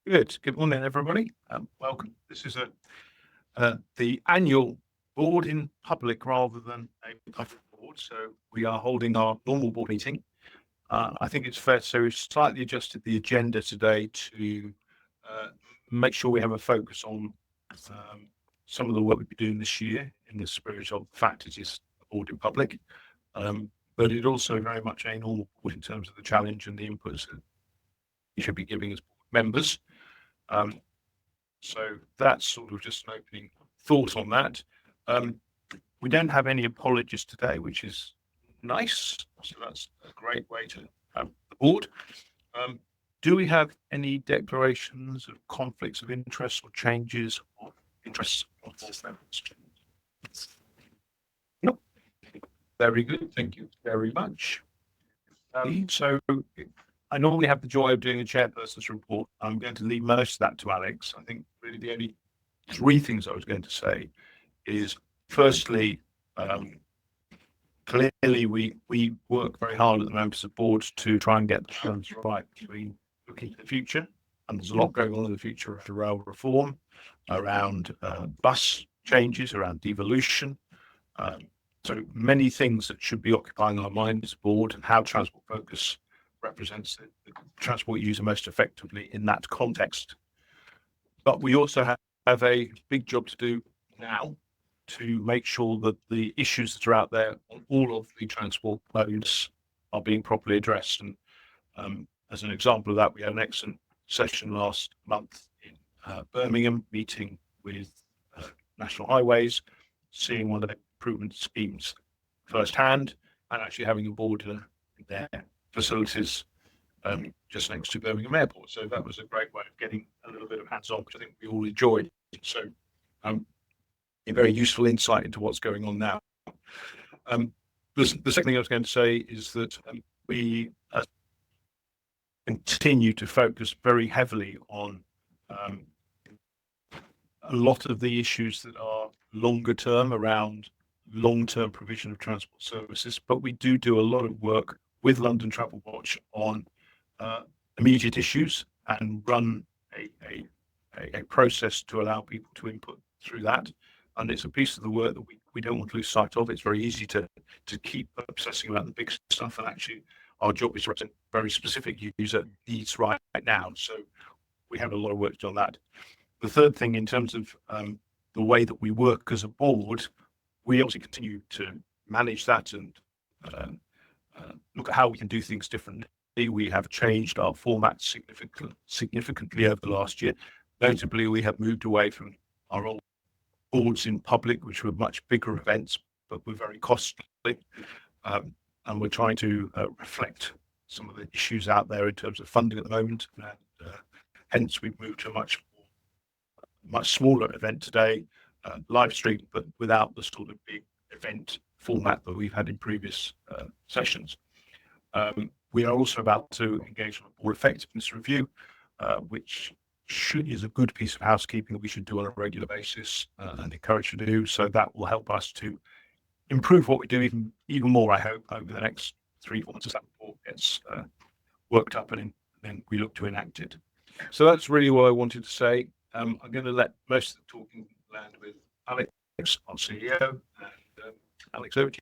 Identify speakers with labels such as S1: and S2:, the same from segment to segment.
S1: Good. Good morning, everybody. Welcome. This is the annual board in public rather than a public board. So we are holding our normal board meeting. I think it's fair to say we've slightly adjusted the agenda today to uh, make sure we have a focus on some of the work we've been doing this year in the spirit of the fact it is a board in public. But it also very much a normal board in terms of the challenge and the inputs that you should be giving as board members. Um, So that's sort of just an opening thought on that. We don't have any apologies today, which is nice. So that's a great way to have the board. Do we have any declarations of conflicts of interest or changes of interests of board members? No. Very good. Thank you very much. So I normally have the joy of doing a chairperson's report. I'm going to leave most of that to Alex. I think really the only three things I was going to say is firstly, clearly we work very hard at the members of boards to try and get the balance right between looking to the future, and there's a lot going on in the future of rail reform, around bus changes, around devolution. So many things that should be occupying our mind as a board, and how Transport Focus represents the transport user most effectively in that context. But we also have a big job to do now to make sure that the issues that are out there on all of the transport modes are being properly addressed. And as an example of that, we had an excellent session last month in Birmingham, meeting with National Highways, seeing one of the improvement schemes firsthand, and actually having a board in their facilities just next to Birmingham Airport. So that was a great way of getting a little bit of hands-on, which I think we all enjoyed. So a very useful insight into what's going on now. The second thing I was going to say is that we continue to focus very heavily on a lot of the issues that are longer term around long-term provision of transport services, but we do a lot of work with London Travel Watch on immediate issues, and run a process to allow people to input through that. And it's a piece of the work that we don't want to lose sight of. It's very easy to keep obsessing about the big stuff, and actually our job is to represent very specific user needs right now. So we have a lot of work to do on that. The third thing, in terms of the way that we work as a board, we obviously continue to manage that and look at how we can do things differently. We have changed our format significantly over the last year. Notably, we have moved away from our old boards in public, which were much bigger events, but were very costly. And we're trying to reflect some of the issues out there in terms of funding at the moment. And hence, we've moved to a much smaller event today, live stream, but without the sort of big event format that we've had in previous sessions. We are also about to engage on a board effectiveness review, which is a good piece of housekeeping that we should do on a regular basis, and encourage you to do. So that will help us to improve what we do even more, I hope, over the next 3-4 months as that report gets worked up, and then we look to enact it. So that's really what I wanted to say. I'm going to let most of the talking land with Alex, our CEO, and Alex, over to you.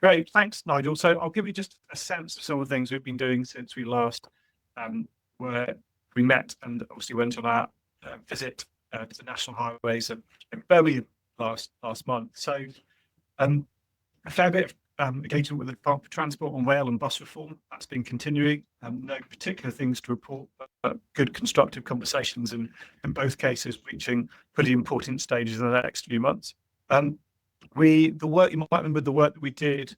S2: Great, thanks, Nigel. So I'll give you just a sense of some of the things we've been doing since we last where we met, and obviously went on our visit to the National Highways in Birmingham last month. So a fair bit of engagement with the Department for Transport on rail and bus reform. That's been continuing. No particular things to report, but good constructive conversations, and in both cases reaching pretty important stages in the next few months. You might remember the work that we did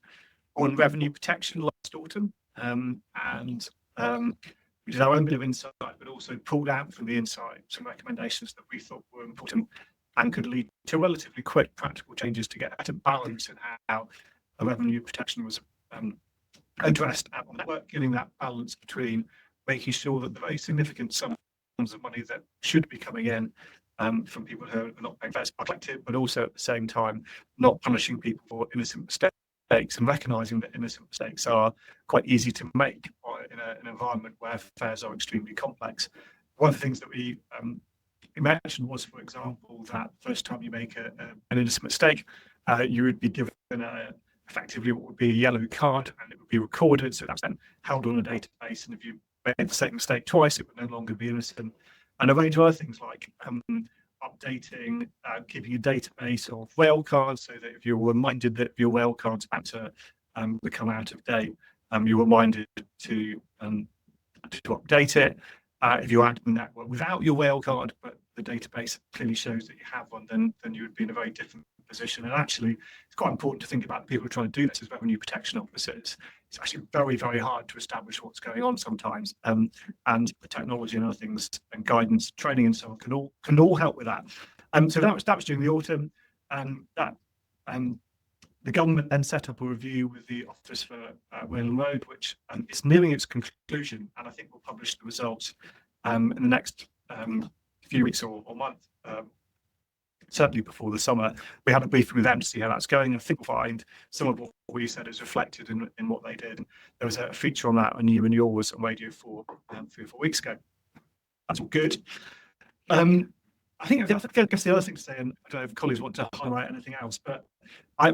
S2: on revenue protection last autumn, and we did our own bit of insight, but also pulled out from the insight some recommendations that we thought were important and could lead to relatively quick practical changes to get better balance in how a revenue protection was addressed at the network, getting that balance between making sure that the very significant sums of money that should be coming in from people who are not paying fares are collected, but also at the same time not punishing people for innocent mistakes, and recognising that innocent mistakes are quite easy to make in an environment where fares are extremely complex. one of the things that we mentioned was, for example, that first time you make an innocent mistake, you would be given effectively what would be a yellow card, and it would be recorded. So that's then held on a database. And if you made the same mistake twice, it would no longer be innocent. And a range of other things like updating, keeping a database of whale cards, so that if you're reminded that your whale card's about to become out of date, you're reminded to update it. If you're adding that without your whale card, but the database clearly shows that you have one, then you would be in a very different position. And actually, it's quite important to think about people who are trying to do this as revenue protection officers. It's actually very, very hard to establish what's going on sometimes. And the technology and other things and guidance, training and so on can all help with that. So that was during the autumn. The government then set up a review with the Office for Whale Road, which is nearing its conclusion, and I think we'll publish the results in the next few weeks or month, certainly before the summer. We had a briefing with them to see how that's going. I think we'll find some of what we said is reflected in what they did. There was a feature on that on New Renewal was on Radio 4 3 or 4 weeks ago. That's all good. I guess the other thing to say, and I don't know if colleagues want to highlight anything else, but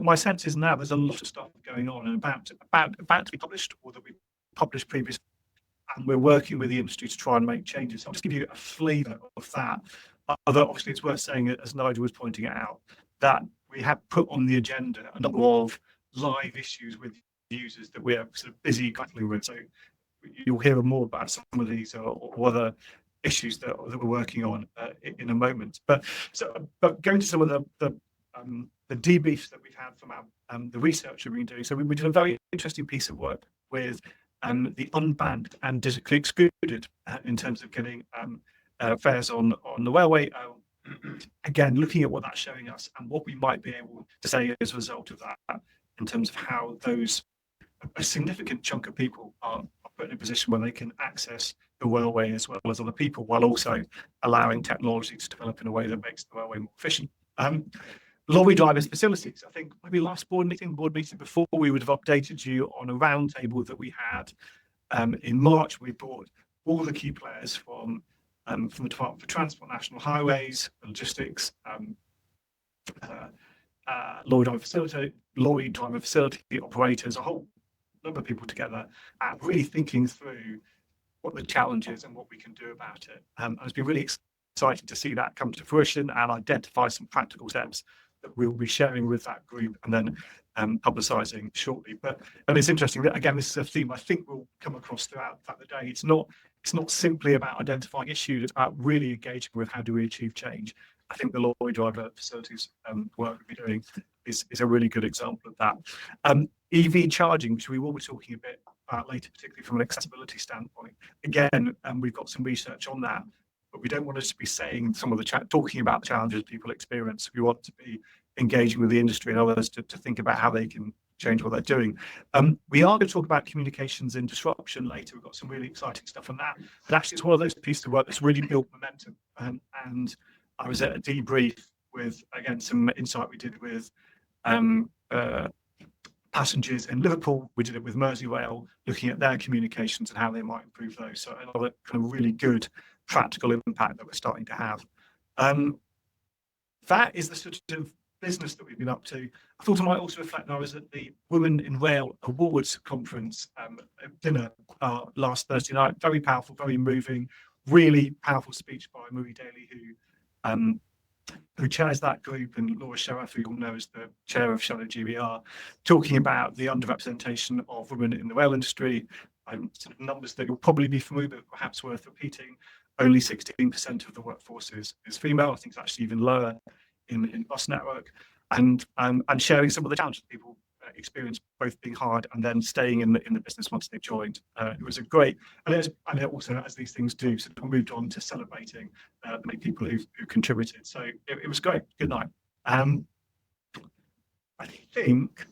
S2: my sense is now there's a lot of stuff going on and about to be published, or that we published previously, and we're working with the industry to try and make changes. I'll just give you a flavour of that. Although obviously it's worth saying, as Nigel was pointing out, that we have put on the agenda a number of live issues with users that we're sort of busy grappling with. So you'll hear more about some of these or other issues that we're working on in a moment. But going to some of the debriefs that we've had from the research that we've been doing. So we did a very interesting piece of work with the unbanned and digitally excluded in terms of getting fares on the railway. Again, looking at what that's showing us and what we might be able to say as a result of that, in terms of how a significant chunk of people are put in a position where they can access the railway as well as other people, while also allowing technology to develop in a way that makes the railway more efficient. Lorry drivers' facilities. I think maybe last board meeting before, we would have updated you on a roundtable that we had in March. We brought all the key players from the Department for Transport, National Highways, Logistics, lorry driver facility operators, a whole number of people together, really thinking through what the challenge is and what we can do about it. And it's been really exciting to see that come to fruition and identify some practical steps that we'll be sharing with that group and then publicising shortly. And it's interesting that, again, this is a theme I think will come across throughout the day. It's not simply about identifying issues, it's about really engaging with how do we achieve change. I think the lorry driver facilities work we're doing is a really good example of that. EV charging, which we will be talking a bit about later, particularly from an accessibility standpoint. Again, we've got some research on that, but we don't want us to be saying talking about the challenges people experience. We want to be engaging with the industry and others to think about how they can change what they're doing. We are going to talk about communications and disruption later. We've got some really exciting stuff on that. But actually, it's one of those pieces of work that's really built momentum. And I was at a debrief with, again, some insight we did with passengers in Liverpool. We did it with Merseyrail, looking at their communications and how they might improve those. So another kind of really good practical impact that we're starting to have. That is the sort of business that we've been up to. I thought I might also reflect. I was at the Women in Rail Awards conference dinner last Thursday night. Very powerful, very moving, really powerful speech by Marie Daly, who chairs that group, and Laura Sharaf, who you'll know as the chair of Shadow GBR, talking about the underrepresentation of women in the rail industry. Sort of numbers that you'll probably be familiar with, but perhaps worth repeating. Only 16% of the workforce is female. I think it's actually even lower in bus network, and sharing some of the challenges people experience, both being hired and then staying in the business once they've joined. It was a great, and also, as these things do, sort of moved on to celebrating the many people who contributed. So it was great. Good night. I think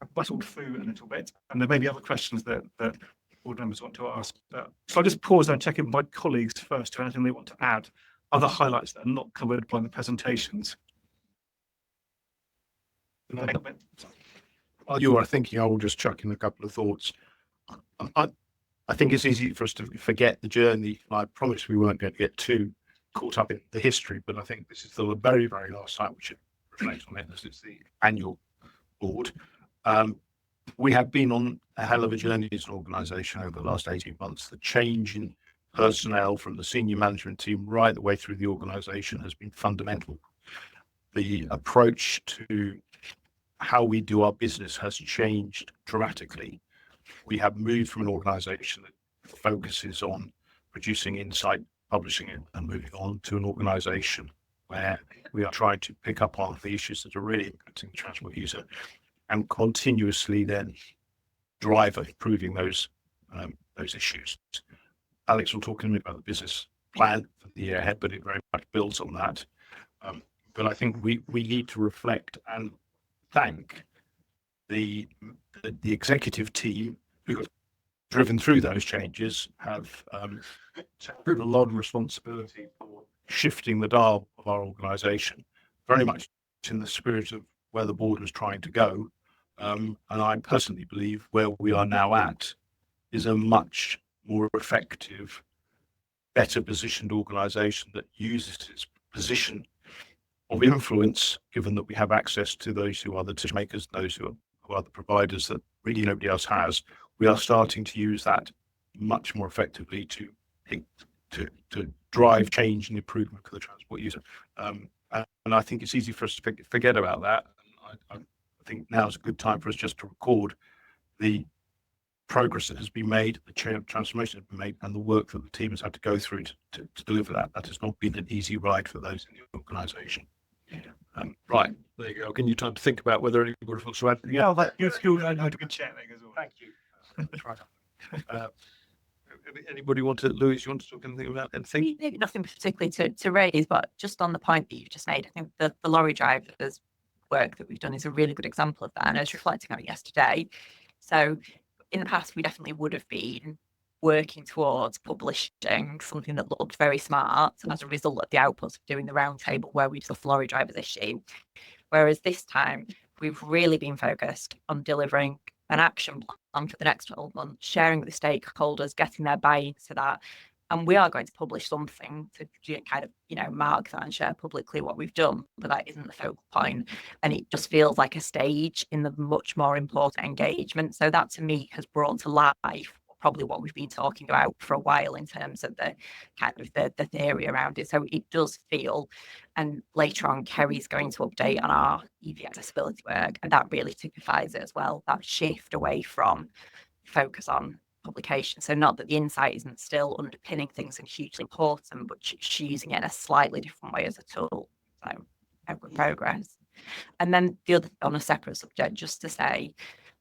S2: I've bustled through a little bit, and there may be other questions that board members want to ask. So I'll just pause and check in with my colleagues first to anything they want to add, other highlights that are not covered by the presentations.
S1: While you are thinking, I will just chuck in a couple of thoughts. I think it's easy for us to forget the journey. I promise we weren't going to get too caught up in the history, but I think this is the very, very last time we should reflect on it, as it's the annual board. We have been on a hell of a journey as an organisation over the last 18 months. The change in personnel from the senior management team right the way through the organisation has been fundamental. The approach to how we do our business has changed dramatically. We have moved from an organisation that focuses on producing insight, publishing it, and moving on to an organisation where we are trying to pick up on the issues that are really impacting the transport user and continuously then drive improving those issues. Alex will talk to me about the business plan for the year ahead, but it very much builds on that. But I think we need to reflect and thank the executive team who have driven through those changes, have taken a lot of responsibility for shifting the dial of our organisation, very much in the spirit of where the board was trying to go. And I personally believe where we are now at is a much more effective, better positioned organisation that uses its position of influence, given that we have access to those who are the decision makers, those who are the providers that really nobody else has. We are starting to use that much more effectively to drive change and improvement for the transport user. And I think it's easy for us to forget about that. I think now is a good time for us just to record the progress that has been made, the transformation that has been made, and the work that the team has had to go through to deliver that. That has not been an easy ride for those in the organisation. Right, there you go. Give you time to think about whether anybody wants to add.
S2: Yeah, good school and had a good chat as well.
S1: Thank you. Anybody want to, Louise, you want to talk anything about anything?
S3: Maybe nothing particularly to raise, but just on the point that you just made, I think the lorry drivers work that we've done is a really good example of that. And I was reflecting on it yesterday. So in the past, we definitely would have been working towards publishing something that looked very smart as a result of the outputs of doing the roundtable where we discussed the lorry drivers issue. Whereas this time, we've really been focused on delivering an action plan for the next 12 months, sharing with the stakeholders, getting their buy-in to that. And we are going to publish something to kind of, mark that and share publicly what we've done, but that isn't the focal point. And it just feels like a stage in the much more important engagement. So that to me has brought to life probably what we've been talking about for a while in terms of the kind of the theory around it. So it does feel, and later on, Kerry's going to update on our EV accessibility work, and that really typifies it as well, that shift away from focus on publication. So not that the insight isn't still underpinning things and hugely important, but she's using it in a slightly different way as a tool. So good progress. And then the other, on a separate subject, just to say,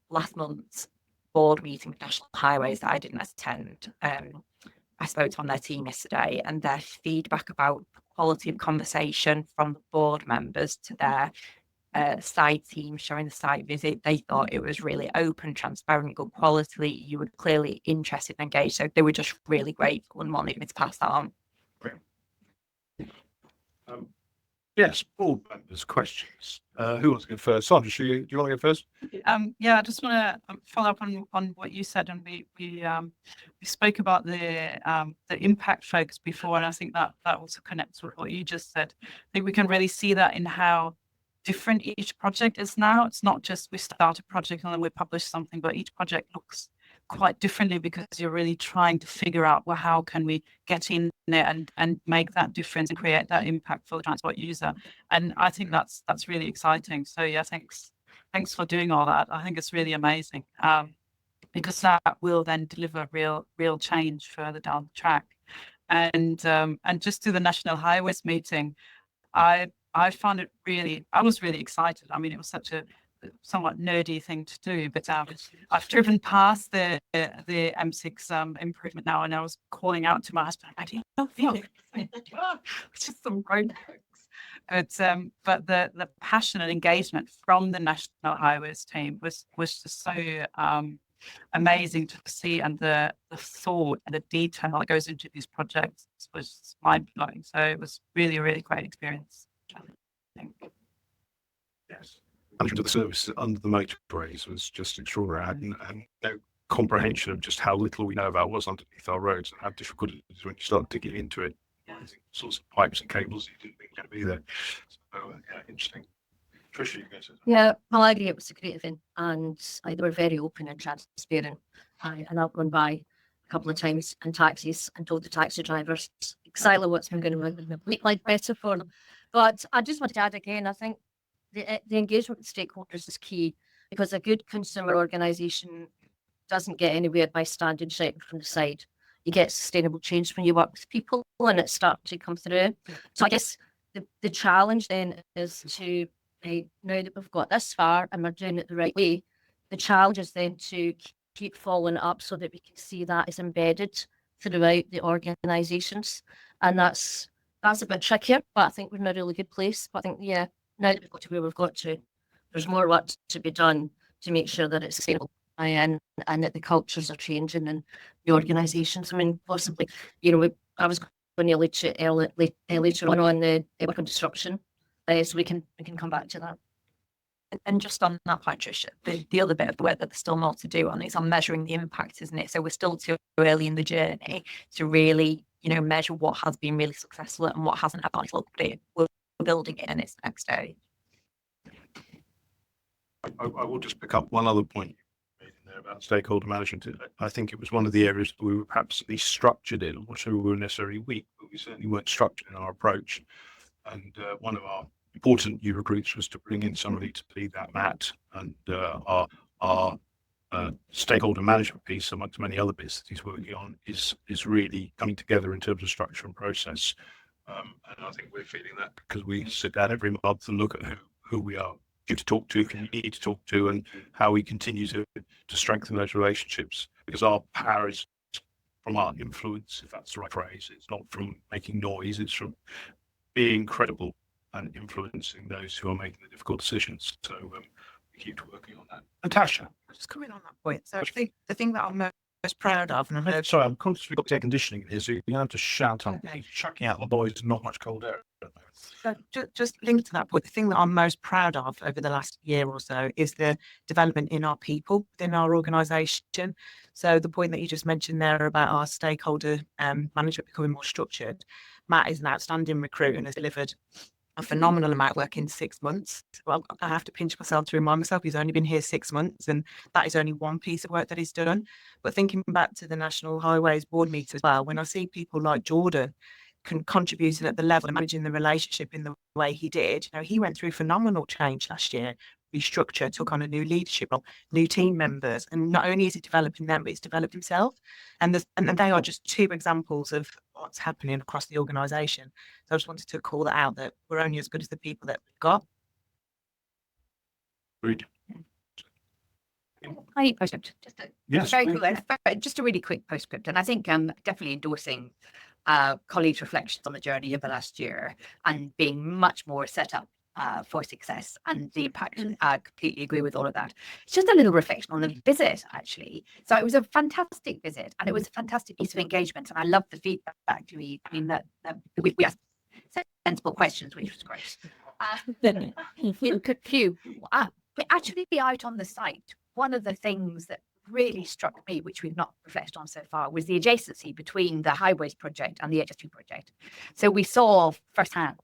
S3: last month's board meeting with National Highways that I didn't attend, I spoke to on their team yesterday, and their feedback about the quality of conversation from the board members to their site team showing the site visit, they thought it was really open, transparent, good quality. You were clearly interested and engaged. So they were just really grateful and wanted me to pass that on.
S1: Yes, board members' questions. Who wants to go first? Sandra, do you want to go first?
S4: Yeah, I just want to follow up on what you said, and we spoke about the impact focus before, and I think that also connects with what you just said. I think we can really see that in how different each project is now. It's not just we start a project and then we publish something, but each project looks quite differently because you're really trying to figure out, well, how can we get in there and make that difference and create that impact for the transport user? And I think that's really exciting. So yeah, thanks for doing all that. I think it's really amazing, because that will then deliver real change further down the track. And just to the National Highways meeting, I found it I was really excited. I mean, it was such a somewhat nerdy thing to do, but I've driven past the M6 improvement now, and I was calling out to my husband, I don't feel it's just some road works. But the passion and engagement from the National Highways team was just so amazing to see, and the thought and the detail that goes into these projects was mind-blowing. So it was really a really great experience, I think.
S1: Yes. Management of the service under the motorways was just extraordinary. And comprehension of just how little we know about what's underneath our roads and how difficult it is when you start digging into it. Sorts of pipes and cables that you didn't think were going to be there. So, yeah, interesting. Tricia, you guys.
S5: Yeah, well, I agree. It was a great event, and they were very open and transparent. And I've gone by a couple of times in taxis and told the taxi drivers exactly what's been going on and make life better for them. But I just want to add again, I think the engagement with stakeholders is key, because a good consumer organisation doesn't get anywhere by standing shouting from the side. You get sustainable change when you work with people and it starts to come through. So I guess the challenge then is to, now that we've got this far and we're doing it the right way, the challenge is then to keep following up so that we can see that is embedded throughout the organisations. And that's a bit trickier, but I think we're in a really good place. But I think, yeah, now that we've got to where we've got to, there's more work to be done to make sure that it's sustainable and that the cultures are changing and the organisations. I mean, possibly, I was going to later on the work on disruption, so we can come back to that.
S3: And just on that point, Tricia, the other bit of the work that there's still more to do on is on measuring the impact, isn't it? So we're still too early in the journey to really, measure what has been really successful and what hasn't had vital, but we're building it in its next stage.
S1: I will just pick up one other point you made in there about stakeholder management. I think it was one of the areas that we were perhaps at least structured in. I'm not sure we were necessarily weak, but we certainly weren't structured in our approach. And one of our important new recruits was to bring in somebody to lead that, Matt, and our stakeholder management piece, amongst many other bits that he's working on, is really coming together in terms of structure and process. And I think we're feeling that because we sit down every month and look at who we are due to talk to, who we need to talk to, and how we continue to strengthen those relationships. Because our power is from our influence, if that's the right phrase. It's not from making noise, it's from being credible and influencing those who are making the difficult decisions. So we keep working on that. Natasha.
S6: Just coming on that point. So I think the thing that I'm most proud of, and I know,
S1: Sorry, I'm conscious we've got air conditioning in here, so you have to shout. I'm chucking out the boys, not much cold air.
S6: so just linked to that point, the thing that I'm most proud of over the last year or so is the development in our people within our organisation. So the point that you just mentioned there about our stakeholder management becoming more structured, Matt is an outstanding recruit and has delivered a phenomenal amount of work in 6 months. Well, I have to pinch myself to remind myself he's only been here 6 months, and that is only one piece of work that he's done. But thinking back to the National Highways Board meeting as well, when I see people like Jordan contributing at the level and managing the relationship in the way he did, he went through phenomenal change last year, restructure, took on a new leadership role, new team members, and not only is he developing them, but he's developed himself. And they are just two examples of what's happening across the organisation. So I just wanted to call that out, that we're only as good as the people that we've got.
S1: Agreed.
S7: I need postscript.
S1: Yes.
S7: Just a really quick postscript, and I think definitely endorsing colleagues' reflections on the journey of the last year and being much more set up for success and the impact. I completely agree with all of that. It's just a little reflection on the visit, actually. So it was a fantastic visit, and it was a fantastic piece of engagement, and I love the feedback. We asked sensible questions, which was great. But actually, out on the site, one of the things that really struck me, which we've not reflected on so far, was the adjacency between the Highways project and the HS2 project. So we saw firsthand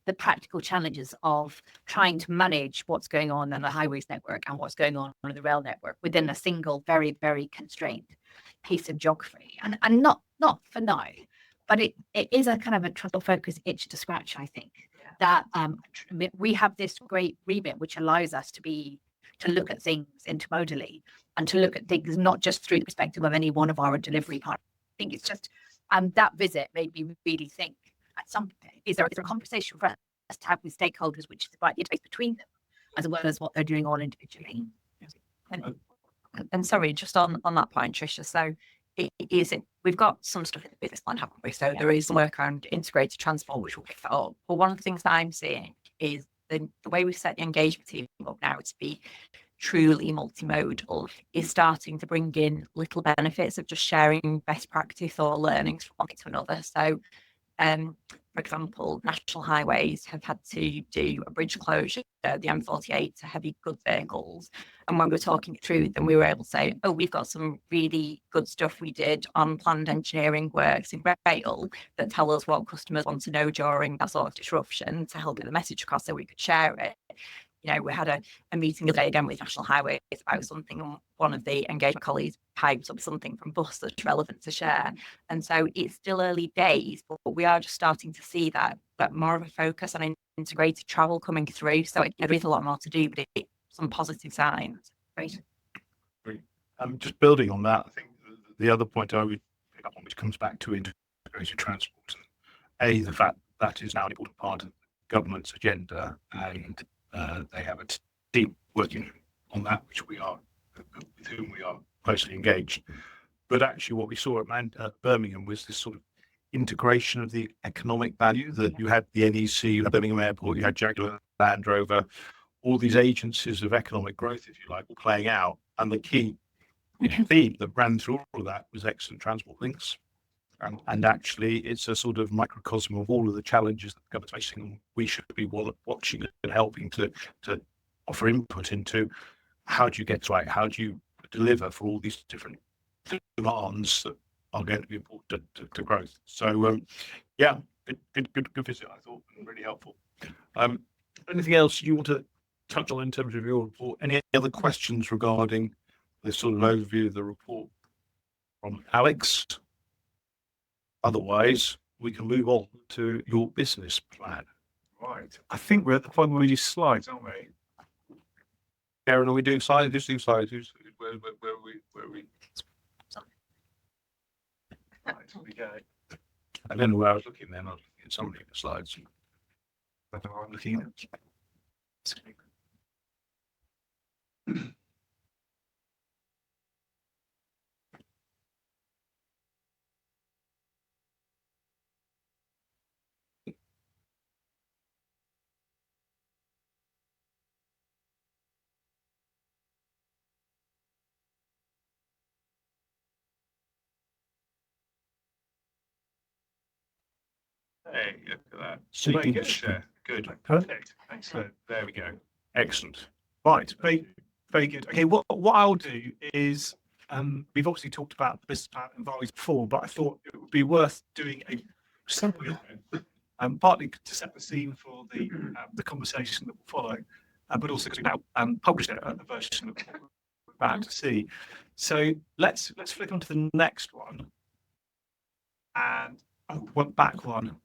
S7: the practical challenges of trying to manage what's going on in the highways network and what's going on in the rail network within a single, very, very constrained piece of geography. And not for now, but it is a kind of a trouble focus itch to scratch, I think, that we have this great remit which allows us to look at things intermodally and to look at things not just through the perspective of any one of our delivery partners. I think it's just that visit made me really think, at some point, is there a conversation for us to have with stakeholders which is about the interface between them as well as what they're doing all individually.
S3: And sorry, just on that point, Tricia. So we've got some stuff in the business plan, haven't we? So there is work around integrated transport, which will pick that up. But one of the things that I'm seeing is the way we set the engagement team up now to be truly multimodal is starting to bring in little benefits of just sharing best practice or learnings from one thing to another. So for example, national highways have had to do a bridge closure, the M48 to heavy goods vehicles. And when we were talking it through, then we were able to say, oh, we've got some really good stuff we did on planned engineering works in rail that tell us what customers want to know during that sort of disruption to help get the message across so we could share it. You know, we had a meeting today again with National Highways about something, and one of the engagement colleagues piped up something from Bus that's relevant to share. And so it's still early days, but we are just starting to see that more of a focus on integrated travel coming through. So there is a lot more to do, but it's some positive signs.
S5: Right.
S1: Just building on that, I think the other point I would pick up on, which comes back to integrated transport, the fact that is now an important part of the government's agenda, and they have a team working on that, with whom we are closely engaged. But actually, what we saw at Birmingham was this sort of integration of the economic value that you had the NEC, you had Birmingham Airport, you had Jaguar Land Rover, all these agencies of economic growth, if you like, were playing out. And the key theme that ran through all of that was excellent transport links. And actually, it's a sort of microcosm of all of the challenges that the government's facing. And we should be watching and helping to offer input into how do you get right, how do you deliver for all these different demands that are going to be important to growth. So, yeah, good visit, I thought, and really helpful. Anything else you want to touch on in terms of your report? Any other questions regarding this sort of overview of the report from Alex? Otherwise, we can move on to your business plan.
S2: Right. I think we're at the point where we do slides, aren't we?
S1: Karen, are we doing slides? Just do slides. Where are we?
S2: Right, we go.
S1: I don't know where I was looking then. I was looking at somebody of the slides.
S2: That's what I'm looking at.
S1: Hey, look at that.
S2: Very good.
S1: Signature. Good.
S2: Perfect. Excellent.
S1: There we go. Excellent.
S2: Right. Very good. Okay. What I'll do is, we've obviously talked about the business plan and values before, but I thought it would be worth doing a summary of it, partly to set the scene for the conversation that will follow, but also because we've now published a version of what we're about to see. So let's flick on to the next one, and one back one.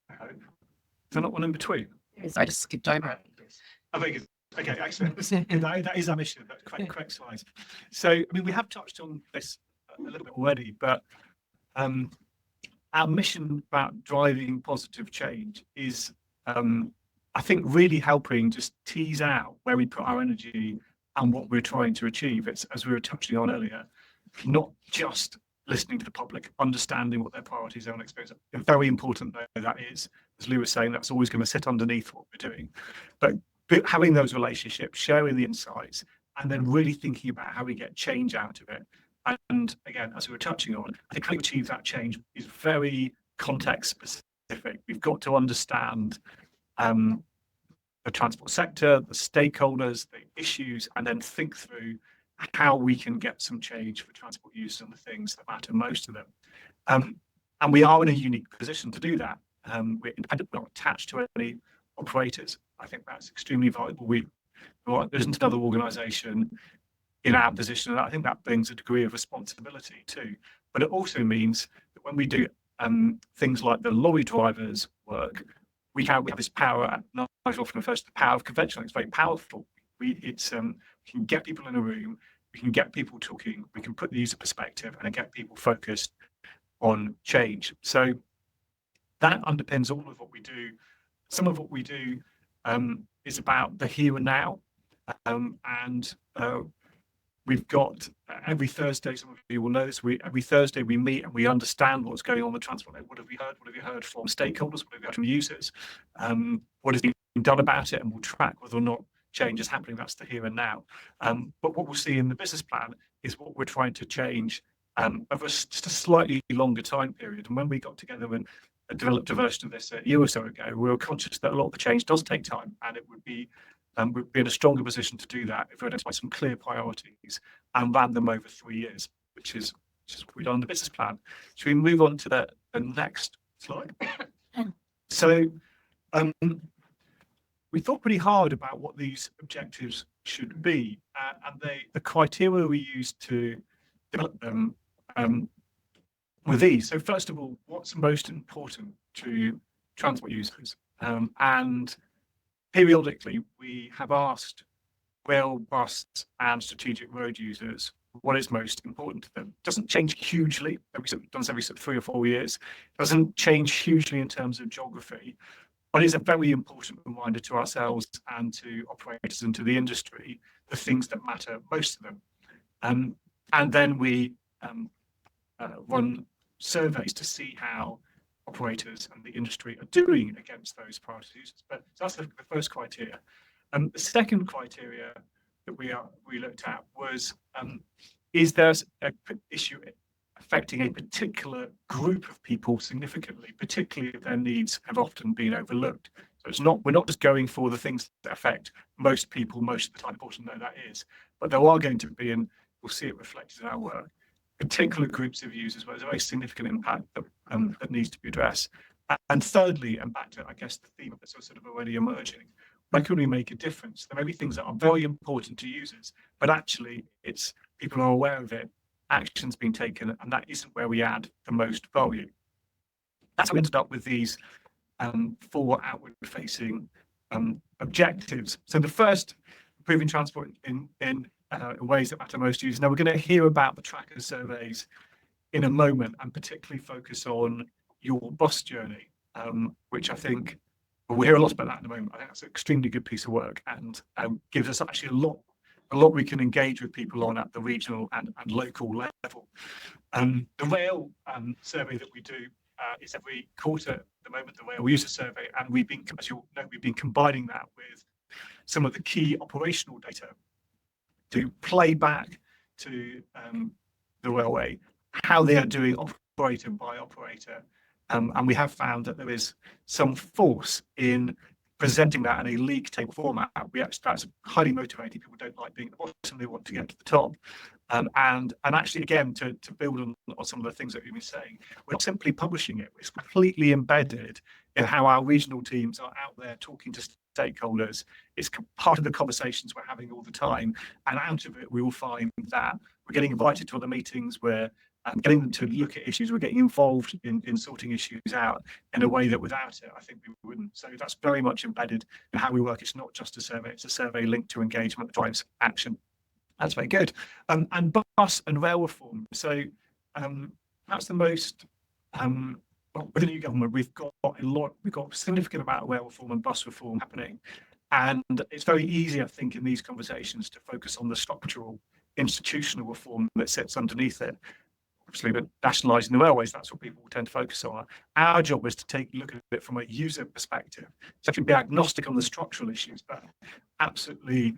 S2: I hope. Is there not one in between?
S3: So I just skipped over it.
S2: I think it's okay. Excellent. that is our mission. That's correct slides. So, I mean, we have touched on this a little bit already, but our mission about driving positive change is, I think, really helping just tease out where we put our energy and what we're trying to achieve. It's, as we were touching on earlier, not just listening to the public, understanding what their priorities are and experience. Very important though that is, as Lou was saying, that's always going to sit underneath what we're doing. But having those relationships, sharing the insights, and then really thinking about how we get change out of it. And again, as we were touching on, I think how to achieve that change is very context specific. We've got to understand the transport sector, the stakeholders, the issues, and then think through how we can get some change for transport use and the things that matter most to them. And we are in a unique position to do that. We're independent, we're not attached to any operators. I think that's extremely valuable. There isn't another organisation in our position, and I think that brings a degree of responsibility too. But it also means that when we do things like the lorry drivers work, we have this power. Nigel often refers to the power of conventional. It's very powerful. We can get people in a room, we can get people talking, we can put the user perspective and get people focused on change. So that underpins all of what we do. Some of what we do is about the here and now. And we've got every Thursday, some of you will know this, every Thursday we meet and we understand what's going on in the transport network. What have we heard? What have you heard from stakeholders? What have you heard from users? What has been done about it? And we'll track whether or not change is happening. That's the here and now. But what we'll see in the business plan is what we're trying to change over just a slightly longer time period. And when we got together and developed a version of this a year or so ago, we were conscious that a lot of the change does take time, and it would be we'd be in a stronger position to do that if we identified some clear priorities and ran them over 3 years, which is what we've done in the business plan. Should we move on to the next slide? So we thought pretty hard about what these objectives should be, and the criteria we used to develop them were these. So first of all, what's most important to transport users? And periodically, we have asked rail, bus, and strategic road users what is most important to them. Doesn't change hugely. We've done this every 3 or 4 years. Doesn't change hugely in terms of geography, but it's a very important reminder to ourselves and to operators and to the industry, the things that matter most to them. And then we run surveys to see how operators and the industry are doing against those priorities. But that's the first criteria. The second criteria that we looked at was, is there an issue affecting a particular group of people significantly, particularly if their needs have often been overlooked? So we're not just going for the things that affect most people most of the time. Important though that is, but there are going to be, and we'll see it reflected in our work, particular groups of users where there's a very significant impact that needs to be addressed. And thirdly, and back to, I guess, the theme that's sort of already emerging, where can we make a difference? There may be things that are very important to users, but actually it's people are aware of it, action's been taken, and that isn't where we add the most value. That's how we ended up with these 4 outward-facing objectives. So the first, improving transport in ways that matter most to users. Now we're going to hear about the tracker surveys in a moment, and particularly focus on your bus journey, which I think we'll hear a lot about that in a moment. I think that's an extremely good piece of work, and gives us actually a lot we can engage with people on at the regional and local level. The rail survey that we do is every quarter at the moment, the rail user survey, and we've been, as you'll know, we've been combining that with some of the key operational data to play back to the railway how they are doing operator by operator. And we have found that there is some force in presenting that in a league table format. That's highly motivating. People don't like being at the bottom, they want to get to the top. And actually, again, to build on some of the things that you've been saying, we're not simply publishing it, it's completely embedded in how our regional teams are out there talking to stakeholders. It's part of the conversations we're having all the time. And out of it, we will find that we're getting invited to other meetings where getting them to look at issues, we're getting involved in sorting issues out in a way that without it, I think we wouldn't. So that's very much embedded in how we work. It's not just a survey, it's a survey linked to engagement that drives action. That's very good. And bus and rail reform. So that's the most, well, with the new government, we've got a significant amount of rail reform and bus reform happening. And it's very easy, I think, in these conversations to focus on the structural institutional reform that sits underneath it. Obviously, but nationalising the railways, that's what people tend to focus on. Our job is to take a look at it from a user perspective. So it can be agnostic on the structural issues, but absolutely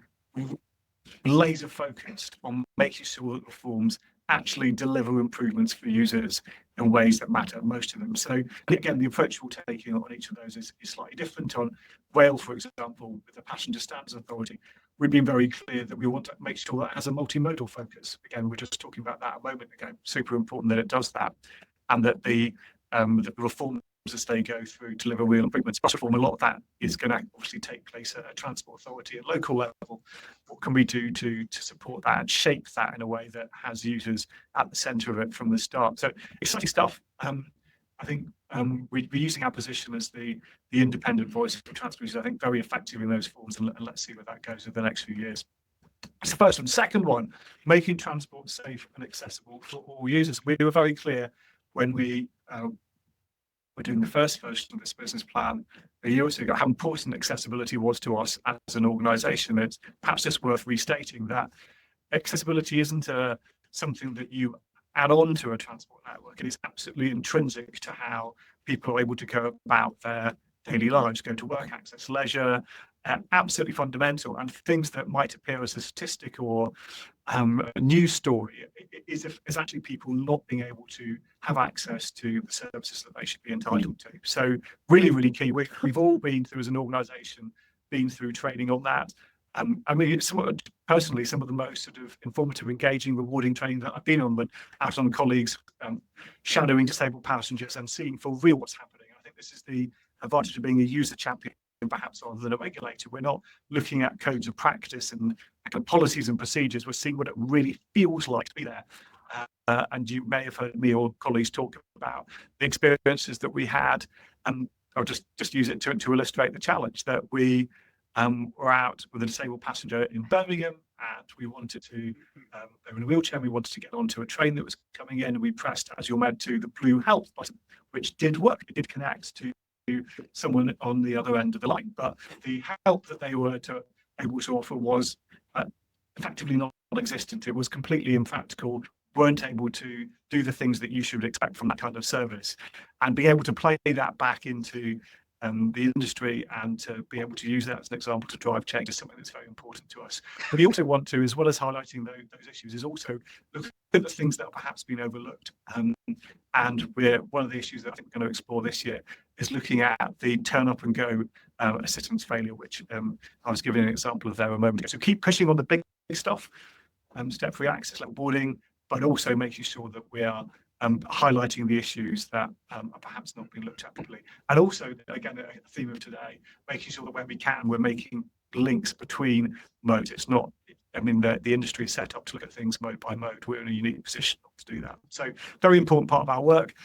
S2: laser focused on making sure that reforms actually deliver improvements for users in ways that matter most to them. So again, the approach we're taking on each of those is slightly different. On rail, for example, with the Passenger Standards Authority, we've been very clear that we want to make sure that has a multimodal focus. Again, we're just talking about that a moment ago. Super important that it does that, and that the reforms as they go through deliver real improvements. Bus reform, a lot of that is going to obviously take place at a transport authority at local level. What can we do to support that and shape that in a way that has users at the centre of it from the start? So exciting stuff. I think we're using our position as the independent voice for transport users, I think, very effective in those forms, and let's see where that goes over the next few years. That's the first one. Second one, making transport safe and accessible for all users. We were very clear when we were doing the first version of this business plan a year or so ago how important accessibility was to us as an organisation. It's perhaps just worth restating that accessibility isn't something that you add on to a transport network. It is absolutely intrinsic to how people are able to go about their daily lives, go to work, access leisure, absolutely fundamental, and things that might appear as a statistic or a news story is actually people not being able to have access to the services that they should be entitled to. So really, really key. We've all been through, as an organisation, been through training on that. I mean, personally, some of the most sort of informative, engaging, rewarding training that I've been on, but out on colleagues shadowing disabled passengers and seeing for real what's happening. I think this is the advantage of being a user champion, perhaps, rather than a regulator. We're not looking at codes of practice and policies and procedures. We're seeing what it really feels like to be there. And you may have heard me or colleagues talk about the experiences that we had, and I'll just use it to illustrate the challenge that we were out with a disabled passenger in Birmingham, and we wanted to, they were in a wheelchair, and we wanted to get onto a train that was coming in, and we pressed, as you're meant to, the blue help button, which did work. It did connect to someone on the other end of the line, but the help that they were able to offer was effectively non-existent. It was completely impractical, weren't able to do the things that you should expect from that kind of service, and being able to play that back into the industry and to be able to use that as an example to drive change is something that's very important to us. But we also want to, as well as highlighting those issues, is also look at the things that have perhaps been overlooked. And one of the issues that I think we're going to explore this year is looking at the turn up and go assistance failure, which I was giving an example of there a moment ago. So keep pushing on the big stuff, step-free access, level boarding, but also making sure that we are highlighting the issues that are perhaps not being looked at properly. And also, again, a theme of today, making sure that when we can, we're making links between modes. It's not, I mean, the industry is set up to look at things mode by mode. We're in a unique position to do that. So very important part of our work.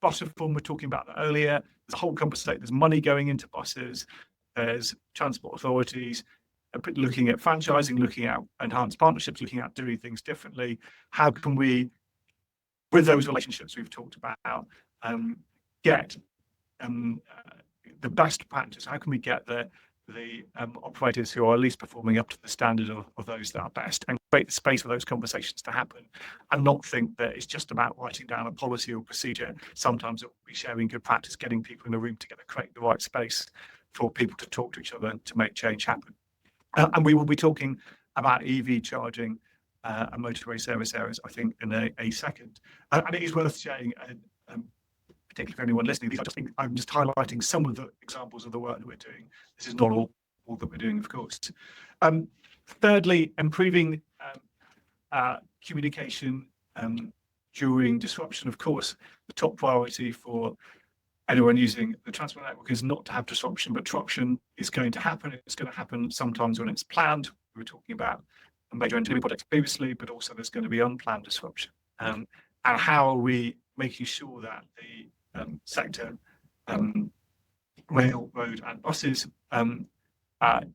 S2: Bus reform, we're talking about that earlier. There's a whole conversation, there's money going into buses, there's transport authorities, looking at franchising, looking at enhanced partnerships, looking at doing things differently. How can we, with those relationships we've talked about, get the best practice? How can we get the operators who are at least performing up to the standard of those that are best, and create the space for those conversations to happen, and not think that it's just about writing down a policy or procedure. Sometimes it will be sharing good practice, getting people in a room together, create the right space for people to talk to each other and to make change happen. And we will be talking about EV charging and motorway service areas, I think, in a second. And it is worth sharing, particularly for anyone listening, I'm just highlighting some of the examples of the work that we're doing. This is not all that we're doing, of course. Thirdly, improving communication during disruption. Of course, the top priority for anyone using the transport network is not to have disruption, but disruption is going to happen. It's going to happen sometimes when it's planned. We were talking about major engineering projects previously, but also there's going to be unplanned disruption. And how are we making sure that the sector, rail, road and buses,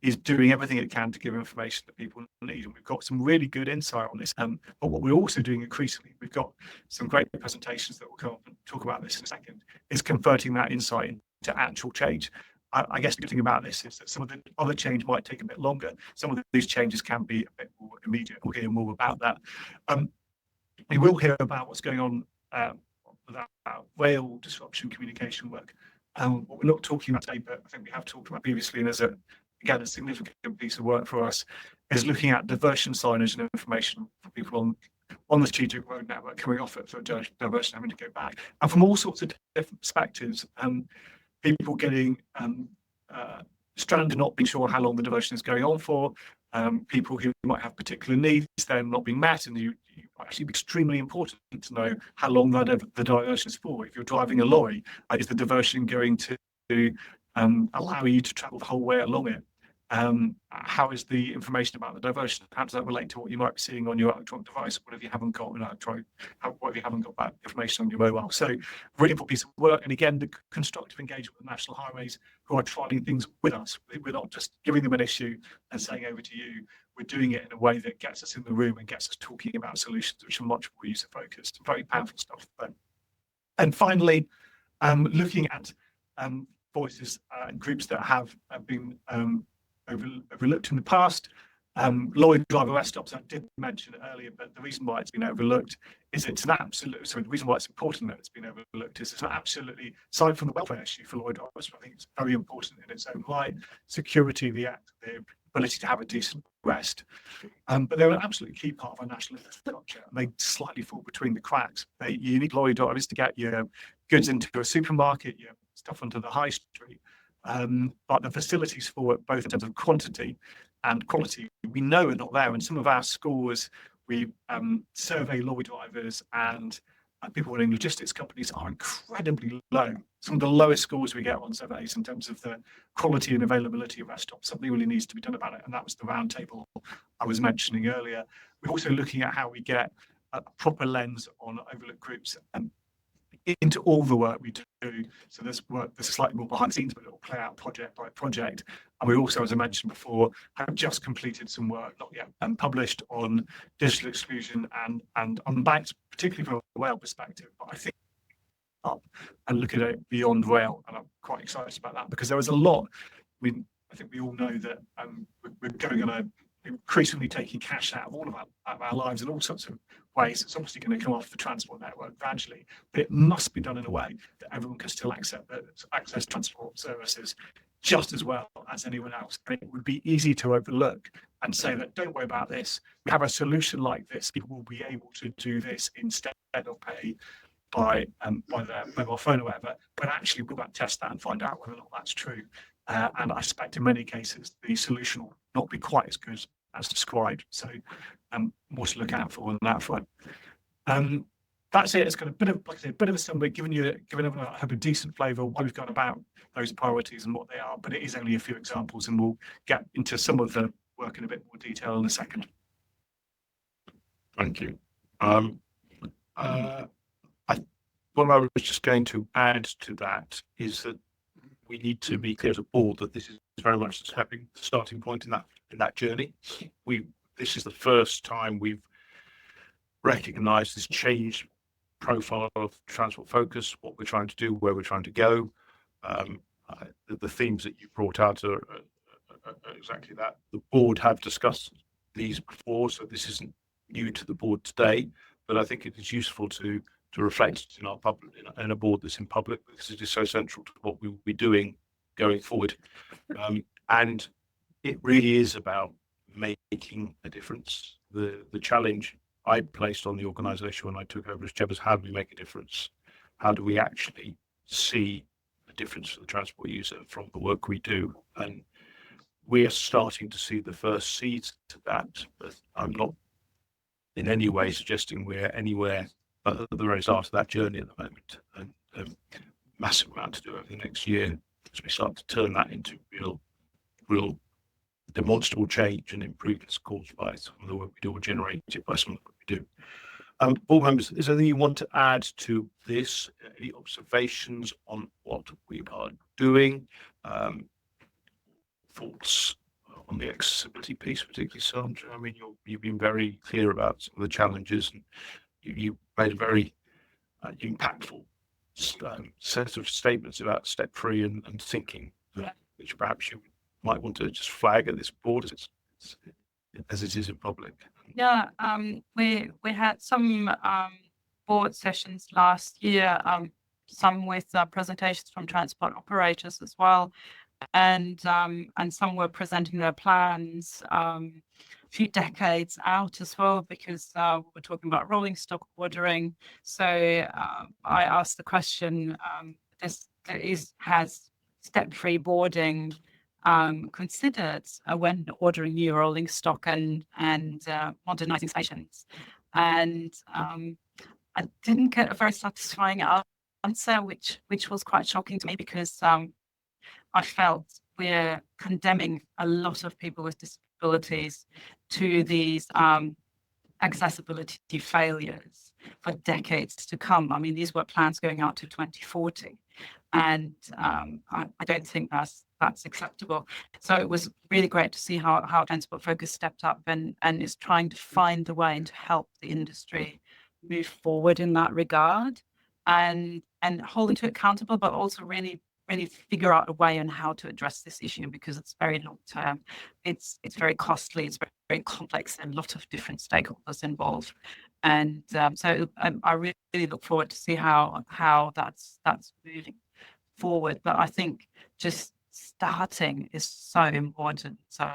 S2: is doing everything it can to give information that people need? And we've got some really good insight on this. But what we're also doing increasingly, we've got some great presentations that will come up and talk about this in a second, is converting that insight into actual change. I guess the good thing about this is that some of the other change might take a bit longer. Some of these changes can be a bit more immediate. We'll hear more about that. We will hear about what's going on with our rail disruption communication work. What we're not talking about today, but I think we have talked about previously, and there's again a significant piece of work for us, is looking at diversion signage and information for people on the strategic road network coming off it for diversion, having to go back, and from all sorts of different perspectives. People getting stranded, not being sure how long the diversion is going on for, people who might have particular needs, they're not being met, and you actually be extremely important to know how long the diversion is for. If you're driving a lorry, is the diversion going to allow you to travel the whole way along it? How is the information about the diversion? How does that relate to what you might be seeing on your electronic device? What if you haven't got that information on your mobile? So really important piece of work. And again, the constructive engagement with National Highways, who are trying things with us. We're not just giving them an issue and saying over to you. We're doing it in a way that gets us in the room and gets us talking about solutions which are much more user focused. Very powerful stuff. And finally, looking at voices and groups that have been overlooked in the past. Lorry driver rest stops, I did mention it earlier, but the reason why it's been overlooked is it's an absolute, sorry, the reason why it's important that it's been overlooked is it's an absolutely, aside from the welfare issue for lorry drivers, I think it's very important in its own right, security, the ability to have a decent rest. But they're an absolutely key part of our national infrastructure, and they slightly fall between the cracks. You need lorry drivers to get your goods into a supermarket, your stuff onto the high street. But the facilities for it, both in terms of quantity and quality, we know are not there. And some of our scores, we survey lorry drivers and people running logistics companies are incredibly low. Some of the lowest scores we get on surveys in terms of the quality and availability of rest stops. Something really needs to be done about it. And that was the roundtable I was mentioning earlier. We're also looking at how we get a proper lens on overlooked groups and into all the work we do. So there's slightly more behind the scenes, but it will play out project by project. And we also, as I mentioned before, have just completed some work, not yet published, on digital exclusion and unbanked, particularly from a rail perspective. But I think up and look at it beyond rail, and I'm quite excited about that because there is a lot. I think we all know that we're going on a increasingly taking cash out of all of our lives in all sorts of ways. It's obviously going to come off the transport network gradually, but it must be done in a way that everyone can still access transport services just as well as anyone else. And it would be easy to overlook and say that don't worry about this. We have a solution like this. People will be able to do this instead of pay by their mobile phone or whatever. But actually, we'll test that and find out whether or not that's true. And I suspect in many cases the solution will not be quite as good as described. So more to look out for on that front. That's it. It's got a bit of, like I say, a bit of a summary, giving everyone, I hope, a decent flavour of what we've got about those priorities and what they are. But it is only a few examples, and we'll get into some of the work in a bit more detail in a second.
S1: Thank you. What I was just going to add to that is that we need to be clear as a board that this is very much the starting point in that journey. This is the first time we've recognised this change profile of transport focus, what we're trying to do, where we're trying to go. The themes that you brought out are exactly that. The board have discussed these before, so this isn't new to the board today, but I think it is useful to reflect in our public, in a board that's in public, because it is so central to what we will be doing going forward. And it really is about making a difference. The challenge I placed on the organisation when I took over as chair was, how do we make a difference? How do we actually see a difference for the transport user from the work we do? And we are starting to see the first seeds to that, but I'm not in any way suggesting we're anywhere at the very start of that journey at the moment. And a massive amount to do over the next year as we start to turn that into real demonstrable change and improvements caused by some of the work we do or generated by some of the work we do. Board members, is there anything you want to add to this? Any observations on what we are doing? Thoughts on the accessibility piece, particularly Sandra? I mean, you've been very clear about some of the challenges, and you made a very impactful set of statements about step free and thinking, which perhaps you might want to just flag at this board as it is in public.
S4: Yeah, we had some board sessions last year, some with presentations from transport operators as well, and some were presenting their plans a few decades out as well, because we're talking about rolling stock ordering. So I asked the question: has step-free boarding considered when ordering new rolling stock and modernising stations? And I didn't get a very satisfying answer, which was quite shocking to me, because I felt we're condemning a lot of people with disabilities to these accessibility failures for decades to come. I mean, these were plans going out to 2040, and I don't think that's acceptable. So it was really great to see how Transport Focus stepped up and is trying to find a way to help the industry move forward in that regard, and holding to accountable, but also really really figure out a way on how to address this issue because it's very long term. It's very costly. It's very, very complex and a lot of different stakeholders involved. And so I really look forward to see how that's moving forward. But I think just starting is so important. So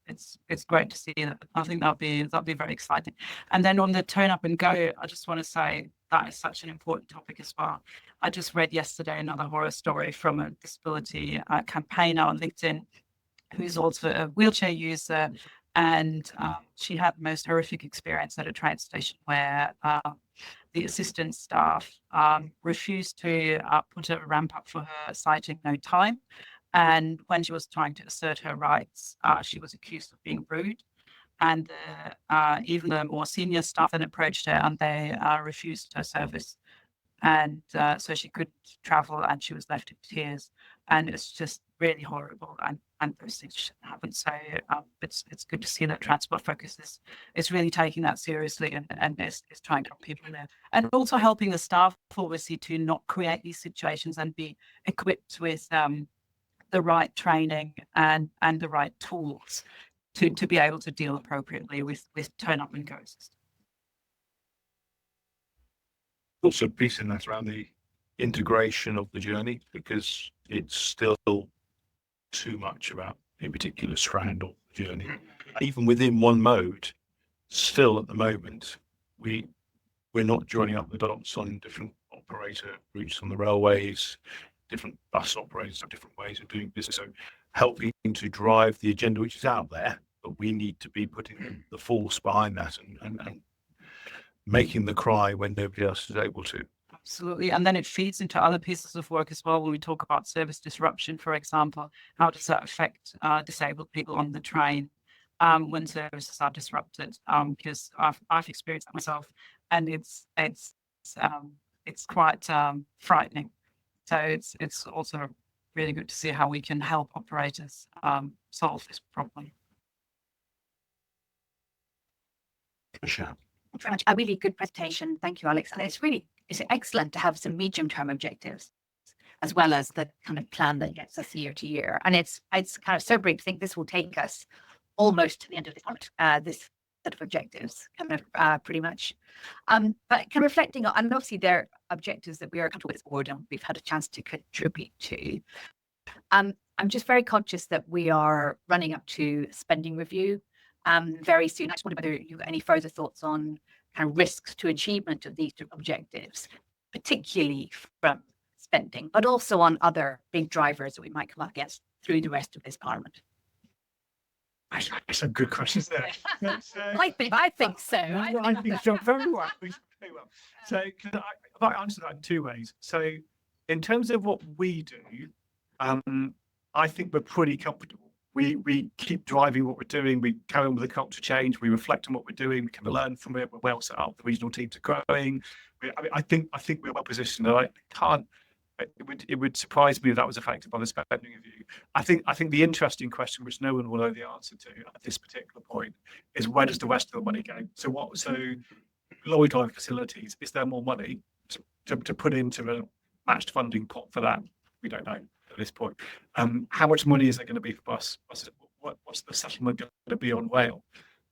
S4: it's great to see that. I think that'll be very exciting. And then on the turn up and go, I just want to say that is such an important topic as well. I just read yesterday another horror story from a disability campaigner on LinkedIn who's also a wheelchair user. And she had the most horrific experience at a train station where the assistant staff refused to put a ramp up for her, citing no time. And when she was trying to assert her rights, she was accused of being rude. And even the more senior staff then approached her and they refused her service. And so she couldn't travel and she was left in tears. And it's just really horrible. And those things shouldn't happen. So it's good to see that Transport Focus is really taking that seriously and is trying to help people there. And also helping the staff, obviously, to not create these situations and be equipped with the right training and the right tools to be able to deal appropriately with turn up and go systems.
S1: Also a piece in that around the integration of the journey, because it's still too much about a particular strand of the journey. Even within one mode, still at the moment, we're not joining up the dots on different operator routes on the railways, different bus operators have different ways of doing business. So helping to drive the agenda which is out there, but we need to be putting the force behind that and making the cry when nobody else is able to.
S4: Absolutely. And then it feeds into other pieces of work as well. When we talk about service disruption, for example, how does that affect disabled people on the train when services are disrupted? Because I've experienced that myself, and it's quite frightening. So it's also really good to see how we can help operators solve this problem.
S1: Sure.
S7: Very much a really good presentation. Thank you, Alex. And it's excellent to have some medium-term objectives as well as the kind of plan that gets us year to year. And it's kind of sobering to think this will take us almost to the end of this set of objectives, kind of pretty much. But kind of reflecting on, and obviously they're objectives that we are comfortable with this board and we've had a chance to contribute to. I'm just very conscious that we are running up to spending review very soon. I just wonder whether you've got any further thoughts on kind of risks to achievement of these objectives, particularly from spending, but also on other big drivers that we might come up against through the rest of this parliament.
S2: Some good questions there.
S7: I think so.
S2: I think so. Very well. Very well. So I might answer that in two ways. So in terms of what we do, I think we're pretty comfortable. We keep driving what we're doing. We carry on with the culture change. We reflect on what we're doing. We can learn from it. We're well set up. The regional teams are growing. I think we're well positioned. I can't. It would surprise me if that was affected by the spending review. I think the interesting question, which no one will know the answer to at this particular point, is where does the rest of the money go? So lorry drive facilities, is there more money to put into a matched funding pot for that? We don't know at this point. How much money is there going to be for bus? What's the settlement going to be on rail?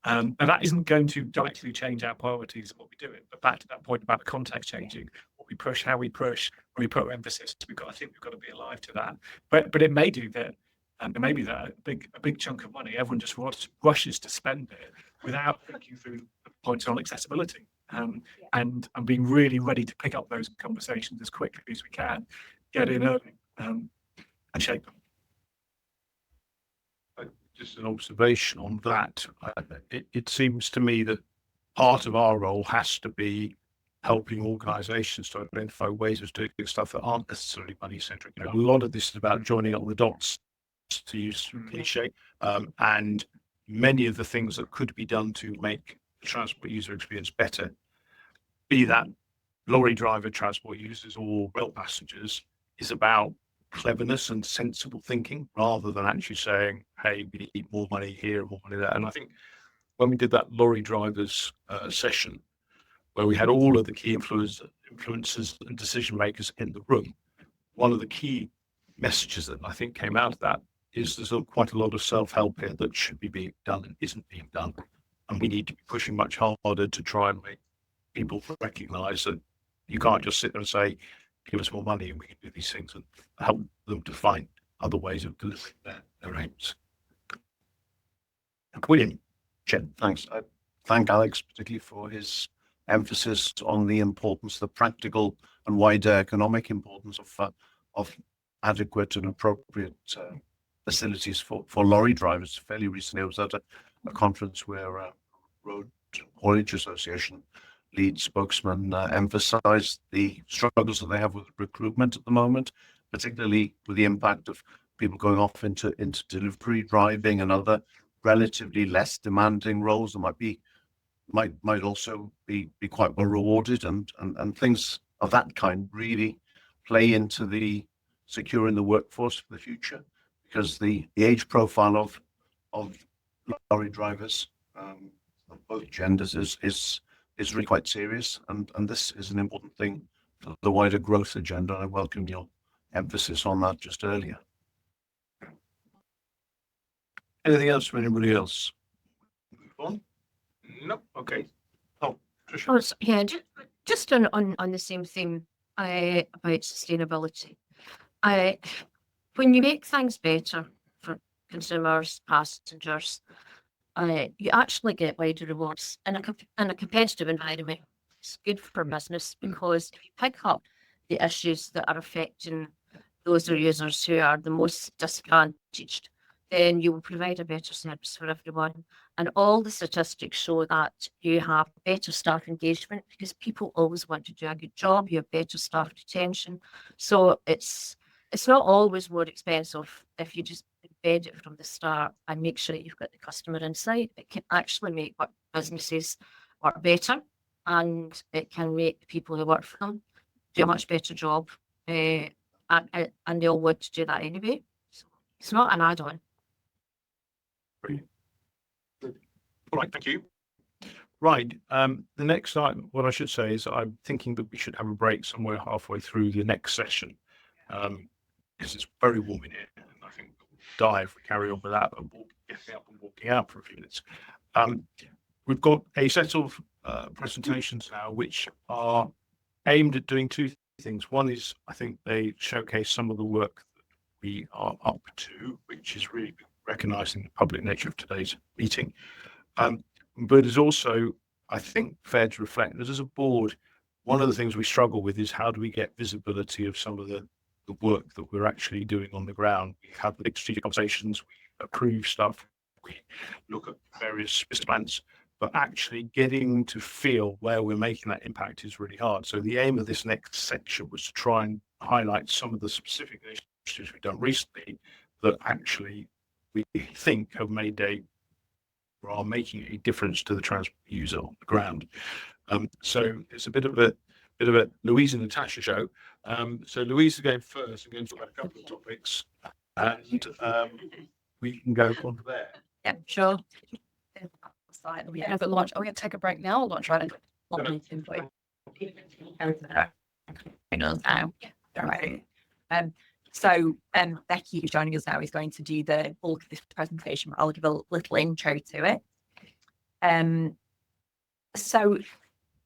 S2: And that isn't going to directly change our priorities and what we do it. But back to that point about the context changing, what we push, how we push, where we put our emphasis, I think we've got to be alive to that. But it may do that. And there may be that a big chunk of money, everyone just rushes to spend it without thinking through the points on accessibility. And being really ready to pick up those conversations as quickly as we can, get in early and shape them.
S1: Just an observation on that. It seems to me that part of our role has to be helping organisations to identify ways of doing stuff that aren't necessarily money centric. A lot of this is about joining up the dots, to use cliche, and many of the things that could be done to make the transport user experience better, be that lorry driver transport users or rail passengers, is about cleverness and sensible thinking rather than actually saying, hey, we need more money here, more money there. And I think when we did that lorry drivers session, where we had all of the key influencers and decision makers in the room, one of the key messages that I think came out of that is there's quite a lot of self-help here that should be being done and isn't being done. And we need to be pushing much harder to try and make people recognise that you can't just sit there and say, give us more money and we can do these things, and help them to find other ways of delivering their aims. William, Jen.
S8: Thanks. I thank Alex particularly for his emphasis on the importance, the practical and wider economic importance of adequate and appropriate facilities for lorry drivers. Fairly recently, I was at a conference where Road Haulage Association lead spokesman emphasized the struggles that they have with recruitment at the moment, particularly with the impact of people going off into delivery driving and other relatively less demanding roles that might also be quite well rewarded, and things of that kind really play into the securing the workforce for the future, because the age profile of lorry drivers of both genders is really quite serious, and this is an important thing for the wider growth agenda. I welcome your emphasis on that just earlier.
S1: Anything else from anybody else? Move on. No. Okay. Oh, Tricia.
S5: Oh, yeah, just on the same theme about sustainability. When you make things better for consumers, passengers, you actually get wider rewards in a competitive environment. It's good for business, because if you pick up the issues that are affecting those users who are the most disadvantaged, then you will provide a better service for everyone. And all the statistics show that you have better staff engagement, because people always want to do a good job. You have better staff retention. So it's not always more expensive if you just embed it from the start and make sure you've got the customer insight. It can actually make what businesses work better, and it can make the people who work for them do a much better job. And they all want to do that anyway. So it's not an add-on.
S1: All right, thank you. Right, the next item, what I should say is I'm thinking that we should have a break somewhere halfway through the next session, because it's very warm in here, and I think we'll die if we carry on with that, and getting up and walking out for a few minutes. We've got a set of presentations now which are aimed at doing two things. One is, I think they showcase some of the work that we are up to, which is really recognising the public nature of today's meeting. But it's also, I think, fair to reflect that as a board, one of the things we struggle with is how do we get visibility of some of the work that we're actually doing on the ground. We have big strategic conversations, we approve stuff, we look at various business plans, but actually getting to feel where we're making that impact is really hard. So the aim of this next section was to try and highlight some of the specific initiatives we've done recently that actually we think have made or are making a difference to the transport user on the ground. So it's a bit of a Louise and Natasha show. So Louise is going first. We're going to talk about a couple of topics, and we can go on there.
S3: Yeah, sure.
S7: Yeah, but launch. Are we going to take a break now or launch right into it?
S3: So Becky, who's joining us now, is going to do the bulk of this presentation, but I'll give a little intro to it. So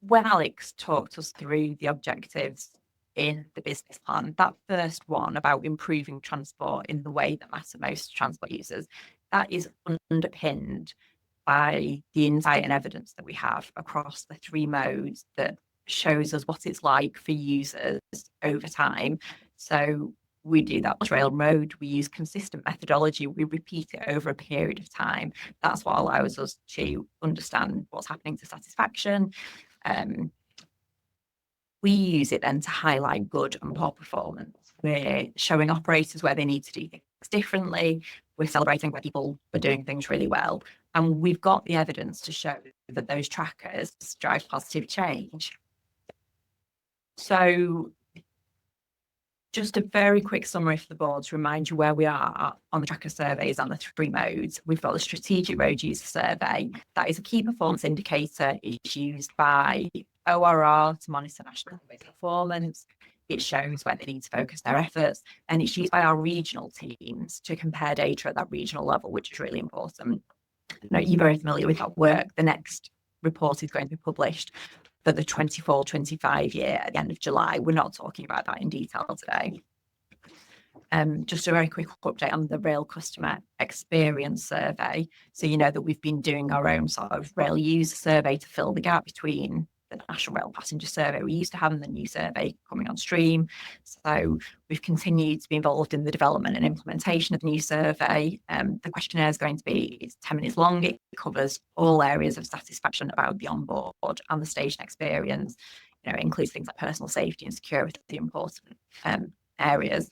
S3: when Alex talked us through the objectives in the business plan, that first one about improving transport in the way that matters most to transport users, that is underpinned by the insight and evidence that we have across the three modes that shows us what it's like for users over time. So we do that with rail mode, we use consistent methodology, we repeat it over a period of time. That's what allows us to understand what's happening to satisfaction. We use it then to highlight good and poor performance. We're showing operators where they need to do things differently. We're celebrating where people are doing things really well. And we've got the evidence to show that those trackers drive positive change. So just a very quick summary for the board to remind you where we are on the tracker surveys and the three modes. We've got the strategic road user survey. That is a key performance indicator. It's used by ORR to monitor national highway performance. it shows where they need to focus their efforts, and it's used by our regional teams to compare data at that regional level, which is really important. You're very familiar with that work. The next report is going to be published for the 24-25 year at the end of July. We're not talking about that in detail today. Just a very quick update on the rail customer experience survey. So you know that we've been doing our own sort of rail user survey to fill the gap between the National Rail Passenger Survey we used to have and the new survey coming on stream. So we've continued to be involved in the development and implementation of the new survey. The questionnaire is going to be, it's 10 minutes long. It covers all areas of satisfaction about the onboard and the station experience. You know, it includes things like personal safety and security, the important areas.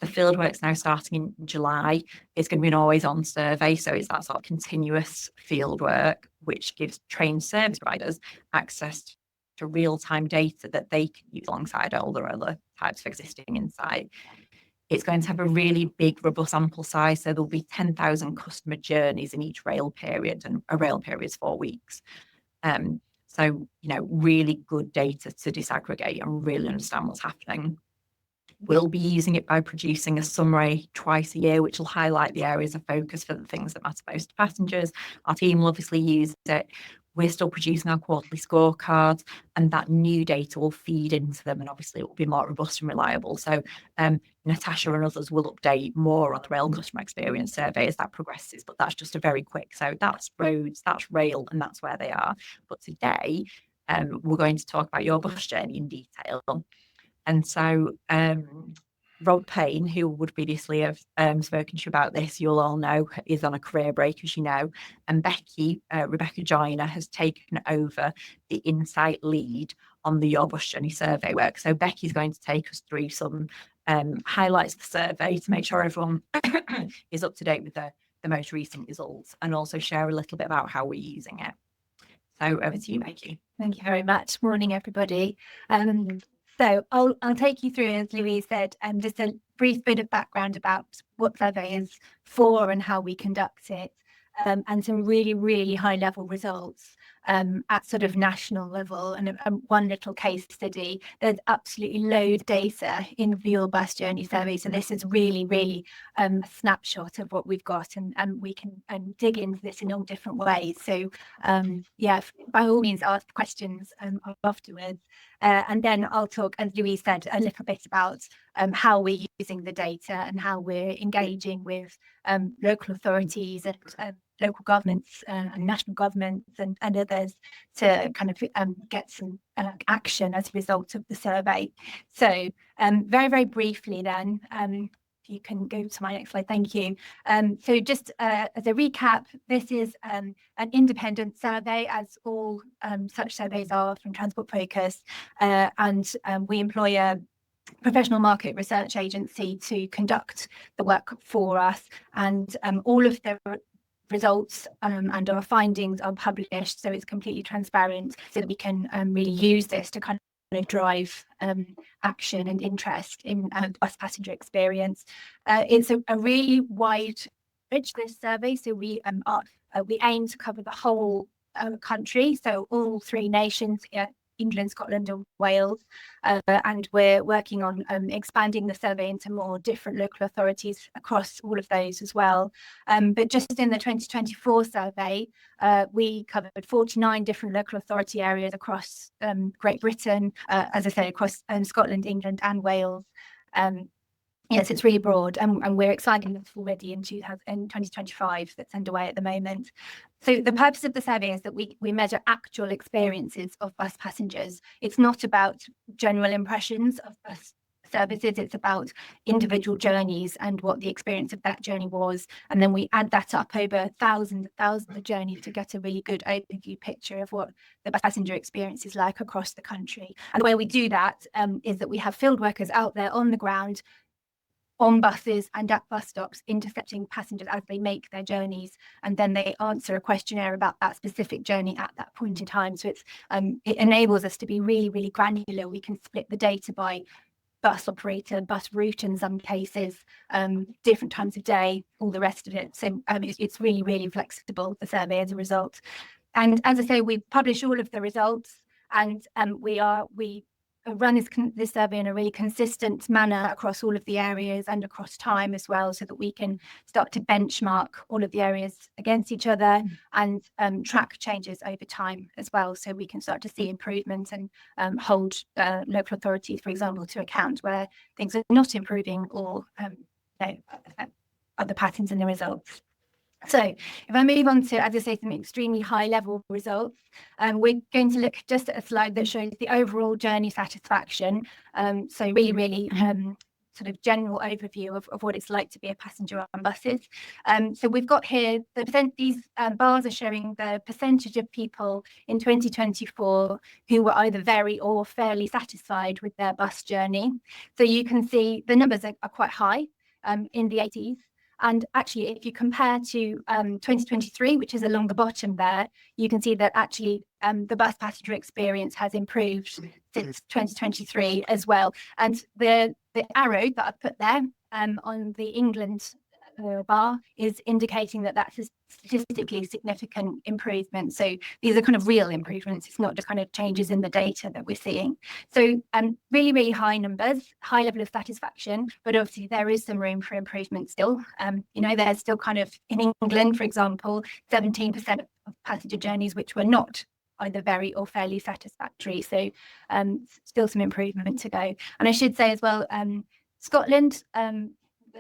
S3: The fieldwork's now starting in July. It's going to be an always-on survey, so it's that sort of continuous fieldwork, which gives trained service providers access to real-time data that they can use alongside all their other types of existing insight. It's going to have a really big, robust sample size, so there'll be 10,000 customer journeys in each rail period, and a rail period is 4 weeks. So, you know, really good data to disaggregate and really understand what's happening. We'll be using it by producing a summary twice a year, which will highlight the areas of focus for the things that matter most to passengers. Our team will obviously use it. We're still producing our quarterly scorecards, and that new data will feed into them, and obviously it will be more robust and reliable. So Natasha and others will update more on the rail customer experience survey as that progresses, but that's just a very quick. So that's roads, that's rail, and that's where they are. But today, we're going to talk about your bus journey in detail. And so Rob Payne, who would previously have spoken to you about this, you'll all know, is on a career break, as you know. And Becky, Rebecca Joyner, has taken over the insight lead on the Your Bus Journey survey work. So Becky's going to take us through some highlights of the survey to make sure everyone is up to date with the most recent results, and also share a little bit about how we're using it. So over to you, Becky.
S9: Thank you very much. Morning, everybody. So I'll take you through, as Louise said, just a brief bit of background about what survey is for and how we conduct it, and some really, really high level results at sort of national level. And one little case study, there's absolutely loads of data in the Your Bus Journey survey. So this is really, really a snapshot of what we've got, and we can dig into this in all different ways. So yeah, by all means, ask questions afterwards. And then I'll talk, as Louise said, a little bit about how we're using the data and how we're engaging with local authorities and local governments and national governments and others to kind of get some action as a result of the survey. So very, very briefly then, if you can go to my next slide, thank you. So just as a recap, this is an independent survey, as all such surveys are from Transport Focus, and we employ a professional market research agency to conduct the work for us, and all of the results and our findings are published, so it's completely transparent, so that we can really use this to kind of drive action and interest in bus passenger experience. It's a really wide reach, this survey, so we aim to cover the whole country, so all 3 nations here, England, Scotland and Wales, and we're working on expanding the survey into more different local authorities across all of those as well. But just in the 2024 survey, we covered 49 different local authority areas across Great Britain, as I say, across Scotland, England and Wales. Yes, it's really broad, and we're expanding this already in 2025, that's underway at the moment. So the purpose of the survey is that we measure actual experiences of bus passengers. It's not about general impressions of bus services, it's about individual journeys and what the experience of that journey was. And then we add that up over thousands of journeys to get a really good overview picture of what the bus passenger experience is like across the country. And the way we do that is that we have field workers out there on the ground, on buses and at bus stops, intercepting passengers as they make their journeys, and then they answer a questionnaire about that specific journey at that point in time. So it's it enables us to be really, really granular. We can split the data by bus operator, bus route in some cases, different times of day, all the rest of it. So it's really, really flexible, the survey, as a result. And as I say, we publish all of the results, and we run this survey in a really consistent manner across all of the areas and across time as well, so that we can start to benchmark all of the areas against each other and track changes over time as well, so we can start to see improvements and hold local authorities, for example, to account where things are not improving or other patterns in the results. So if I move on to, as I say, some extremely high level results, we're going to look just at a slide that shows the overall journey satisfaction. So really sort of general overview of what it's like to be a passenger on buses. So we've got here, these bars are showing the percentage of people in 2024 who were either very or fairly satisfied with their bus journey. So you can see the numbers are quite high, in the 80s. And actually, if you compare to 2023, which is along the bottom there, you can see that actually the bus passenger experience has improved since 2023 as well. And the arrow that I put there on the England bar is indicating that that's a statistically significant improvement. So these are kind of real improvements. It's not just kind of changes in the data that we're seeing. So really, really high numbers, high level of satisfaction, but obviously there is some room for improvement still. There's still kind of, in England, for example, 17% of passenger journeys which were not either very or fairly satisfactory. So still some improvement to go. And I should say as well, Scotland,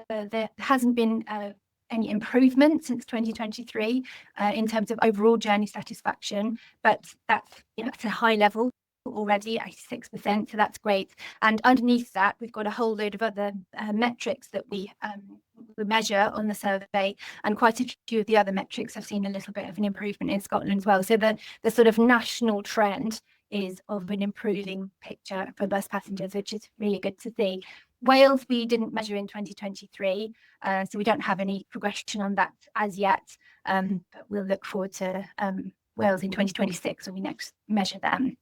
S9: there hasn't been any improvement since 2023 in terms of overall journey satisfaction, but that's a high level already, 86%, so that's great. And underneath that, we've got a whole load of other metrics that we measure on the survey, and quite a few of the other metrics have seen a little bit of an improvement in Scotland as well. So the sort of national trend is of an improving picture for bus passengers, which is really good to see. Wales, we didn't measure in 2023, so we don't have any progression on that as yet, but we'll look forward to Wales in 2026 when we next measure them.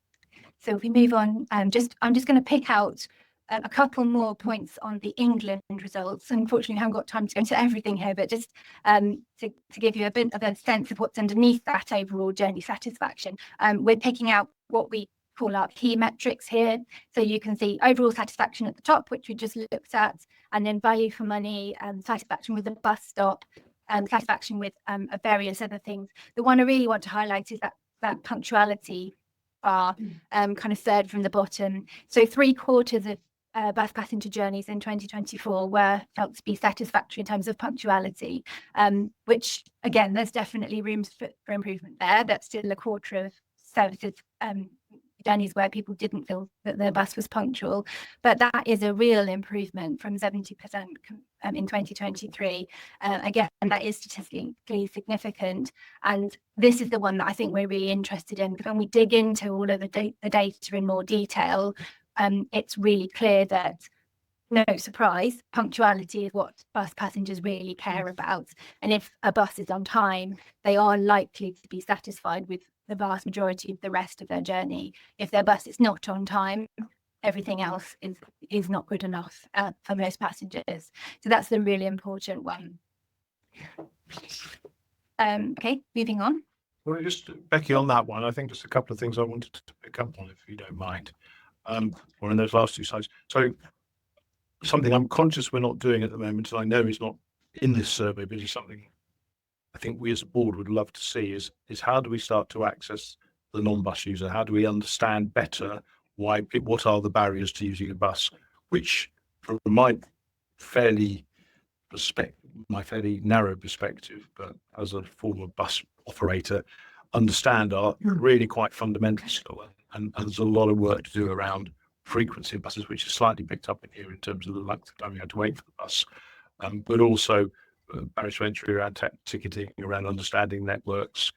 S9: So if we move on, I'm just going to pick out a couple more points on the England results. Unfortunately, I haven't got time to go into everything here, but just to give you a bit of a sense of what's underneath that overall journey satisfaction, we're picking out what we call our key metrics here. So you can see overall satisfaction at the top, which we just looked at, and then value for money, satisfaction with the bus stop, satisfaction with various other things. The one I really want to highlight is that punctuality bar, kind of third from the bottom. So 3/4 of bus passenger journeys in 2024 were felt to be satisfactory in terms of punctuality, which again, there's definitely room for improvement there. That's still a quarter of services journeys where people didn't feel that their bus was punctual, but that is a real improvement from 70% in 2023. Again, that is statistically significant, and this is the one that I think we're really interested in, because when we dig into all of the data in more detail, it's really clear that, no surprise, punctuality is what bus passengers really care about. And if a bus is on time, they are likely to be satisfied with the vast majority of the rest of their journey. If their bus is not on time, everything else is not good enough for most passengers. So that's the really important one. Okay, moving on.
S1: Well, just Becky, on that one, I think just a couple of things I wanted to pick up on, if you don't mind, or in those last two slides. So something I'm conscious we're not doing at the moment, and I know is not in this survey, but is something I think we as a board would love to see, is how do we start to access the non-bus user? How do we understand better what are the barriers to using a bus, which from my fairly narrow perspective, but as a former bus operator, understand are really quite fundamental still. And there's a lot of work to do around frequency of buses, which is slightly picked up in here in terms of the length of time you had to wait for the bus, but also barriers to entry around ticketing, around understanding networks.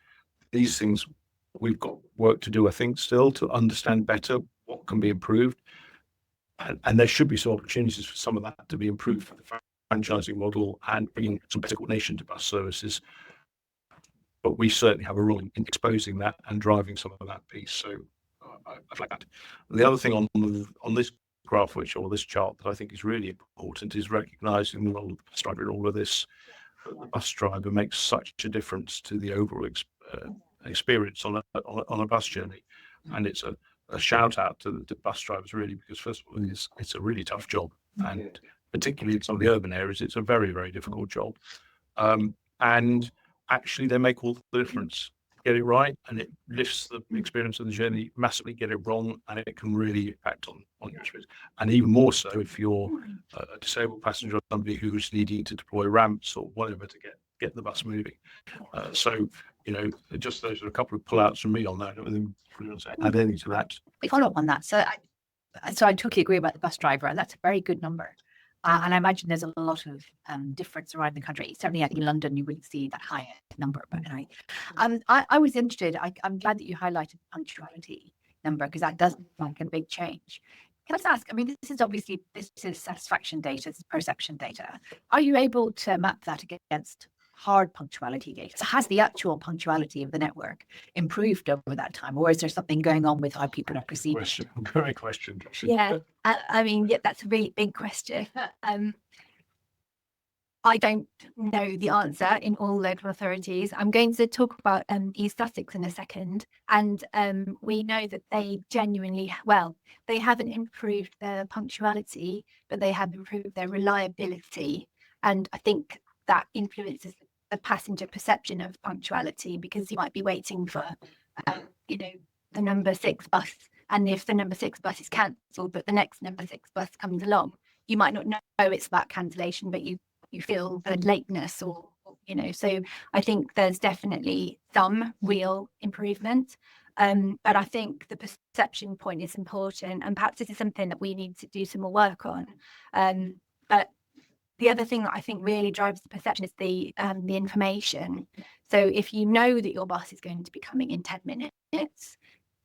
S1: These things, we've got work to do, I think, still to understand better what can be improved. And there should be some opportunities for some of that to be improved for the franchising model and bringing some better coordination to bus services. But we certainly have a role in exposing that and driving some of that piece. So I flag that. The other thing on this graph, or this chart, that I think is really important is recognising the role of the bus driver in all of this. The bus driver makes such a difference to the overall experience on a bus journey, and it's a a shout out to the bus drivers really, because first of all, it's a really tough job, and particularly in some of the urban areas, it's a very, very difficult job. And actually they make all the difference. Get it right and it lifts the experience of the journey massively. Get it wrong and it can really impact on your experience. And even more so if you're a disabled passenger or somebody who's needing to deploy ramps or whatever to get the bus moving. So, you know, just those are a couple of pull-outs from me on that. I don't know if you want to add anything to that.
S7: We follow up on that. So I totally agree about the bus driver, and that's a very good number. And I imagine there's a lot of difference around the country. Certainly, I think in London you wouldn't see that higher number. But I was interested. I'm glad that you highlighted punctuality number, because that does make a big change. Can I just ask? I mean, this is satisfaction data, this is perception data. Are you able to map that against hard punctuality data? So has the actual punctuality of the network improved over that time, or is there something going on with how people are perceiving?
S1: Great question.
S9: Yeah, I mean, yeah, that's a really big question. I don't know the answer in all local authorities. I'm going to talk about East Sussex in a second, and we know that they genuinely, well, they haven't improved their punctuality, but they have improved their reliability, and I think that influences the passenger perception of punctuality, because you might be waiting for, you know, the number 6 bus, and if the number 6 bus is cancelled, but the next number 6 bus comes along, you might not know it's that cancellation, but you feel the lateness, or you know. So I think there's definitely some real improvement, but I think the perception point is important, and perhaps this is something that we need to do some more work on. But the other thing that I think really drives the perception is the information. So if you know that your bus is going to be coming in 10 minutes,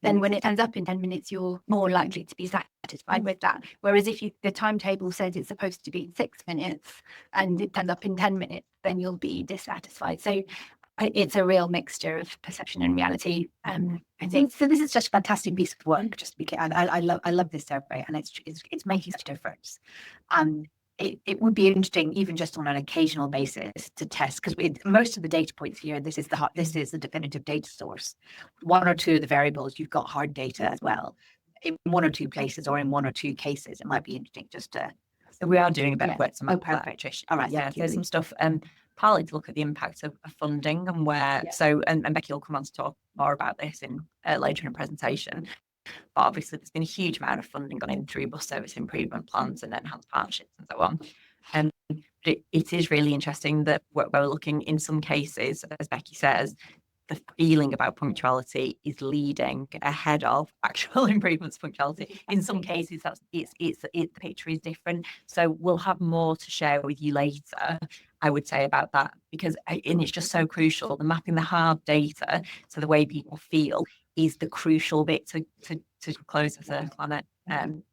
S9: then when it turns up in 10 minutes, you're more likely to be satisfied with that. Whereas if the timetable says it's supposed to be in 6 minutes and it turns up in 10 minutes, then you'll be dissatisfied. So it's a real mixture of perception and reality. I think so. This is just a fantastic piece of work. Just to be clear, I love this survey, and it's making such a difference. It would be interesting, even just on an occasional basis, to test, because most of the data points here, this is the definitive data source. 1 or 2 of the variables, you've got hard data as well. In 1 or 2 places, or in 1 or 2 cases, it might be interesting just to.
S3: So we are doing a bit of
S7: Yeah.
S3: work.
S7: Oh, perfect.
S3: Trish.
S7: All right,
S3: Yeah,
S7: thank you.
S3: there's some stuff. Partly to look at the impact of funding and where.
S7: Yeah.
S3: So and Becky will come on to talk more about this in later in the presentation. But obviously, there's been a huge amount of funding gone in through bus service improvement plans and enhanced partnerships and so on. But it is really interesting that we're looking in some cases, as Becky says, the feeling about punctuality is leading ahead of actual improvements to punctuality. In some cases, the picture is different. So we'll have more to share with you later, I would say, about that, because and it's just so crucial. The mapping the hard data to the way people feel is the crucial bit to close the circle on it. And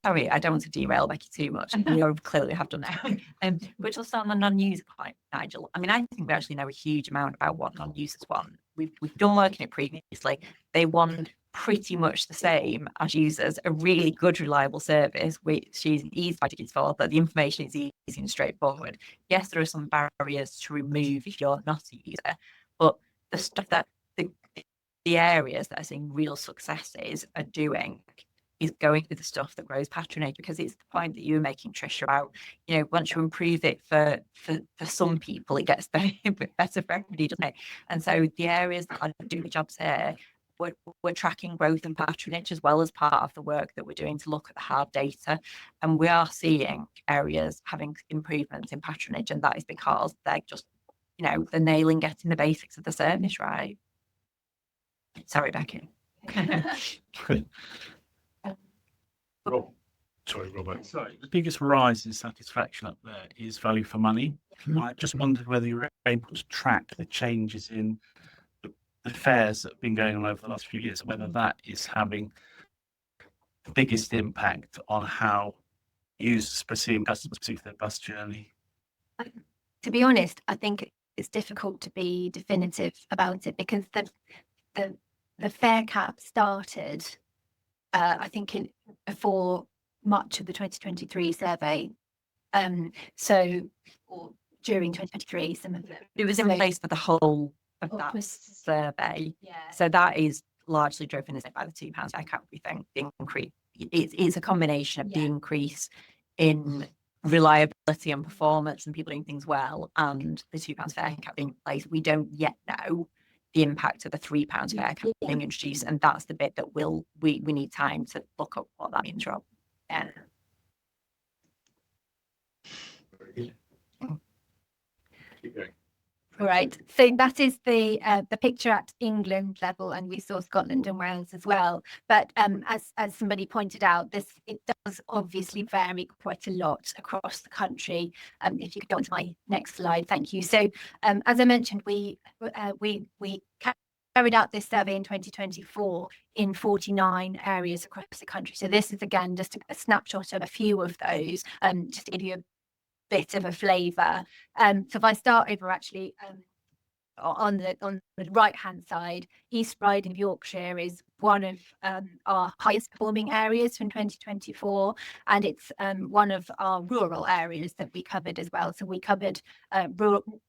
S3: sorry, I don't want to derail Becky too much. We clearly have done it. But just on the non-user point, Nigel, I mean, I think we actually know a huge amount about what non-users want. We've done work in it previously. They want pretty much the same as users, a really good, reliable service, which is easy for, that the information is easy and straightforward. Yes, there are some barriers to remove if you're not a user, but the stuff that the areas that are seeing real successes are doing is going with the stuff that grows patronage, because it's the point that you were making, Trish, about, you know, once you improve it for some people, it gets better for everybody, doesn't it? And so the areas that are doing the jobs here, we're tracking growth and patronage as well as part of the work that we're doing to look at the hard data. And we are seeing areas having improvements in patronage, and that is because they're just, you know, they're nailing getting the basics of the service right. Sorry, Becky.
S1: Rob. Sorry, Robert.
S10: Sorry, the biggest rise in satisfaction up there is value for money. I just wondered whether you're able to track the changes in the fares that have been going on over the last few years, whether that is having the biggest impact on how users perceive, customers perceive their bus journey.
S9: To be honest, I think it's difficult to be definitive about it, because the fare cap started, I think, before much of the 2023 survey. Or during 2023, some of them.
S3: It was in place for the whole of that survey.
S9: Yeah.
S3: So that is largely driven is by the £2 fare cap. We think the increase, it's a combination of the increase in reliability and performance and people doing things well, and the £2 fare cap being in place. We don't yet know the impact of the £3 fare cap being introduced, and that's the bit that we need time to look up what that means, Rob. Yeah.
S1: Keep going.
S9: All right. So that is the picture at England level, and we saw Scotland and Wales as well. But as somebody pointed out, it does obviously vary quite a lot across the country. If you could go on to my next slide, thank you. So as I mentioned, we carried out this survey in 2024 in 49 areas across the country. So this is again just a snapshot of a few of those, just to give you a bit of a flavour. So if I start over actually on the right hand side, East Riding of Yorkshire is one of our highest performing areas from 2024, and it's one of our rural areas that we covered as well. So we covered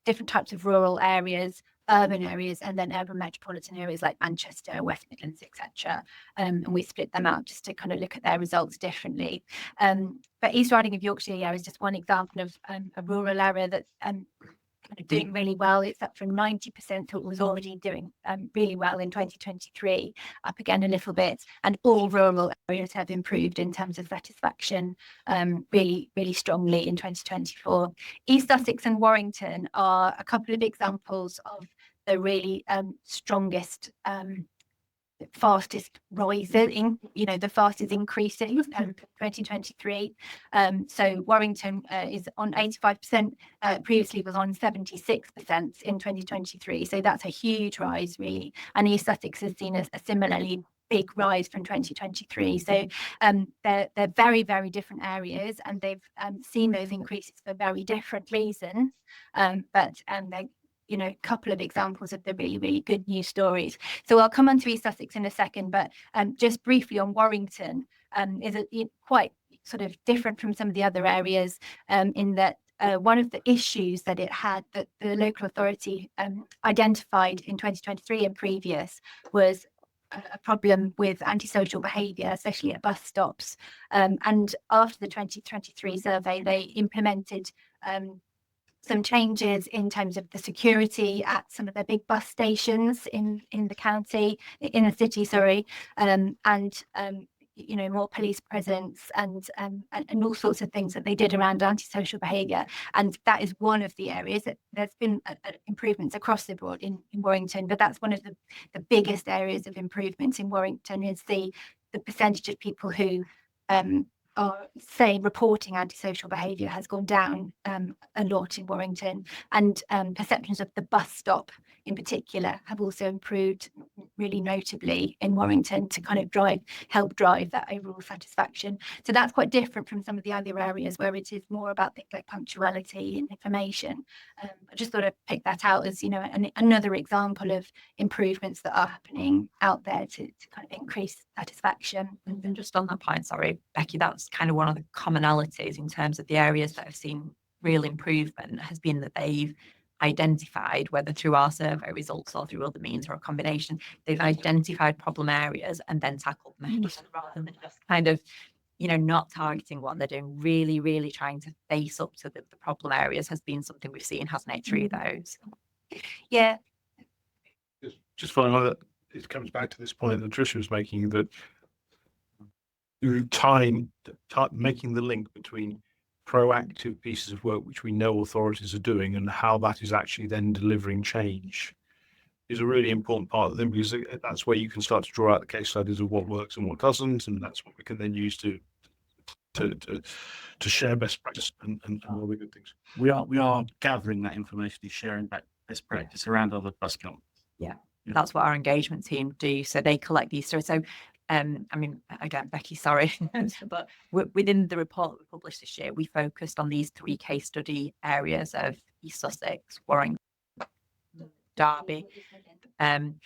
S9: different types of rural areas, urban areas, and then urban metropolitan areas like Manchester, West Midlands, etc. And we split them out just to kind of look at their results differently. But East Riding of Yorkshire is just one example of a rural area that's kind of doing really well. It's up from 90% to it was already doing really well in 2023, up again a little bit. And all rural areas have improved in terms of satisfaction really, really strongly in 2024. East Sussex and Warrington are a couple of examples of the really strongest, fastest rising, the fastest increasing 2023. So Warrington is on 85%, previously was on 76% in 2023. So that's a huge rise, really. And East Sussex has seen a similarly big rise from 2023. So they're very, very different areas, and they've seen those increases for very different reasons. But they're a couple of examples of the really, really good news stories. So I'll come on to East Sussex in a second, but just briefly on Warrington, is quite sort of different from some of the other areas in that one of the issues that it had, that the local authority identified in 2023 and previous, was a problem with antisocial behaviour, especially at bus stops. And after the 2023 survey, they implemented some changes in terms of the security at some of the big bus stations in the city, sorry, and more police presence and all sorts of things that they did around antisocial behaviour. And that is one of the areas that there's been improvements across the board in Warrington, but that's one of the biggest areas of improvements in Warrington is the percentage of people who are, say, reporting antisocial behaviour has gone down a lot in Warrington, and perceptions of the bus stop in particular have also improved really notably in Warrington to kind of help drive that overall satisfaction. So that's quite different from some of the other areas where it is more about things like punctuality and information. I just thought I'd pick that out as another example of improvements that are happening out there to kind of increase satisfaction.
S3: And just on that point, sorry, Becky, that's kind of one of the commonalities in terms of the areas that have seen real improvement has been that they've identified, whether through our survey results or through other means or a combination, they've identified problem areas and then tackled them rather than just kind of, not targeting one. They're doing really, really trying to face up to the problem areas has been something we've seen, hasn't it, through those?
S9: Yeah.
S1: Just following on that, it comes back to this point that Tricia was making, that making the link between proactive pieces of work which we know authorities are doing and how that is actually then delivering change is a really important part of them, because that's where you can start to draw out the case studies of what works and what doesn't, and that's what we can then use to share best practice and all the good things.
S10: We are gathering that information and sharing that best practice around other bus companies.
S3: Yeah, that's what our engagement team do. So they collect these stories. So again, Becky, sorry, but within the report that we published this year, we focused on these 3 case study areas of East Sussex, Warrington, Derby. And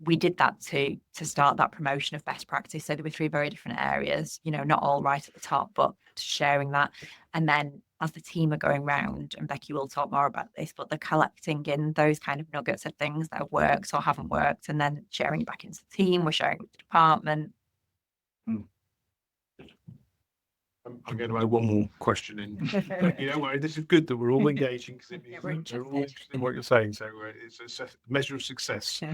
S3: we did that to start that promotion of best practice. So there were 3 very different areas, not all right at the top, but sharing that. And then as the team are going round, and Becky will talk more about this, but they're collecting in those kind of nuggets of things that have worked or haven't worked, and then sharing it back into the team. We're sharing it with the department.
S1: I'm going to add one more question in. You know, this is good that we're all engaging because it means
S3: we're
S1: that we're all
S3: interested.
S1: interested in what you're saying. So it's a measure of success.
S3: Yeah.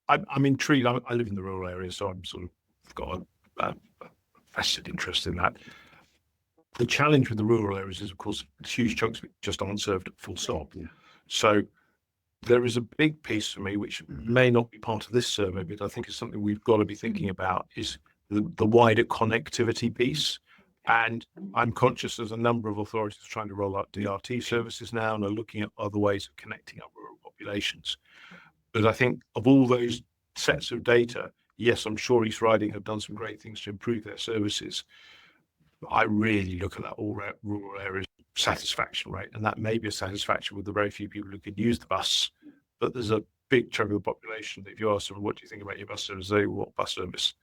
S1: I'm intrigued. I live in the rural area, so I'm sort of got a vested interest in that. The challenge with the rural areas is, of course, huge chunks of it just aren't served at full stop. So there is a big piece for me, which may not be part of this survey, but I think is something we've got to be thinking about, is the wider connectivity piece. And I'm conscious there's a number of authorities trying to roll out DRT services now and are looking at other ways of connecting up rural populations. But I think of all those sets of data, yes, I'm sure East Riding have done some great things to improve their services. But I really look at that all rural areas satisfaction rate, and that may be a satisfaction with the very few people who can use the bus. But there's a big chunk of the population that if you ask them, what do you think about your bus service, they want bus service.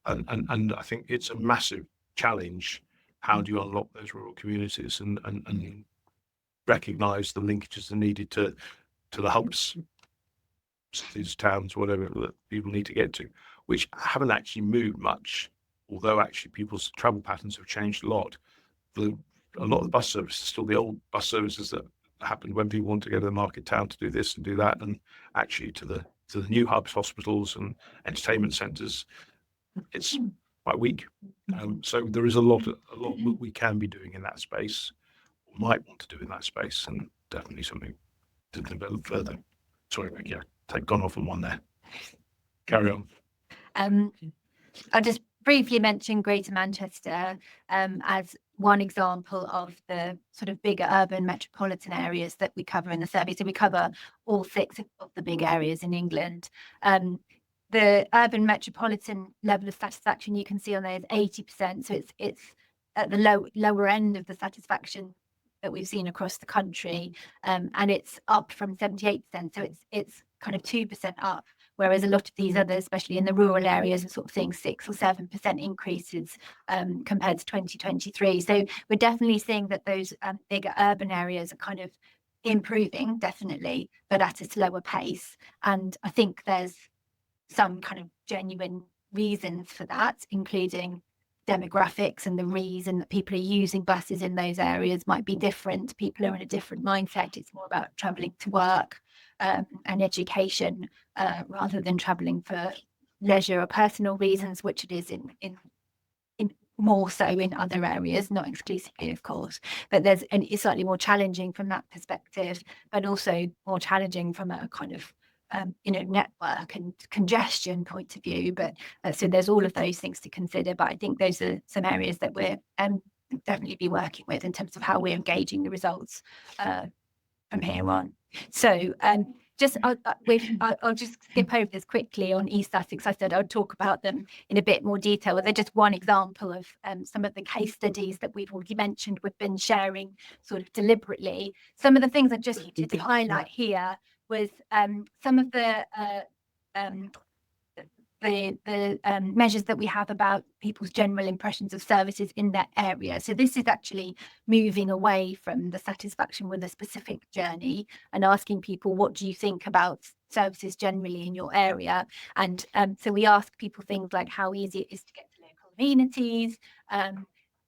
S1: And I think it's a massive challenge. How do you unlock those rural communities and recognise the linkages that are needed to the hubs, cities, towns, whatever that people need to get to, which haven't actually moved much, although actually people's travel patterns have changed a lot. A lot of the bus services are still the old bus services that happened when people want to go to the market town to do this and do that, and actually to the new hubs, hospitals and entertainment centres, it's quite weak. So there is a lot that we can be doing in that space, or might want to do in that space, and definitely something to develop further. Sorry, Becky, I've gone off on one there. Carry on.
S9: I'll just briefly mention Greater Manchester as one example of the sort of bigger urban metropolitan areas that we cover in the survey. So we cover all 6 of the big areas in England. The urban metropolitan level of satisfaction you can see on there is 80%. So it's at the lower end of the satisfaction that we've seen across the country, and it's up from 78%. So it's kind of 2% up. Whereas a lot of these others, especially in the rural areas, are sort of seeing 6 or 7% increases compared to 2023. So we're definitely seeing that those bigger urban areas are kind of improving, definitely, but at a slower pace. And I think there's some kind of genuine reasons for that, including demographics, and the reason that people are using buses in those areas might be different. People are in a different mindset. It's more about travelling to work and education rather than travelling for leisure or personal reasons, which it is in more so in other areas, not exclusively, of course. But it's slightly more challenging from that perspective, but also more challenging from a kind of network and congestion point of view. But so there's all of those things to consider. But I think those are some areas that we're definitely be working with in terms of how we're engaging the results from here on. So I'll just skip over this quickly on East Sussex. I said I'd talk about them in a bit more detail. They're just one example of some of the case studies that we've already mentioned. We've been sharing sort of deliberately. Some of the things I just wanted to highlight here was some of the measures that we have about people's general impressions of services in their area. So this is actually moving away from the satisfaction with a specific journey and asking people, what do you think about services generally in your area? And so we ask people things like how easy it is to get to local amenities,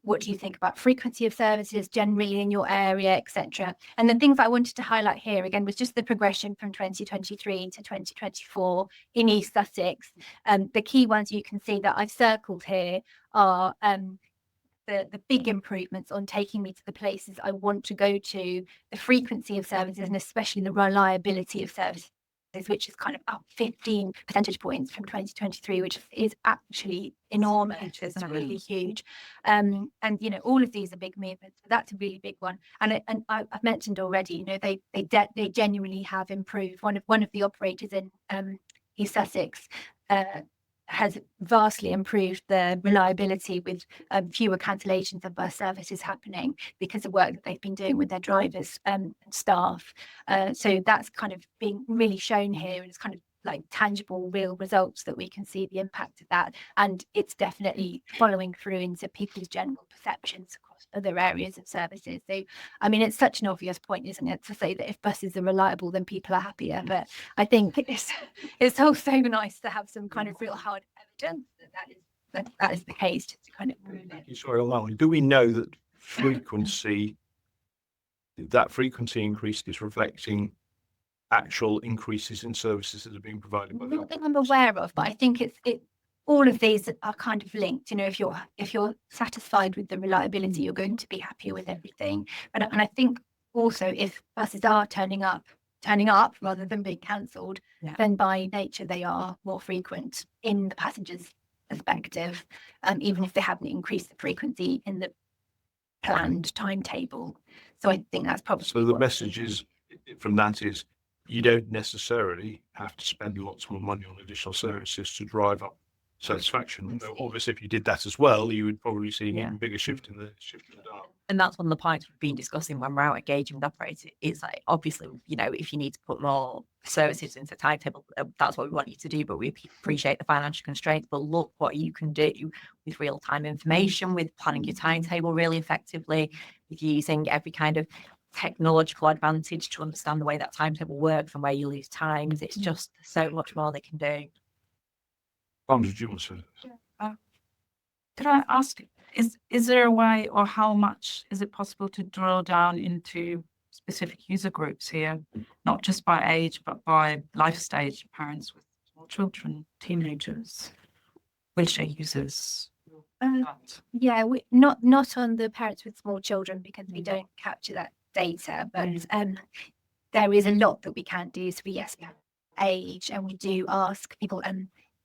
S9: what do you think about frequency of services generally in your area, etc. And the things I wanted to highlight here again was just the progression from 2023 to 2024 in East Sussex. The key ones you can see that I've circled here are the big improvements on taking me to the places I want to go to, the frequency of services, and especially the reliability of services, which is kind of up 15 percentage points from 2023, which is actually enormous. It's really huge. And all of these are big movements. So that's a really big one. And I've mentioned already, they genuinely have improved. One of the operators in East Sussex has vastly improved the reliability with fewer cancellations of bus services happening because of work that they've been doing with their drivers and staff. So that's kind of being really shown here, and it's kind of like tangible, real results that we can see the impact of that. And it's definitely following through into people's general perceptions across other areas of services. So, I mean, it's such an obvious point, isn't it, to say that if buses are reliable, then people are happier. But I think it's also nice to have some kind of real hard evidence that is the case, to kind of prove it.
S1: Sorry, on that one. Do we know that that frequency increase is reflecting actual increases in services that are being provided by the
S9: Not that I'm aware of, but I think all of these are kind of linked. You know, if you're satisfied with the reliability, you're going to be happier with everything. And I think also if buses are turning up rather than being cancelled, then by nature they are more frequent in the passengers' perspective, even if they haven't increased the frequency in the planned timetable. So I think that's probably
S1: So the message is from that is you don't necessarily have to spend lots more money on additional services to drive up satisfaction. Though obviously, if you did that as well, you would probably see an even bigger shift in the dial.
S3: And that's one of the points we've been discussing when we're out engaging with operators. It's like, obviously, you know, if you need to put more services into the timetable, that's what we want you to do. But we appreciate the financial constraints. But look what you can do with real-time information, with planning your timetable really effectively, with using every kind of technological advantage to understand the way that timetable works and where you lose times. It's just so much more they can do.
S1: Sandra, do you want to say this?
S4: Could I ask, is there a way, or how much is it possible to drill down into specific user groups here, not just by age, but by life stage, parents with small children, teenagers, wheelchair users?
S9: Yeah, not on the parents with small children, because we don't capture that data, but there is a lot that we can do. So we have age, and we do ask people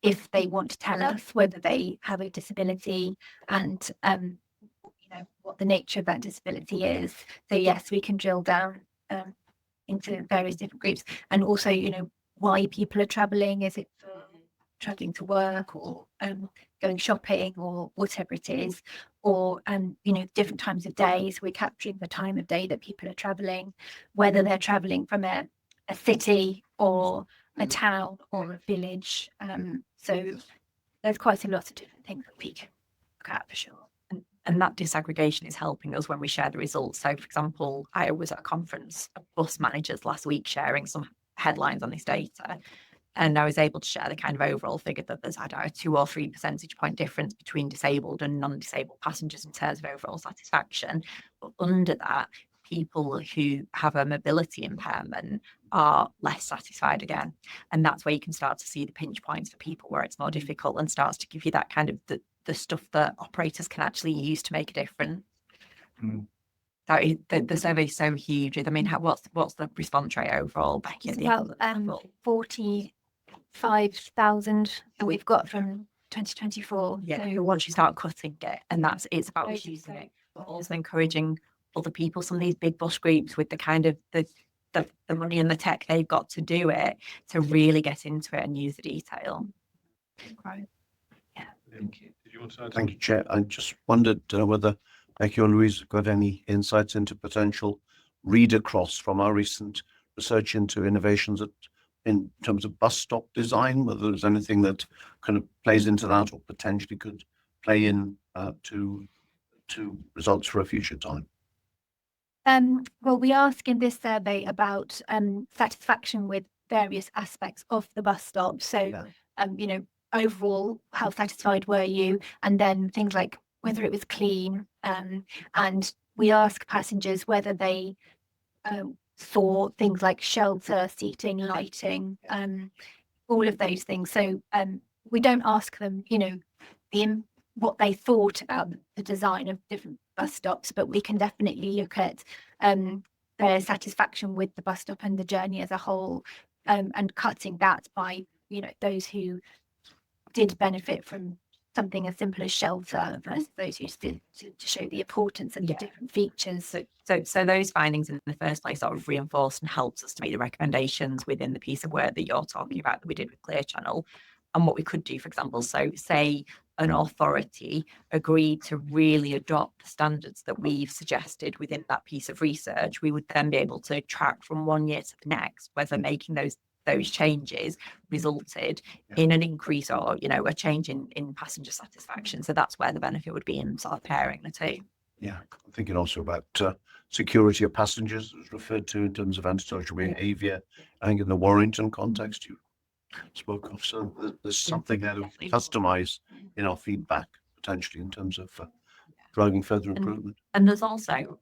S9: if they want to tell us whether they have a disability and what the nature of that disability is. So yes, we can drill down into various different groups, and also why people are traveling. Is it for traveling to work, or going shopping, or whatever it is, or different times of days. We're capturing the time of day that people are traveling, whether they're traveling from a city or a town or a village. So there's quite a lot of different things that we can look at for sure.
S3: And that disaggregation is helping us when we share the results. So, for example, I was at a conference of bus managers last week sharing some headlines on this data. And I was able to share the kind of overall figure that there's, I don't know, a 2 or 3 percentage point difference between disabled and non-disabled passengers in terms of overall satisfaction. But under that, people who have a mobility impairment are less satisfied again. And that's where you can start to see the pinch points for people where it's more difficult, and starts to give you that kind of the stuff that operators can actually use to make a difference. So the survey is so huge. I mean, what's the response rate overall, Becky?
S9: It's about 45,000 that we've got from 2024.
S3: Yeah,
S9: So
S3: once you start cutting it, and it's about
S9: Right,
S3: using
S9: so-
S3: it, but also encouraging other people, some of these big bus groups with the kind of the money and the tech they've got to do it, to really get into it and use the detail.
S4: Right.
S1: Did you want to add
S8: Thank you, Chair. I just wondered whether Becky or Louise have got any insights into potential read across from our recent research into innovations in terms of bus stop design, whether there's anything that kind of plays into that or potentially could play in to results for a future time.
S9: Well, we ask in this survey about satisfaction with various aspects of the bus stop. So, overall, how satisfied were you? And then things like whether it was clean. And we ask passengers whether they saw things like shelter, seating, lighting, all of those things. So we don't ask them, what they thought about the design of different bus stops, but we can definitely look at their satisfaction with the bus stop and the journey as a whole, and cutting that by those who did benefit from something as simple as shelter versus those who did, to show the importance and the different features.
S3: So those findings in the first place sort of reinforced and helps us to make the recommendations within the piece of work that you're talking about that we did with Clear Channel. And what we could do, for example, so say an authority agreed to really adopt the standards that we've suggested within that piece of research, we would then be able to track from 1 year to the next whether making those those changes resulted in an increase or, you know, a change in passenger satisfaction. So that's where the benefit would be in sort of pairing the two.
S8: Yeah, I'm thinking also about security of passengers, as referred to in terms of antisocial behaviour. I think in the Warrington context you spoke of. So there's something there to
S3: Definitely.
S8: customise in our feedback potentially in terms of driving further improvement.
S3: And there's also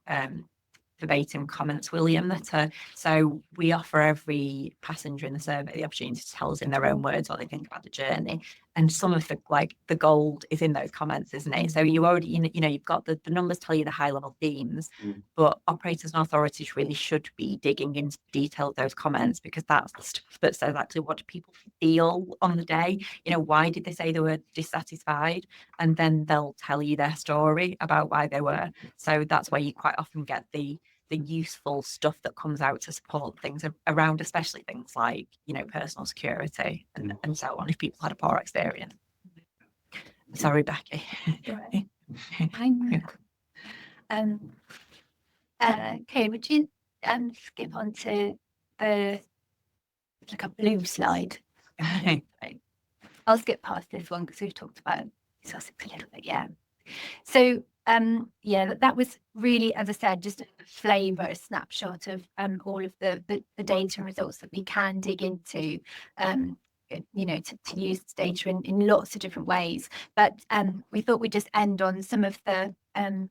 S3: verbatim comments, William, that so we offer every passenger in the survey the opportunity to tell us in their own words what they think about the journey. And some of the gold is in those comments, isn't it? So you already, you know, you've got the numbers tell you the high level themes, but operators and authorities really should be digging into the detail of those comments, because that's the stuff that says actually what do people feel on the day. You know, why did they say they were dissatisfied? And then they'll tell you their story about why they were. So that's where you quite often get the useful stuff that comes out to support things around, especially things like, you know, personal security and so on, if people had a poor experience. Sorry, Becky.
S9: Okay, would you skip on to the like a blue slide? I'll skip past this one because we've talked about Sussex a little bit, yeah. So yeah, that was really, as I said, just a flavour, a snapshot of all of the data and results that we can dig into, you know, to use this data in lots of different ways. But we thought we'd just end on some of the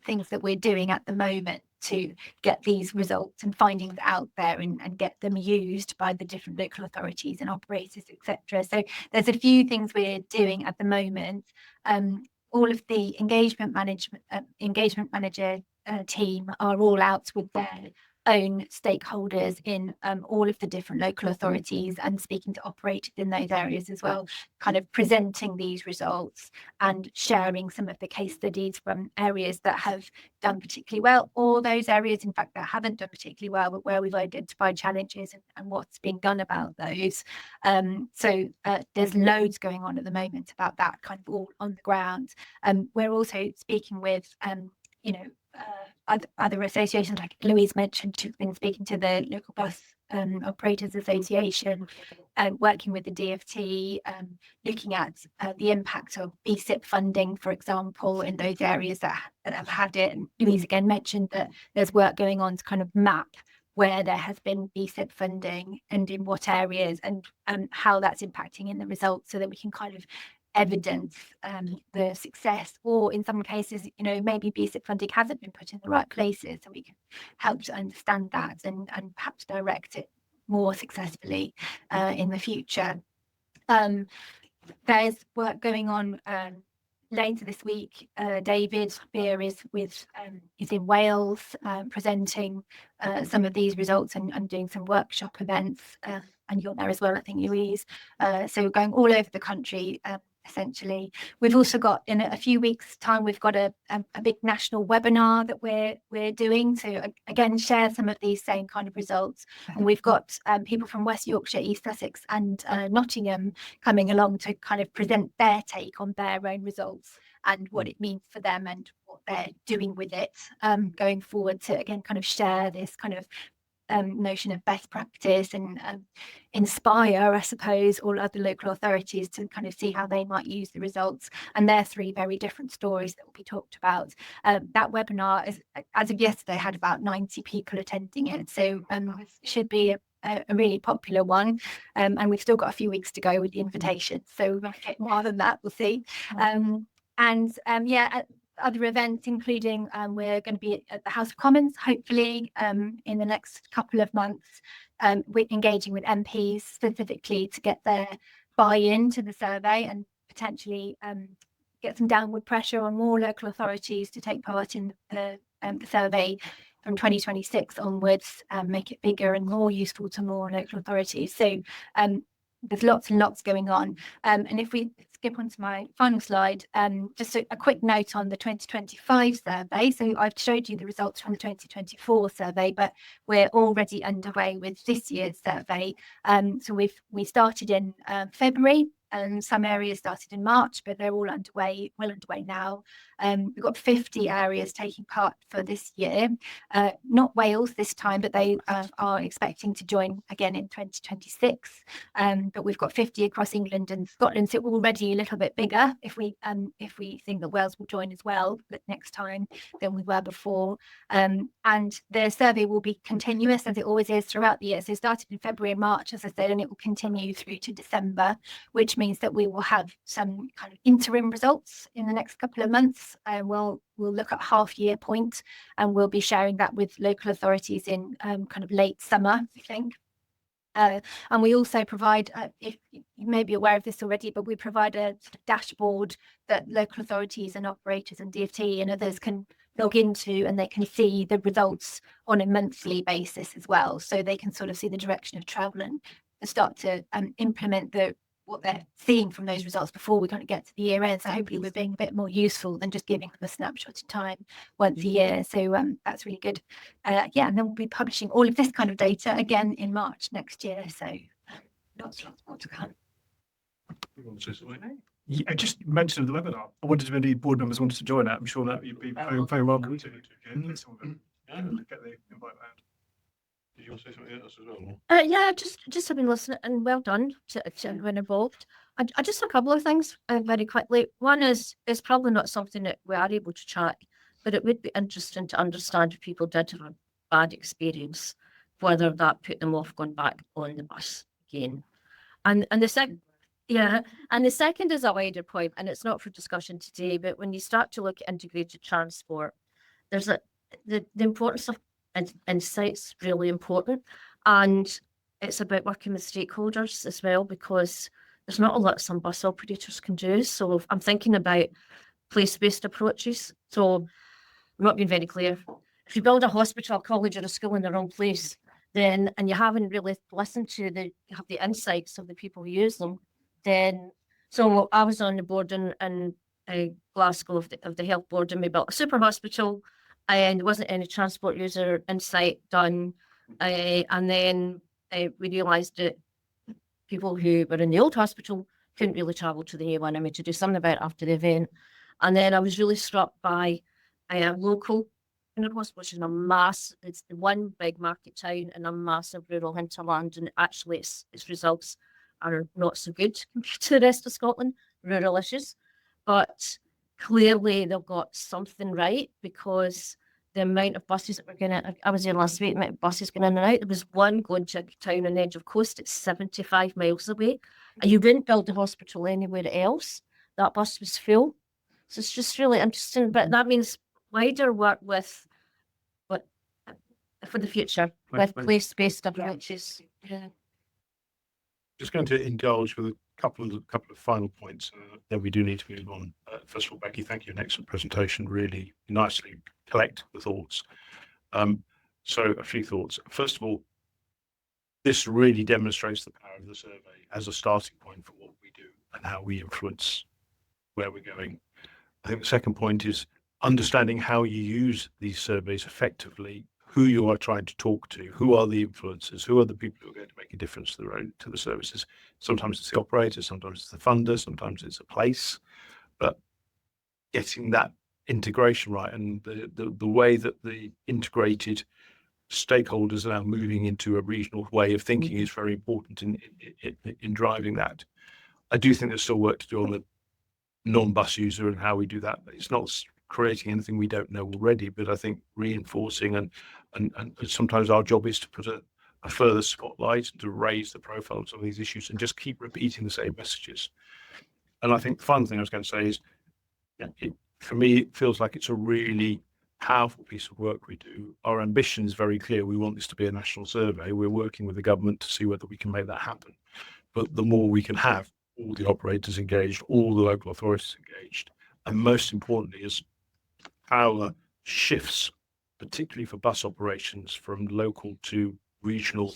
S9: things that we're doing at the moment to get these results and findings out there and get them used by the different local authorities and operators, etc. So there's a few things we're doing at the moment. All of the engagement manager team are all out with their own stakeholders in all of the different local authorities and speaking to operators in those areas as well, kind of presenting these results and sharing some of the case studies from areas that have done particularly well, or those areas in fact that haven't done particularly well, but where we've identified challenges and what's being done about those. So there's loads going on at the moment about that, kind of all on the ground. We're also speaking with you know, other associations, like Louise mentioned, she's been speaking to the Local Bus Operators Association, working with the DFT, looking at the impact of BSIP funding, for example, in those areas that have had it. And Louise again mentioned that there's work going on to kind of map where there has been BSIP funding and in what areas, and how that's impacting in the results, so that we can kind of evidence the success, or in some cases, you know, maybe BSIP funding hasn't been put in the right places, so we can help to understand that and perhaps direct it more successfully in the future. There's work going on later this week. David Beer is in Wales presenting some of these results and doing some workshop events, and you're there as well, I think, Louise. So we're going all over the country. Essentially, we've also got, in a few weeks' time, we've got a big national webinar that we're doing to again share some of these same kind of results. And we've got people from West Yorkshire, East Sussex, and Nottingham coming along to kind of present their take on their own results and what it means for them and what they're doing with it going forward, to again kind of share this kind of notion of best practice and inspire, I suppose, all other local authorities to kind of see how they might use the results. And they're three very different stories that will be talked about. That webinar, as of yesterday, had about 90 people attending it, so should be a really popular one. And we've still got a few weeks to go with the invitation, so we might get more than that, we'll see. Yeah, other events, including we're going to be at the House of Commons, hopefully in the next couple of months, we're engaging with MPs specifically to get their buy-in to the survey and potentially get some downward pressure on more local authorities to take part in the survey from 2026 onwards, make it bigger and more useful to more local authorities. So there's lots and lots going on. And if we skip on to my final slide, just a quick note on the 2025 survey. So I've showed you the results from the 2024 survey, but we're already underway with this year's survey. So we started in February and some areas started in March, but they're all underway, well underway now. We've got 50 areas taking part for this year. Not Wales this time, but they are expecting to join again in 2026. But we've got 50 across England and Scotland, so we're already a little bit bigger if we think that Wales will join as well, but next time than we were before. And the survey will be continuous as it always is throughout the year. So it started in February and March, as I said, and it will continue through to December, which means that we will have some kind of interim results in the next couple of months. And we'll look at half-year point, and we'll be sharing that with local authorities in kind of late summer, I think. And we also provide, if you may be aware of this already, but we provide a sort of dashboard that local authorities and operators and DfT and others can log into, and they can see the results on a monthly basis as well. So they can sort of see the direction of travel and start to implement what they're seeing from those results before we kind of get to the year end. So hopefully we're being a bit more useful than just giving them a snapshot in time once a year. So that's really good. And then we'll be publishing all of this kind of data again in March next year. So lots more to come.
S2: Yeah, I just mentioned the webinar. I wondered if any board members wanted to join it. I'm sure that you'd be very, very welcome to. Some of them. Get the invite out.
S1: Did you want to say something else as well?
S5: Yeah, just have been listening, and well done to everyone involved. I just a couple of things very quickly. One is probably not something that we are able to track, but it would be interesting to understand if people did have a bad experience, whether that put them off going back on the bus again. And the second. Yeah, and the second is a wider point, and it's not for discussion today, but when you start to look at integrated transport, there's the importance of insights really important, and it's about working with stakeholders as well, because there's not a lot some bus operators can do. So I'm thinking about place-based approaches. So I'm not being very clear. If you build a hospital, a college, or a school in the wrong place, then and you haven't really listened to the insights of the people who use them. Then, so I was on the board in Glasgow of the health board, and we built a super hospital, and there wasn't any transport user insight done. And then we realised that people who were in the old hospital couldn't really travel to the new one, and we had to do something about it after the event. And then I was really struck by a local hospital, which is it's the one big market town in a massive rural hinterland, and actually its results are not so good compared to the rest of Scotland, rural issues. But clearly they've got something right, because the amount of buses that were going to, I was there last week, the amount of buses going in and out, there was one going to a town on the edge of coast, it's 75 miles away, and you wouldn't build the hospital anywhere else. That bus was full. So it's just really interesting, but that means wider work for the future, with place-based approaches. Yeah.
S1: Just going to indulge with a couple of final points. Then we do need to move on. First of all, Becky, thank you. An excellent presentation. Really nicely collect the thoughts. So a few thoughts. First of all, this really demonstrates the power of the survey as a starting point for what we do and how we influence where we're going. I think the second point is understanding how you use these surveys effectively, who you are trying to talk to, who are the influencers, who are the people who are going to make a difference to the services. Sometimes it's the operator, sometimes it's the funder, sometimes it's a place, but getting that integration right, and the way that the integrated stakeholders are now moving into a regional way of thinking is very important in driving that. I do think there's still work to do on the non-bus user and how we do that. It's not creating anything we don't know already, but I think reinforcing and sometimes our job is to put a further spotlight to raise the profile of some of these issues and just keep repeating the same messages. And I think the final thing I was going to say is, for me, it feels like it's a really powerful piece of work we do. Our ambition is very clear. We want this to be a national survey. We're working with the government to see whether we can make that happen. But the more we can have all the operators engaged, all the local authorities engaged, and most importantly is power shifts, particularly for bus operations, from local to regional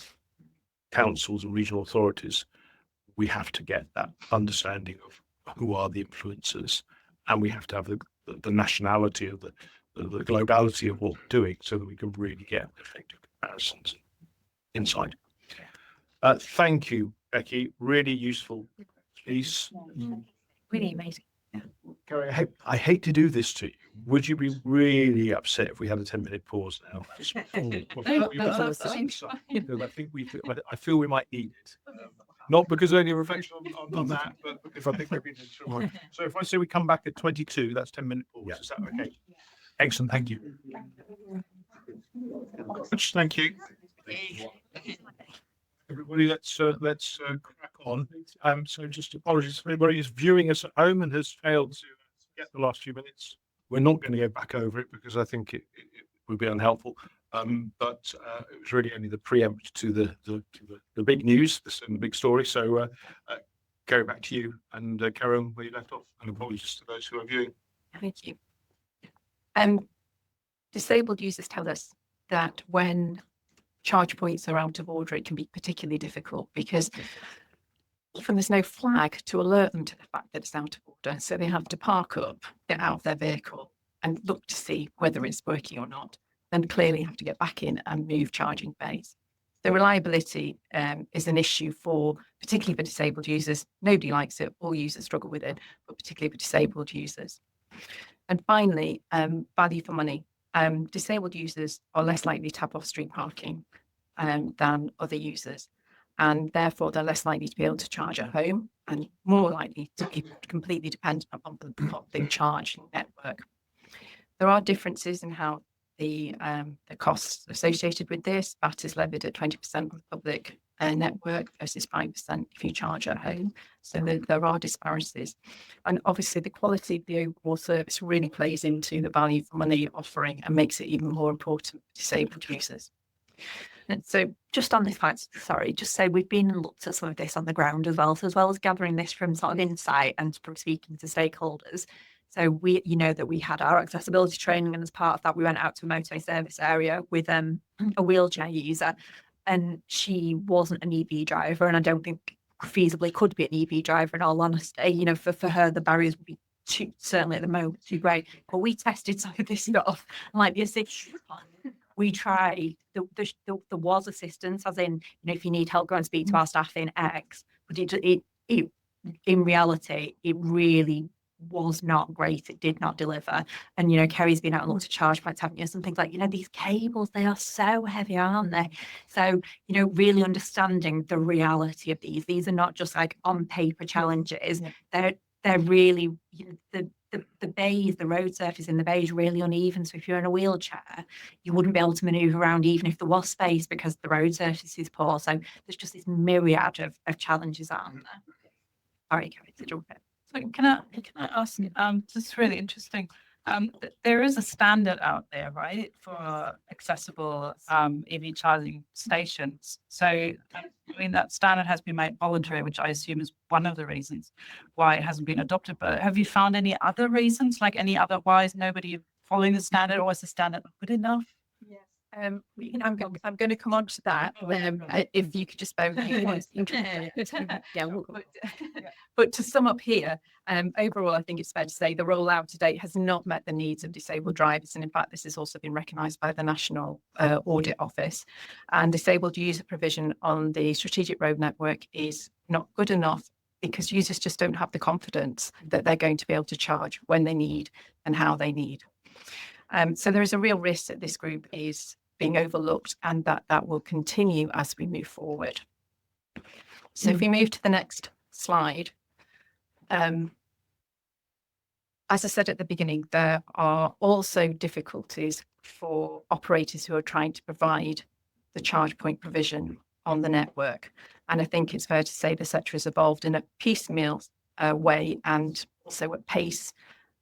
S1: councils and regional authorities. We have to get that understanding of who are the influencers, and we have to have the nationality of the globality of what we're doing, so that we can really get effective comparisons inside. Thank you, Becky. Really useful please.
S7: Really amazing.
S1: Gary, I hate to do this to you. Would you be really upset if we had a 10-minute pause now?
S4: that's fine.
S1: Because I think I feel we might need it. Not because of any reflection on that, but because I think we've been through it. So if I say we come back at 22, that's 10-minute pause. Is that okay? Excellent. Thank you. Thank you. Everybody, let's crack on. So just apologies for anybody who's viewing us at home and has failed to get the last few minutes. We're not going to go back over it because I think it would be unhelpful. But it was really only the preempt to the big news, the big story. So Gary, back to you, and Karen, where you left off. And apologies to those who are viewing.
S3: Thank you. Disabled users tell us that when charge points are out of order, it can be particularly difficult because often there's no flag to alert them to the fact that it's out of order. So they have to park up, get out of their vehicle and look to see whether it's working or not. Then clearly have to get back in and move charging bays. The reliability is an issue particularly for disabled users. Nobody likes it. All users struggle with it, but particularly for disabled users. And finally, value for money. Disabled users are less likely to have off-street parking than other users, and therefore they're less likely to be able to charge at home and more likely to be completely dependent upon the public charge network. There are differences in how the costs associated with this. VAT is levied at 20% on the public network versus 5% if you charge at home. So there are disparities. And obviously the quality of the overall service really plays into the value for money offering and makes it even more important for disabled users. And so just on this point, just say we've been and looked at some of this on the ground as well as gathering this from sort of insight and from speaking to stakeholders. So we had our accessibility training, and as part of that, we went out to a motorway service area with a wheelchair user, and she wasn't an EV driver, and I don't think feasibly could be an EV driver in all honesty. For her, the barriers would be certainly at the moment too great. But we tested some of this stuff, like the assistance one. We tried, there was assistance, as in, if you need help, go and speak to our staff in X, but it in reality, it really was not great. It did not deliver. And Kerry's been out and looked at charge points, haven't you? Some things like these cables, they are so heavy, aren't they? So really understanding the reality of these are not just like on paper challenges. They're really the bays, the road surface in the bay is really uneven. So if you're in a wheelchair, you wouldn't be able to maneuver around even if there was space because the road surface is poor. So there's just this myriad of challenges, aren't there? Sorry, Kerry, to jump in.
S4: So can I ask, this is really interesting. There is a standard out there, right, for accessible EV charging stations. So, that standard has been made voluntary, which I assume is one of the reasons why it hasn't been adopted. But have you found any other reasons, like any other why is nobody following the standard, or is the standard not good enough?
S3: Yes. I'm going to come on to that. If you could just bear with me. But to sum up here, overall, I think it's fair to say the rollout to date has not met the needs of disabled drivers. And in fact, this has also been recognised by the National Audit Office. And disabled user provision on the strategic road network is not good enough because users just don't have the confidence that they're going to be able to charge when they need and how they need. So there is a real risk that this group is being overlooked and that will continue as we move forward. So if we move to the next slide, as I said at the beginning, there are also difficulties for operators who are trying to provide the charge point provision on the network. And I think it's fair to say the sector has evolved in a piecemeal way and also at pace.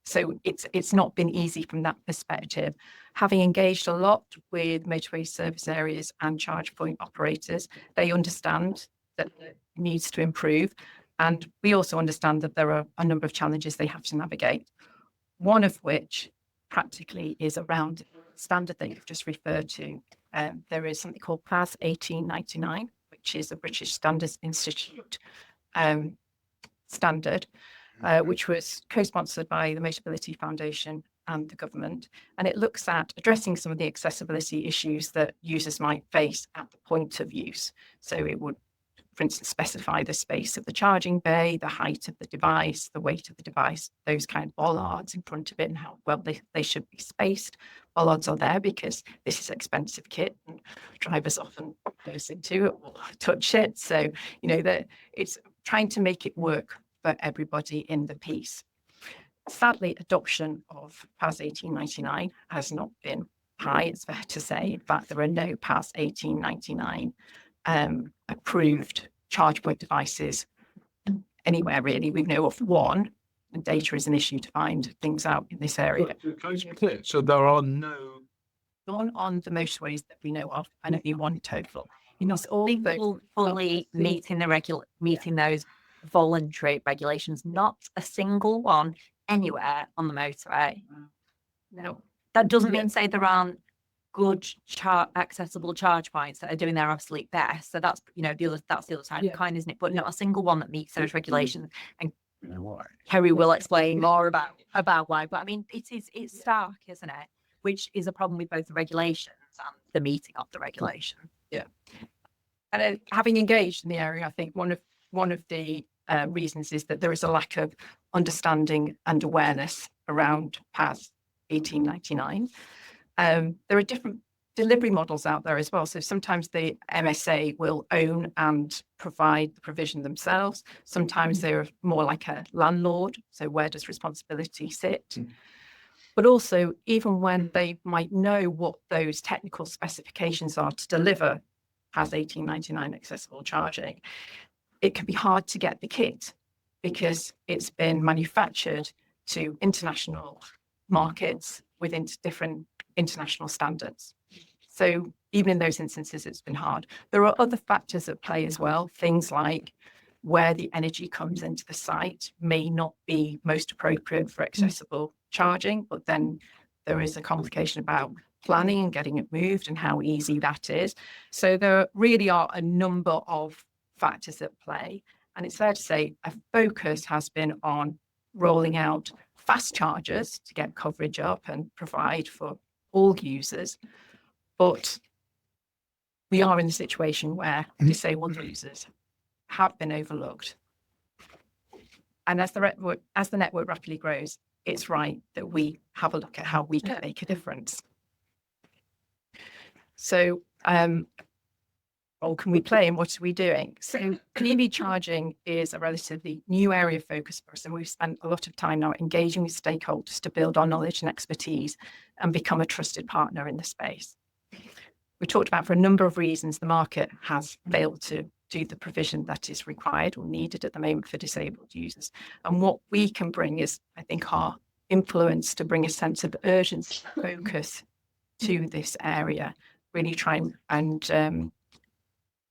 S3: So it's not been easy from that perspective. Having engaged a lot with motorway service areas and charge point operators, they understand that it needs to improve. And we also understand that there are a number of challenges they have to navigate. One of which practically is around standard that you've just referred to. There is something called PAS 1899, which is a British Standards Institute standard, which was co-sponsored by the Motability Foundation and the government. And it looks at addressing some of the accessibility issues that users might face at the point of use. So it would
S6: for instance, specify the space of the charging bay, the height of the device, the weight of the device, those kind of bollards in front of it and how well they should be spaced. Bollards are there because this is expensive kit and drivers often goes into it or touch it. So, you know, that it's trying to make it work for everybody in the piece. Sadly, adoption of PAS 1899 has not been high, it's fair to say. In fact, there are no PAS 1899 approved charge point devices anywhere really. We know of one, and data is an issue to find things out in this area.
S1: Can I just be clear? So there are no.
S6: One on the motorways that we know of, and only one total. You know,
S3: All
S6: those-
S3: fully meeting those voluntary regulations, not a single one anywhere on the motorway.
S6: no,
S3: That doesn't mean say there aren't good accessible charge points that are doing their absolute best. So that's, you know, that's the other side of the coin, isn't it? But not a single one that meets those regulations. And
S8: You know why?
S3: Kerry will explain more about why. But I mean, it's stark, isn't it? Which is a problem with both the regulations and the meeting of the regulation.
S6: and having engaged in the area, I think one of the reasons is that there is a lack of understanding and awareness around PAS 1899. There are different delivery models out there as well. So sometimes the MSA will own and provide the provision themselves. Sometimes they're more like a landlord. So where does responsibility sit? But also, even when they might know what those technical specifications are to deliver PAS 1899 accessible charging, it can be hard to get the kit because it's been manufactured to international markets within different international standards. So even in those instances, it's been hard. There are other factors at play as well. Things like where the energy comes into the site may not be most appropriate for accessible charging, but then there is a complication about planning and getting it moved and how easy that is. So there really are a number of factors at play. And it's fair to say a focus has been on rolling out fast chargers to get coverage up and provide for all users. But we are in a situation where disabled users have been overlooked. And as the network rapidly grows, it's right that we have a look at how we can make a difference. So, role can we play and what are we doing? So EV charging is a relatively new area of focus for us, and we've spent a lot of time now engaging with stakeholders to build our knowledge and expertise and become a trusted partner in the space. We talked about, for a number of reasons, the market has failed to do the provision that is required or needed at the moment for disabled users. And what we can bring is, I think, our influence to bring a sense of urgency, focus to this area, really try and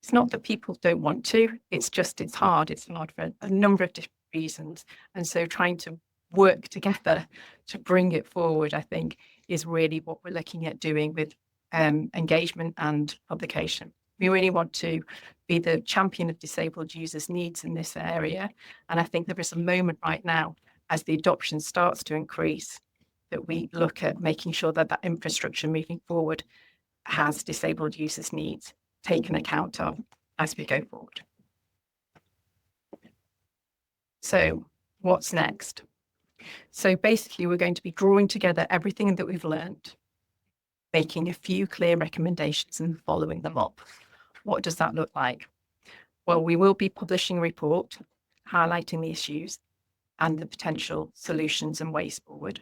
S6: it's not that people don't want to, it's hard. It's hard for a number of different reasons. And so trying to work together to bring it forward, I think, is really what we're looking at doing with engagement and publication. We really want to be the champion of disabled users' needs in this area. And I think there is a moment right now, as the adoption starts to increase, that we look at making sure that that infrastructure moving forward has disabled users' needs taken account of as we go forward. So what's next? So basically, we're going to be drawing together everything that we've learned, making a few clear recommendations and following them up. What does that look like? Well, we will be publishing a report highlighting the issues and the potential solutions and ways forward.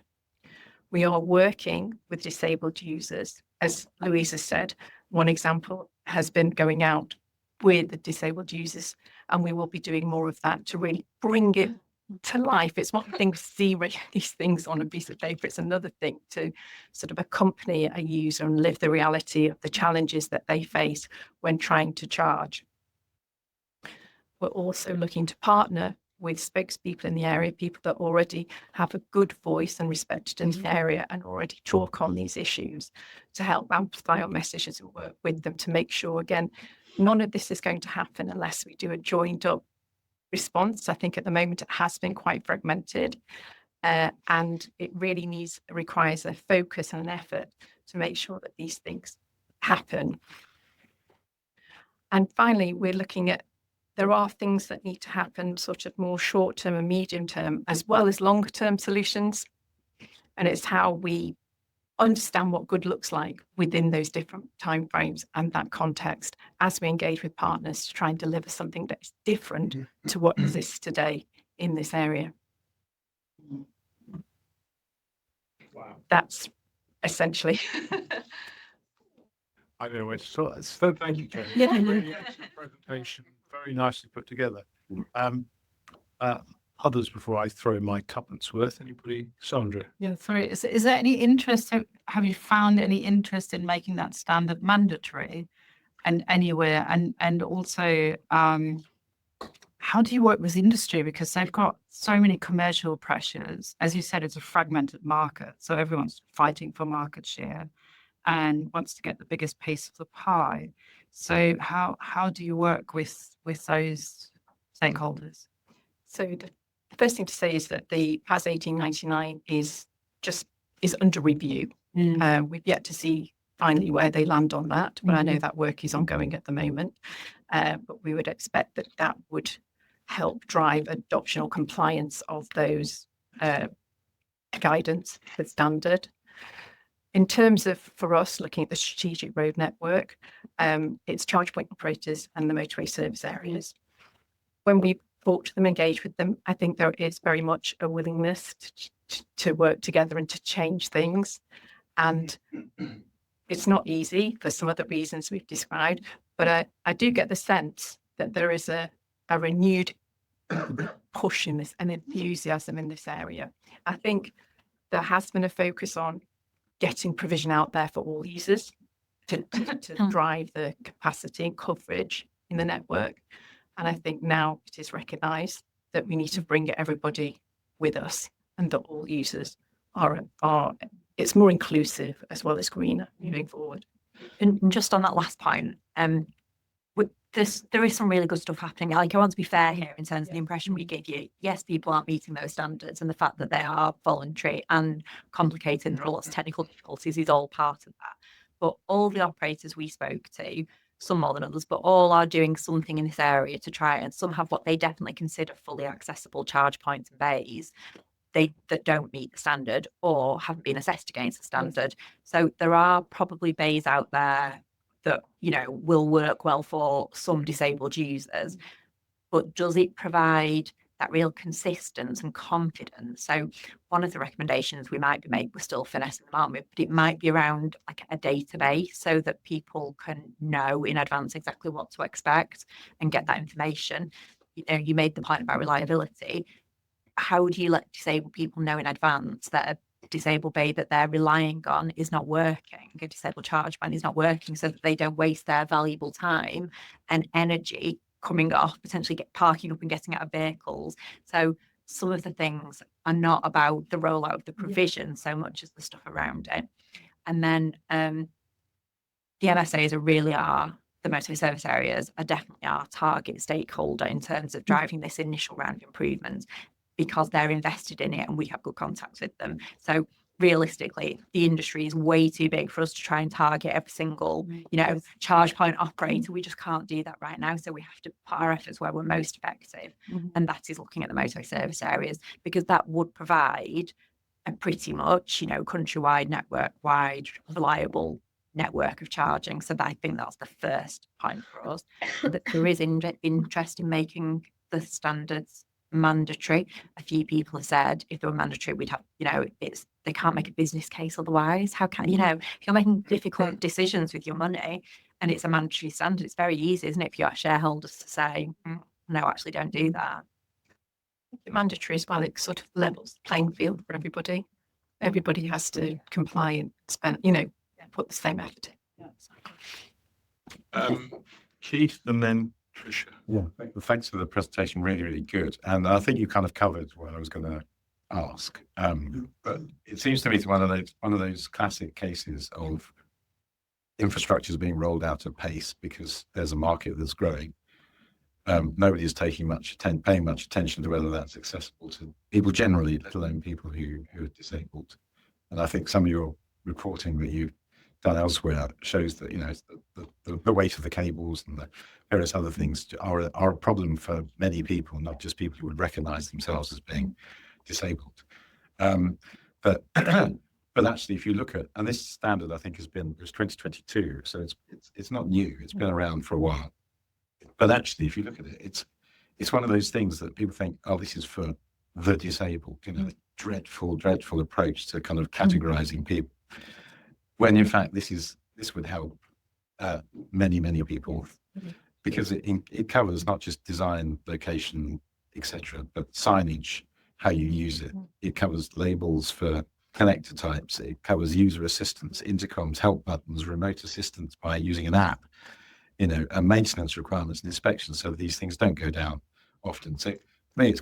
S6: We are working with disabled users. As Louisa said, one example has been going out with the disabled users, and we will be doing more of that to really bring it to life. It's one thing to see these things on a piece of paper. It's another thing to sort of accompany a user and live the reality of the challenges that they face when trying to charge. We're also looking to partner with spokespeople in the area, people that already have a good voice and respected in the area and already talk on these issues, to help amplify our messages and work with them to make sure, again, none of this is going to happen unless we do a joined up response. I think at the moment it has been quite fragmented, and it really requires a focus and an effort to make sure that these things happen. And finally, we're looking at
S11: there are things that need to happen sort of more short term and medium term, as well as longer term solutions. And it's how we understand what good looks like within those different timeframes and that context as we engage with partners to try and deliver something that is different to what exists today in this area.
S2: Wow.
S11: That's essentially.
S1: I don't know where to start. So thank you, Karen.
S11: Yeah.
S1: Really excellent presentation, very nicely put together. Others before I throw my tuppence worth. Anybody? Sandra?
S4: Yeah, sorry. Is there any interest? Have you found any interest in making that standard mandatory and anywhere? And also, how do you work with industry? Because they've got so many commercial pressures. As you said, it's a fragmented market. So everyone's fighting for market share and wants to get the biggest piece of the pie. So how do you work with those stakeholders?
S11: So the first thing to say is that the PAS 1899 is under review. We've yet to see finally where they land on that, but I know that work is ongoing at the moment. But we would expect that that would help drive adoption or compliance of those guidance, the standard. In terms of, for us, looking at the strategic road network, it's charge point operators and the motorway service areas. When we talk to them, engage with them, I think there is very much a willingness to work together and to change things. And it's not easy for some of the reasons we've described, but I do get the sense that there is a renewed push in this and enthusiasm in this area. I think there has been a focus on getting provision out there for all users to drive the capacity and coverage in the network. And I think now it is recognised that we need to bring everybody with us and that all users are it's more inclusive as well as greener moving forward.
S3: And just on that last point, there is some really good stuff happening. Like, I want to be fair here in terms of the impression we give you. Yes, people aren't meeting those standards, and the fact that they are voluntary and complicated and there are lots of technical difficulties is all part of that. But all the operators we spoke to, some more than others, but all are doing something in this area to try, and some have what they definitely consider fully accessible charge points and bays that don't meet the standard or haven't been assessed against the standard. So there are probably bays out there that, you know, will work well for some disabled users, but does it provide that real consistency and confidence? So one of the recommendations we might be making, we're still finessing them, aren't we? But it might be around like a database so that people can know in advance exactly what to expect and get that information. You know, you made the point about reliability. How do you let disabled people know in advance that a disabled bay that they're relying on is not working, a disabled charge point is not working, so that they don't waste their valuable time and energy coming off, potentially parking up and getting out of vehicles? So some of the things are not about the rollout of the provision so much as the stuff around it. And then the MSAs the motorway service areas are definitely our target stakeholder in terms of driving this initial round of improvements, because they're invested in it and we have good contacts with them. So realistically, the industry is way too big for us to try and target every single, charge point operator. We just can't do that right now. So we have to put our efforts where we're most effective. And that is looking at the motorway service areas, because that would provide a pretty much, countrywide, network-wide, reliable network of charging. So I think that's the first point for us. That there is interest in making the standards mandatory. A few people have said if they were mandatory, we'd have, they can't make a business case otherwise. How can, if you're making difficult decisions with your money and it's a mandatory standard, it's very easy, isn't it, for your shareholders to say, no, actually don't do that.
S11: Mandatory as well, it sort of levels the playing field for everybody. Everybody has to comply and spend, put the same effort in.
S1: Keith and then Tricia.
S12: Yeah, thanks for the presentation. Really, really good. And I think you kind of covered what I was going to ask. But it seems to me one of those classic cases of infrastructures being rolled out at pace because there's a market that's growing. Nobody is paying much attention to whether that's accessible to people generally, let alone people who are disabled. And I think some of your reporting that you done elsewhere shows that, the weight of the cables and the various other things are a problem for many people, not just people who would recognize themselves as being disabled. But but actually, if you look at, and this standard I think it was 2022, so it's not new, it's been around for a while. But actually, if you look at it, it's one of those things that people think, oh, this is for the disabled, dreadful approach to kind of categorizing people, when in fact this would help many people, because it covers not just design, location, etc., but signage, how you use it. It covers labels for connector types. It covers user assistance, intercoms, help buttons, remote assistance by using an app, and maintenance requirements and inspections, so that these things don't go down often. So for me, it's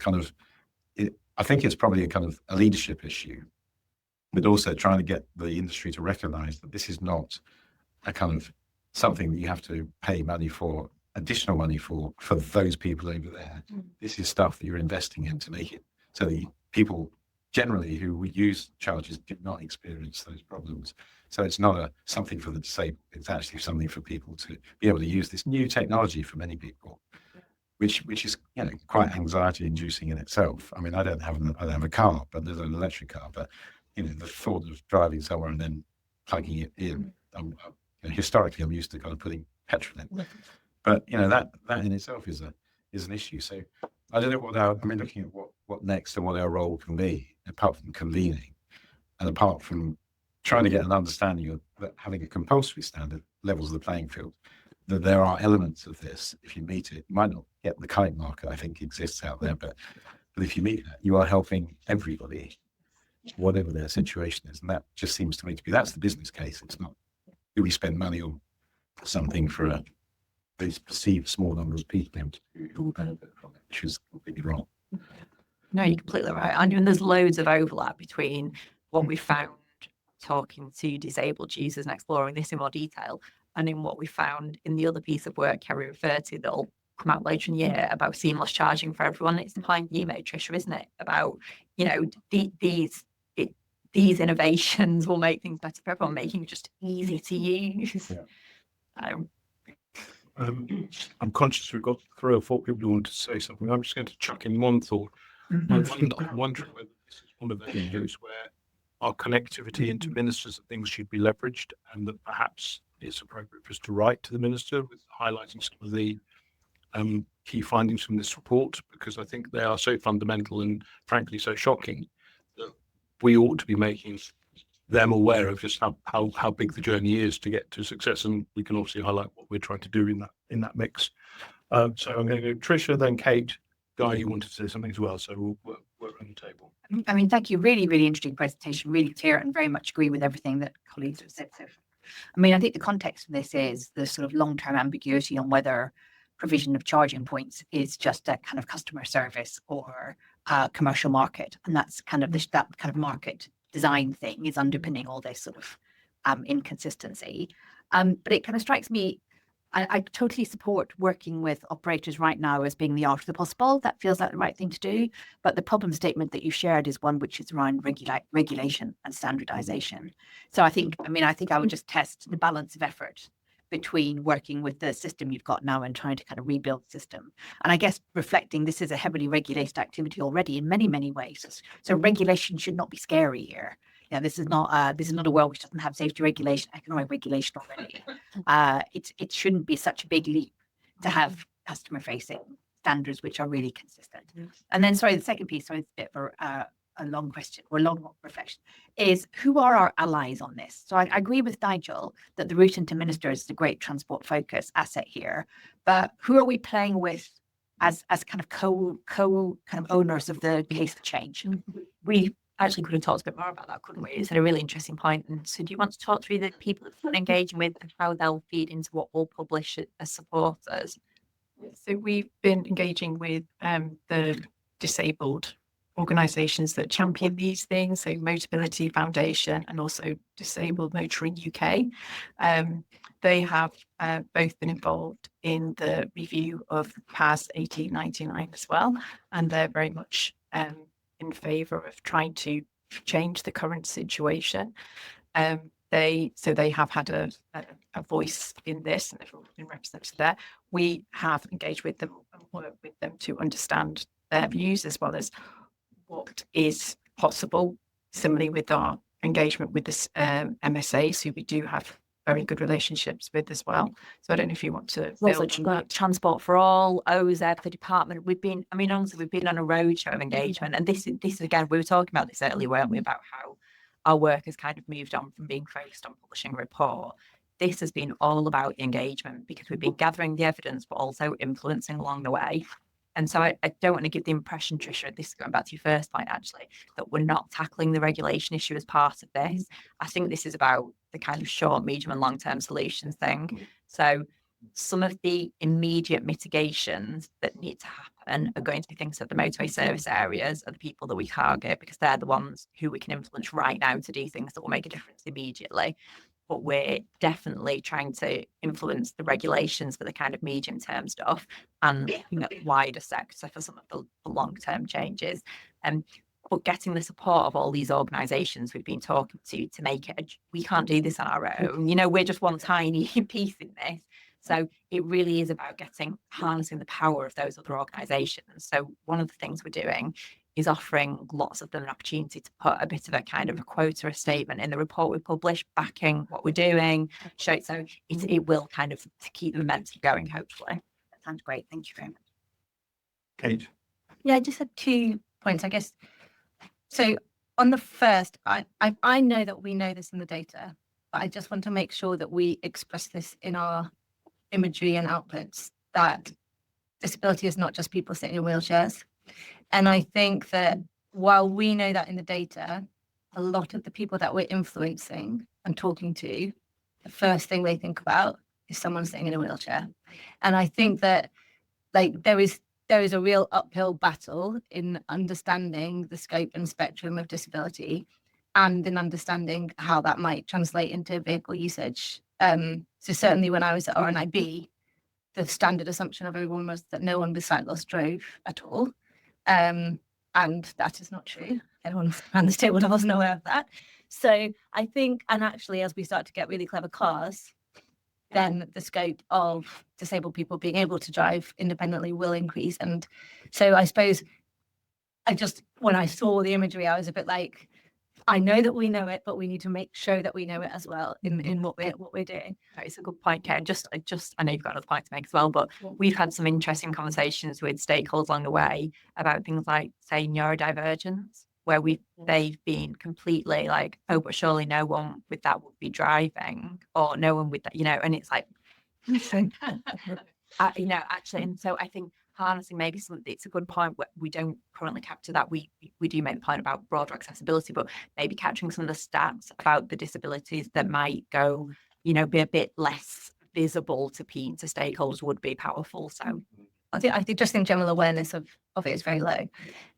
S12: I think it's probably a kind of a leadership issue, but also trying to get the industry to recognize that this is not a kind of something that you have to pay money for, additional money for those people over there. This is stuff that you're investing in to make it so that people generally who would use charges do not experience those problems. So it's not something for the disabled. It's actually something for people to be able to use this new technology for many people, which is quite anxiety inducing in itself. I mean, I don't have a car, but there's an electric car. But the thought of driving somewhere and then plugging it in. Historically, I'm used to kind of putting petrol in, but that in itself is an issue. So I don't know looking at what next and what our role can be, apart from convening, and apart from trying to get an understanding of that having a compulsory standard levels the playing field. That there are elements of this. If you meet it, you might not get the kite marker I think exists out there, but if you meet that, you are helping everybody, whatever their situation is, and that just seems to me to be that's the business case. It's not do we spend money on something for these perceived small number of people who will benefit from it, which is completely wrong.
S3: No, you're completely right. I mean, there's loads of overlap between what we found talking to disabled users and exploring this in more detail, and in what we found in the other piece of work Kerry referred to that'll come out later in the year about seamless charging for everyone. It's the point you made, Tricia, isn't it? About, these innovations will make things better for everyone, making it just easy to use.
S12: Yeah.
S1: I'm conscious we've got 3 or 4 people who want to say something. I'm just going to chuck in one thought. I'm wondering whether this is one of the areas where our connectivity into ministers and things should be leveraged, and that perhaps it's appropriate for us to write to the minister with highlighting some of the key findings from this report, because I think they are so fundamental and frankly so shocking that we ought to be making them aware of just how big the journey is to get to success, and we can obviously highlight what we're trying to do in that mix. So I'm going to go Tricia, then Kate. Guy, you wanted to say something as well, so we'll work on the table.
S7: I mean, thank you. Really, really interesting presentation, really clear, and very much agree with everything that colleagues have said so far. I mean, I think the context of this is the sort of long-term ambiguity on whether provision of charging points is just a kind of customer service or a commercial market. And that's kind of that kind of market design thing is underpinning all this sort of inconsistency. But it kind of strikes me, I totally support working with operators right now as being the art of the possible. That feels like the right thing to do. But the problem statement that you shared is one which is around regulation and standardization. So I think I would just test the balance of effort between working with the system you've got now and trying to kind of rebuild the system. And I guess reflecting this is a heavily regulated activity already in many, many ways. So regulation should not be scary here. Yeah, this is not a world which doesn't have safety regulation, economic regulation already. It shouldn't be such a big leap to have customer facing standards which are really consistent. And then, sorry, the second piece, so it's a bit of a long question or long reflection, is who are our allies on this? So I agree with Nigel that the route into ministers is a great transport focus asset here, but who are we playing with as kind of co kind of owners of the case for change?
S3: We actually could have talked a bit more about that, couldn't we? It's a really interesting point. And so do you want to talk through the people that we're engaging with and how they'll feed into what we'll publish as supporters?
S11: So we've been engaging with the disabled organisations that champion these things, so Motability Foundation and also Disabled Motoring UK. They have both been involved in the review of PAS 1899 as well, and they're very much in favour of trying to change the current situation. they have had a voice in this, and they've been represented there. We have engaged with them and worked with them to understand their views as well as what is possible. Similarly with our engagement with this MSAs, who we do have very good relationships with as well. So I don't know if you want to
S3: Also,
S11: build on that.
S3: Transport for All, OZ, the department. Honestly, we've been on a roadshow of engagement, and this again, we were talking about this earlier, weren't we, about how our work has kind of moved on from being focused on publishing a report. This has been all about engagement because we've been gathering the evidence, but also influencing along the way. And so I don't want to give the impression, Tricia, this is going back to your first point, actually, that we're not tackling the regulation issue as part of this. I think this is about the kind of short, medium and long-term solutions thing. So some of the immediate mitigations that need to happen are going to be things that the motorway service areas are the people that we target, because they're the ones who we can influence right now to do things that will make a difference immediately. But we're definitely trying to influence the regulations for the kind of medium term stuff and looking at the wider sector for some of the long term changes. But getting the support of all these organisations we've been talking to make it, we can't do this on our own. You know, we're just one tiny piece in this. So it really is about harnessing the power of those other organisations. So one of the things we're doing is offering lots of them an opportunity to put a bit of a kind of a quote or a statement in the report we publish, backing what we're doing. So it will kind of to keep the momentum going, hopefully. That sounds great. Thank you very much.
S1: Kate.
S9: Yeah, I just had 2 points, I guess. So on the first, I know that we know this in the data, but I just want to make sure that we express this in our imagery and outputs, that disability is not just people sitting in wheelchairs. And I think that while we know that in the data, a lot of the people that we're influencing and talking to, the first thing they think about is someone sitting in a wheelchair. And I think that there is a real uphill battle in understanding the scope and spectrum of disability and in understanding how that might translate into vehicle usage. So certainly when I was at RNIB, the standard assumption of everyone was that no one with sight loss drove at all. And that is not true. Everyone around this table wasn't aware of that. So I think, and actually, as we start to get really clever cars, then the scope of disabled people being able to drive independently will increase. And so I suppose when I saw the imagery, I was a bit like, I know that we know it, but we need to make sure that we know it as well in what we're doing.
S3: It's a good point, Kate. I know you've got another point to make as well, but we've had some interesting conversations with stakeholders along the way about things like, say, neurodivergence, where they've been completely like, oh, but surely no one with that would be driving, or no one with that, and it's like, actually, and so I think harnessing maybe it's a good point where we don't currently capture that. We do make the point about broader accessibility, but maybe capturing some of the stats about the disabilities that might go, be a bit less visible to stakeholders would be powerful. So
S9: I think just in general awareness of it is very low.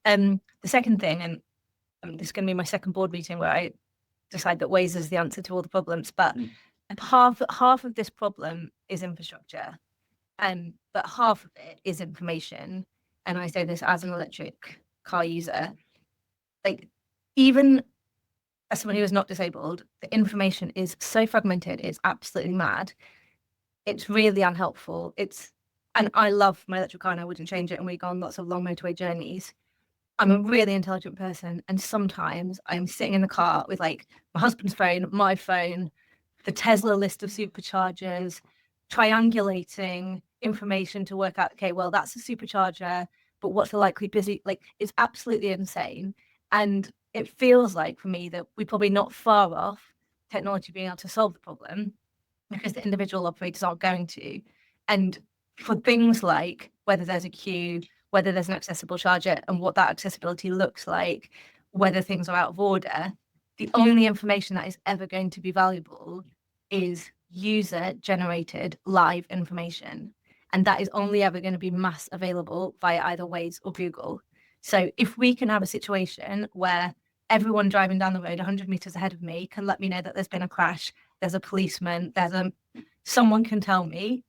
S9: The second thing, and this is going to be my second board meeting where I decide that Waze is the answer to all the problems, but half of this problem is infrastructure. But half of it is information. And I say this as an electric car user. Even as someone who is not disabled, the information is so fragmented, it's absolutely mad. It's really unhelpful. And I love my electric car and I wouldn't change it. And we go on lots of long motorway journeys. I'm a really intelligent person. And sometimes I'm sitting in the car with my husband's phone, my phone, the Tesla list of superchargers, triangulating information to work out, okay, well, that's a supercharger, but what's the likely busy, it's absolutely insane. And it feels like for me that we're probably not far off technology being able to solve the problem, because the individual operators aren't going to. And for things like whether there's a queue, whether there's an accessible charger and what that accessibility looks like, whether things are out of order, the only information that is ever going to be valuable is user generated live information. And that is only ever going to be mass available via either Waze or Google. So if we can have a situation where everyone driving down the road 100 meters ahead of me can let me know that there's been a crash, there's a policeman, someone can tell me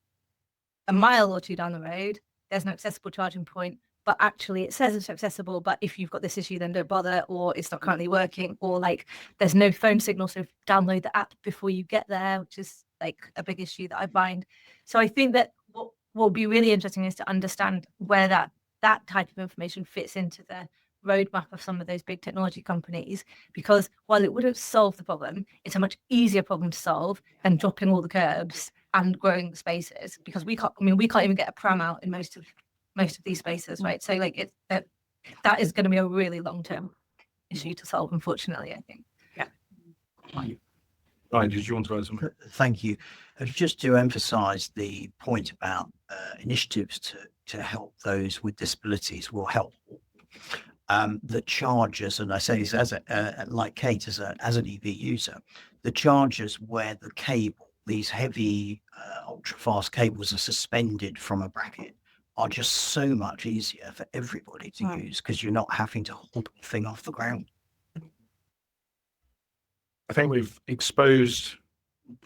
S9: a mile or two down the road, there's an accessible charging point, but actually it says it's accessible, but if you've got this issue, then don't bother, or it's not currently working, or like there's no phone signal, so download the app before you get there, which is like a big issue that I find. So I think that what will be really interesting is to understand where that type of information fits into the roadmap of some of those big technology companies, because while it wouldn't solve the problem, it's a much easier problem to solve than dropping all the curbs and growing the spaces, because we can't even get a pram out in most of these spaces, right? So like that is going to be a really long-term issue to solve, unfortunately, I think.
S1: Right, did you want to add something?
S13: Thank you. Just to emphasize the point about initiatives to help those with disabilities will help. The chargers, and I say this as like Kate as an EV user, the chargers where the cable, these heavy ultra fast cables are suspended from a bracket, are just so much easier for everybody to use, because you're not having to hold the thing off the ground.
S1: I think we've exposed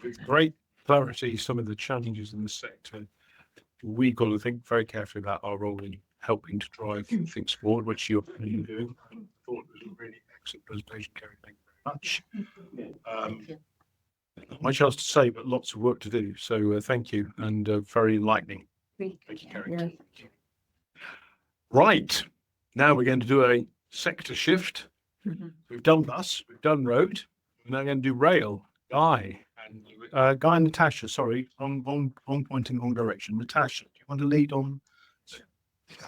S1: with great clarity some of the challenges in the sector. We've got to think very carefully about our role in helping to drive things forward, which you're doing. I thought it was a really excellent presentation, Kerry. Thank you very much. Not much else to say, but lots of work to do. So thank you, and very enlightening. Thank you, Kerry.
S5: Yeah.
S1: Right. Now we're going to do a sector shift. We've done bus, we've done road, we're now going to do rail. Guy and Natasha, sorry, wrong pointing, wrong direction. Natasha, do you want to lead on?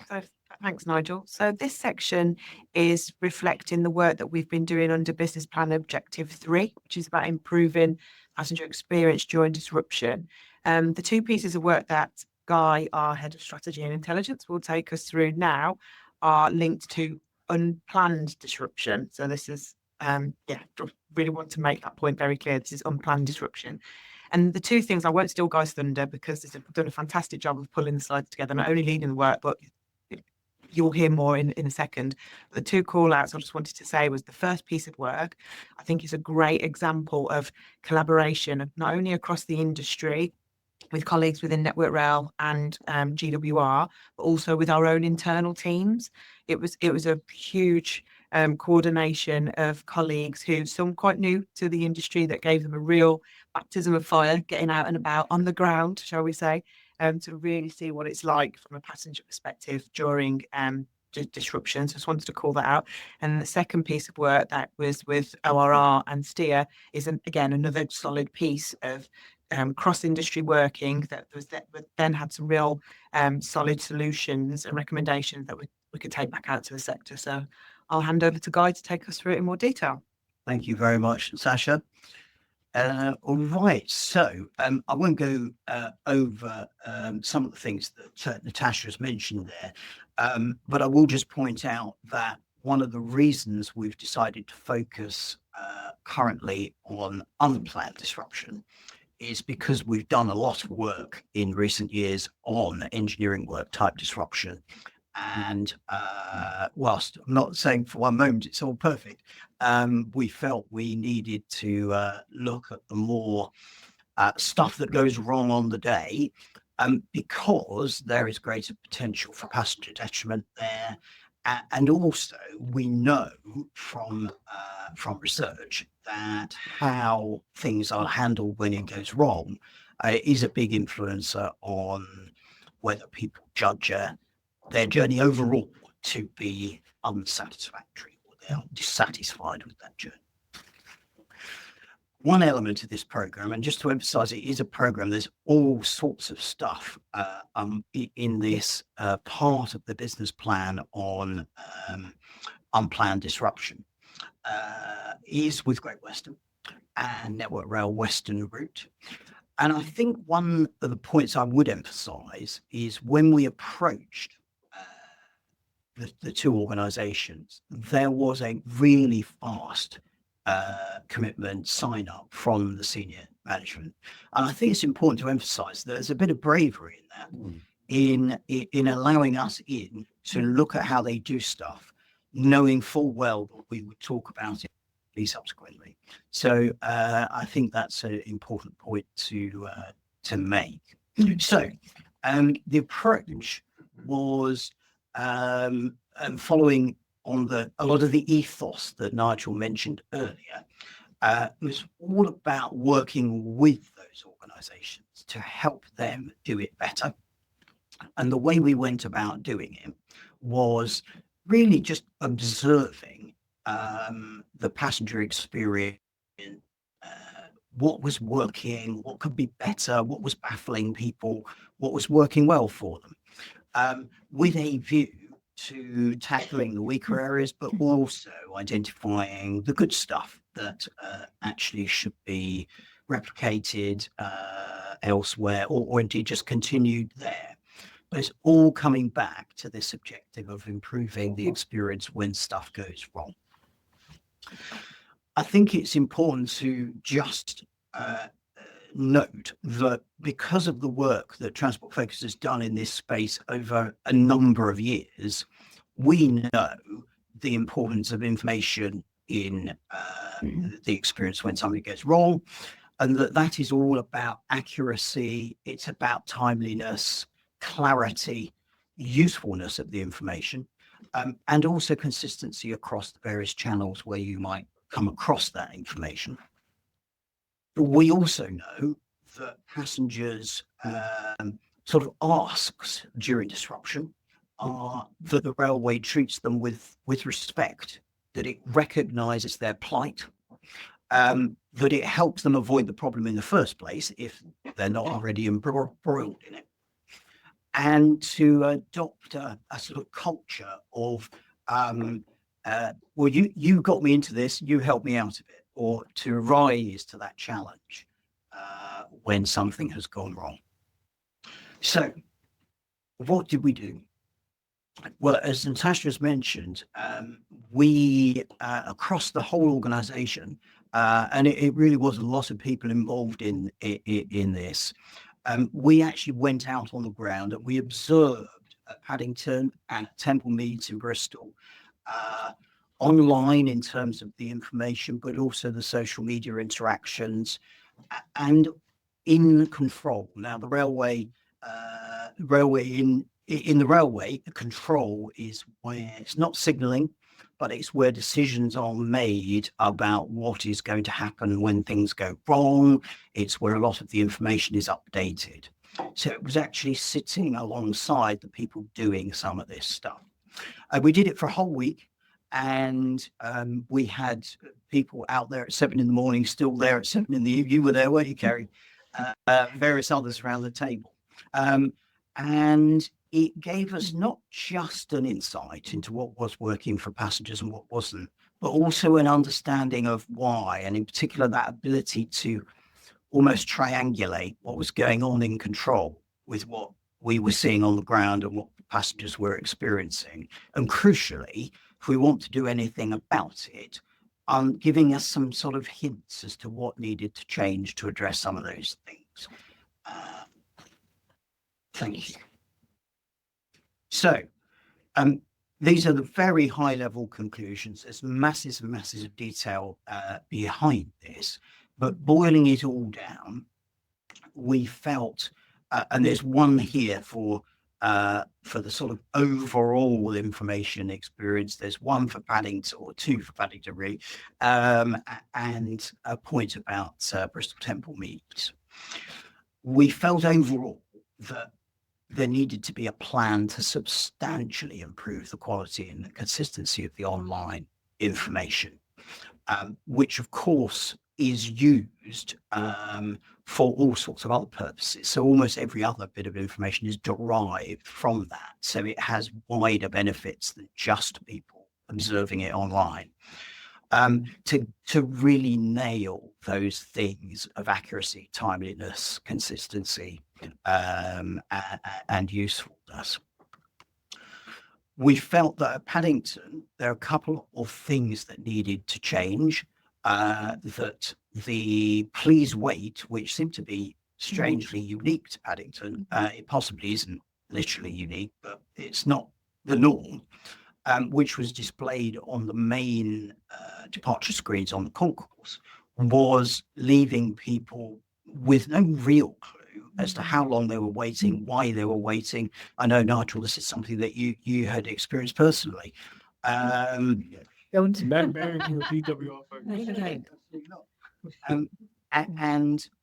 S6: So, thanks, Nigel. So this section is reflecting the work that we've been doing under Business Plan Objective 3, which is about improving passenger experience during disruption. The two pieces of work that Guy, our Head of Strategy and Intelligence, will take us through now are linked to unplanned disruption. So this is, really want to make that point very clear. This is unplanned disruption. And the two things, I won't steal Guy's thunder because they've done a fantastic job of pulling the slides together, not only leading the work, but you'll hear more in a second. The two call outs I just wanted to say was the first piece of work, I think is a great example of collaboration, not only across the industry with colleagues within Network Rail and GWR, but also with our own internal teams. It was a huge coordination of colleagues who, some quite new to the industry, that gave them a real baptism of fire, getting out and about on the ground, shall we say, to really see what it's like from a passenger perspective during disruptions. Just wanted to call that out. And the second piece of work that was with ORR and Steer is again another solid piece of cross-industry working that then had some real solid solutions and recommendations that we could take back out to the sector. So I'll hand over to Guy to take us through it in more detail.
S13: Thank you very much, Sasha. All right, so I won't go over some of the things that Natasha has mentioned there, but I will just point out that one of the reasons we've decided to focus currently on unplanned disruption is because we've done a lot of work in recent years on engineering work type disruption. And whilst I'm not saying for one moment it's all perfect, we felt we needed to look at the more stuff that goes wrong on the day, because there is greater potential for passenger detriment there. And also we know from research that how things are handled when it goes wrong is a big influencer on whether people judge their journey overall to be unsatisfactory, or they are dissatisfied with that journey. One element of this program, and just to emphasize, it is a program, there's all sorts of stuff in this part of the business plan on unplanned disruption, is with Great Western and Network Rail Western Route. And I think one of the points I would emphasize is when we approached the two organizations, there was a really fast commitment sign up from the senior management. And I think it's important to emphasize that there's a bit of bravery in that, in allowing us in to look at how they do stuff, knowing full well that we would talk about it subsequently. So I think that's an important point to make. So the approach was and following on a lot of the ethos that Nigel mentioned earlier, it was all about working with those organisations to help them do it better. And the way we went about doing it was really just observing the passenger experience, what was working, what could be better, what was baffling people, what was working well for them, with a view to tackling the weaker areas, but also identifying the good stuff that actually should be replicated elsewhere, or indeed just continued there. But it's all coming back to this objective of improving the experience when stuff goes wrong. I think it's important to just note that because of the work that Transport Focus has done in this space over a number of years, we know the importance of information in the experience when something goes wrong, and that is all about accuracy, it's about timeliness, clarity, usefulness of the information, and also consistency across the various channels where you might come across that information. But we also know that passengers sort of asks during disruption are that the railway treats them with respect, that it recognises their plight, that it helps them avoid the problem in the first place if they're not already embroiled in it, and to adopt a sort of culture of well, you got me into this, you helped me out of it, or to rise to that challenge when something has gone wrong. So what did we do? Well, as Natasha has mentioned, we across the whole organization, and it really was a lot of people involved in this, we actually went out on the ground and we observed at Paddington and Temple Meads in Bristol, online in terms of the information, but also the social media interactions, and in control. Now, the railway in the railway, the control is where it's not signalling, but it's where decisions are made about what is going to happen when things go wrong. It's where a lot of the information is updated. So it was actually sitting alongside the people doing some of this stuff. We did it for a whole week, and we had people out there at 7 a.m, still there at 7 in the evening. You were there, weren't you, Kerry? Various others around the table. And it gave us not just an insight into what was working for passengers and what wasn't, but also an understanding of why, and in particular that ability to almost triangulate what was going on in control with what we were seeing on the ground and what passengers were experiencing. And crucially, if we want to do anything about it, giving us some sort of hints as to what needed to change to address some of those things. Thank you. So, these are the very high level conclusions. There's masses and masses of detail behind this, but boiling it all down, we felt, and there's one here for the sort of overall information experience. There's one for Paddington, or two for Paddington really, and a point about Bristol Temple Meads. We felt overall that there needed to be a plan to substantially improve the quality and the consistency of the online information, which of course is used for all sorts of other purposes. So almost every other bit of information is derived from that. So it has wider benefits than just people observing it online. To really nail those things of accuracy, timeliness, consistency, and usefulness. We felt that at Paddington, there are a couple of things that needed to change. That the please wait, which seemed to be strangely unique to Paddington, it possibly isn't literally unique, but it's not the norm, which was displayed on the main departure screens on the concourse, was leaving people with no real clue as to how long they were waiting, why they were waiting. I know, Nigel, this is something that you had experienced personally. And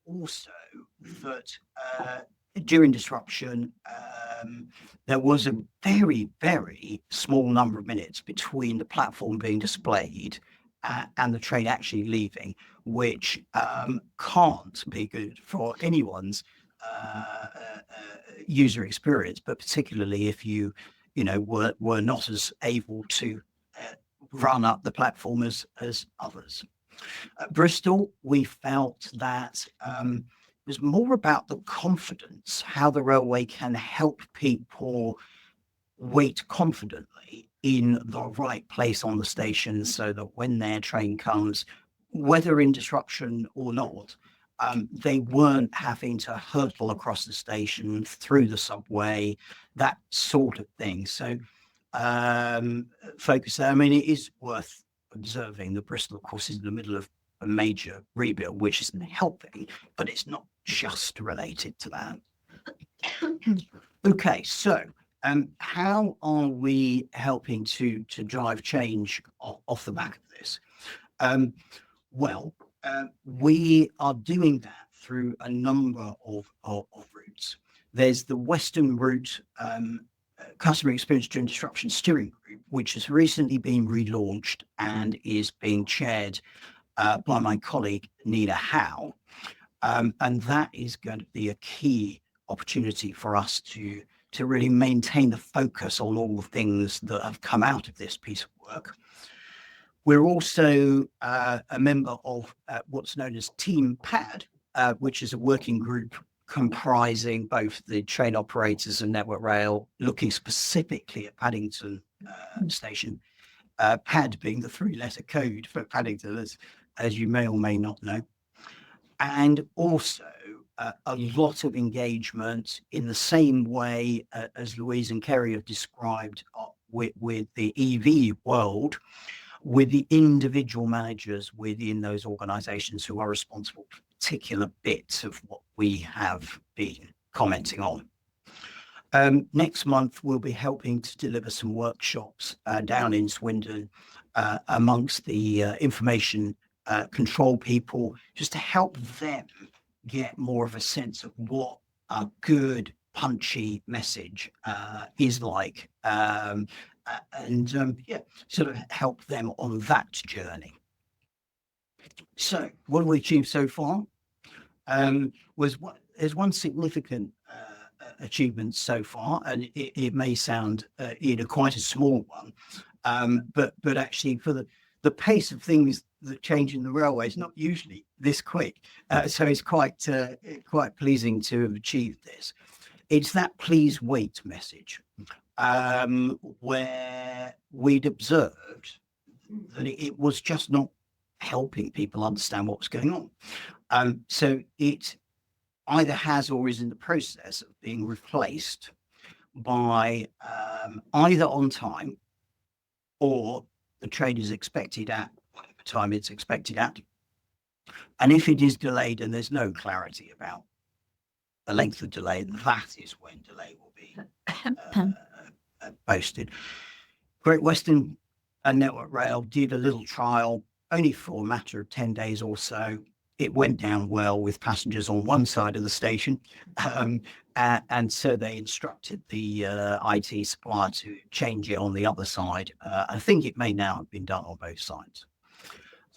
S13: also that during disruption, there was a very, very small number of minutes between the platform being displayed and the train actually leaving, which can't be good for anyone's user experience, but particularly if you were not as able to run up the platform as others. At Bristol, we felt that it was more about the confidence, how the railway can help people wait confidently in the right place on the station, so that when their train comes, whether in disruption or not, they weren't having to hurtle across the station, through the subway, that sort of thing. So focus there. I mean, it is worth observing that Bristol, of course, is in the middle of a major rebuild, which isn't helping, but it's not just related to that. Okay, so how are we helping to drive change off the back of this? We are doing that through a number of routes. There's the Western Route Customer Experience During Disruption Steering Group, which has recently been relaunched and is being chaired by my colleague Nina Howe. And that is going to be a key opportunity for us to really maintain the focus on all the things that have come out of this piece of work. We're also a member of what's known as Team PAD, which is a working group comprising both the train operators and Network Rail, looking specifically at Paddington Station, PAD being the three-letter code for Paddington, as you may or may not know. And also a lot of engagement in the same way as Louise and Kerry have described with the EV world, with the individual managers within those organizations who are responsible for particular bits of what we have been commenting on. Next month, we'll be helping to deliver some workshops down in Swindon amongst the information control people, just to help them get more of a sense of what a good, punchy message is like. Sort of help them on that journey. So what have we achieved so far? There's one significant achievement so far, and it may sound quite a small one, but actually for the pace of things that change in the railway is not usually this quick. So it's quite pleasing to have achieved this. It's that please wait message, where we'd observed that it was just not helping people understand what was going on. So it either has or is in the process of being replaced by either on time, or the train is expected at whatever time it's expected at. And if it is delayed and there's no clarity about the length of delay, that is when delay will be posted. Great Western and Network Rail did a little trial, only for a matter of 10 days or so. It went down well with passengers on one side of the station. And so they instructed the IT supplier to change it on the other side. I think it may now have been done on both sides.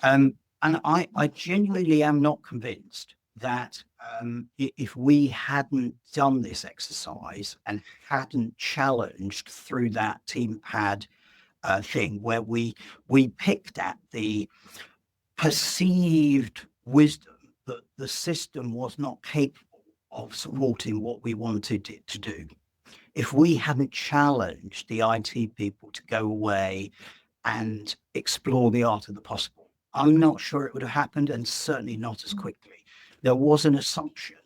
S13: And I genuinely am not convinced that if we hadn't done this exercise and hadn't challenged through that Team PAD thing, where we picked at the perceived wisdom that the system was not capable of supporting what we wanted it to do. If we hadn't challenged the IT people to go away and explore the art of the possible, I'm not sure it would have happened, and certainly not as quickly. There was an assumption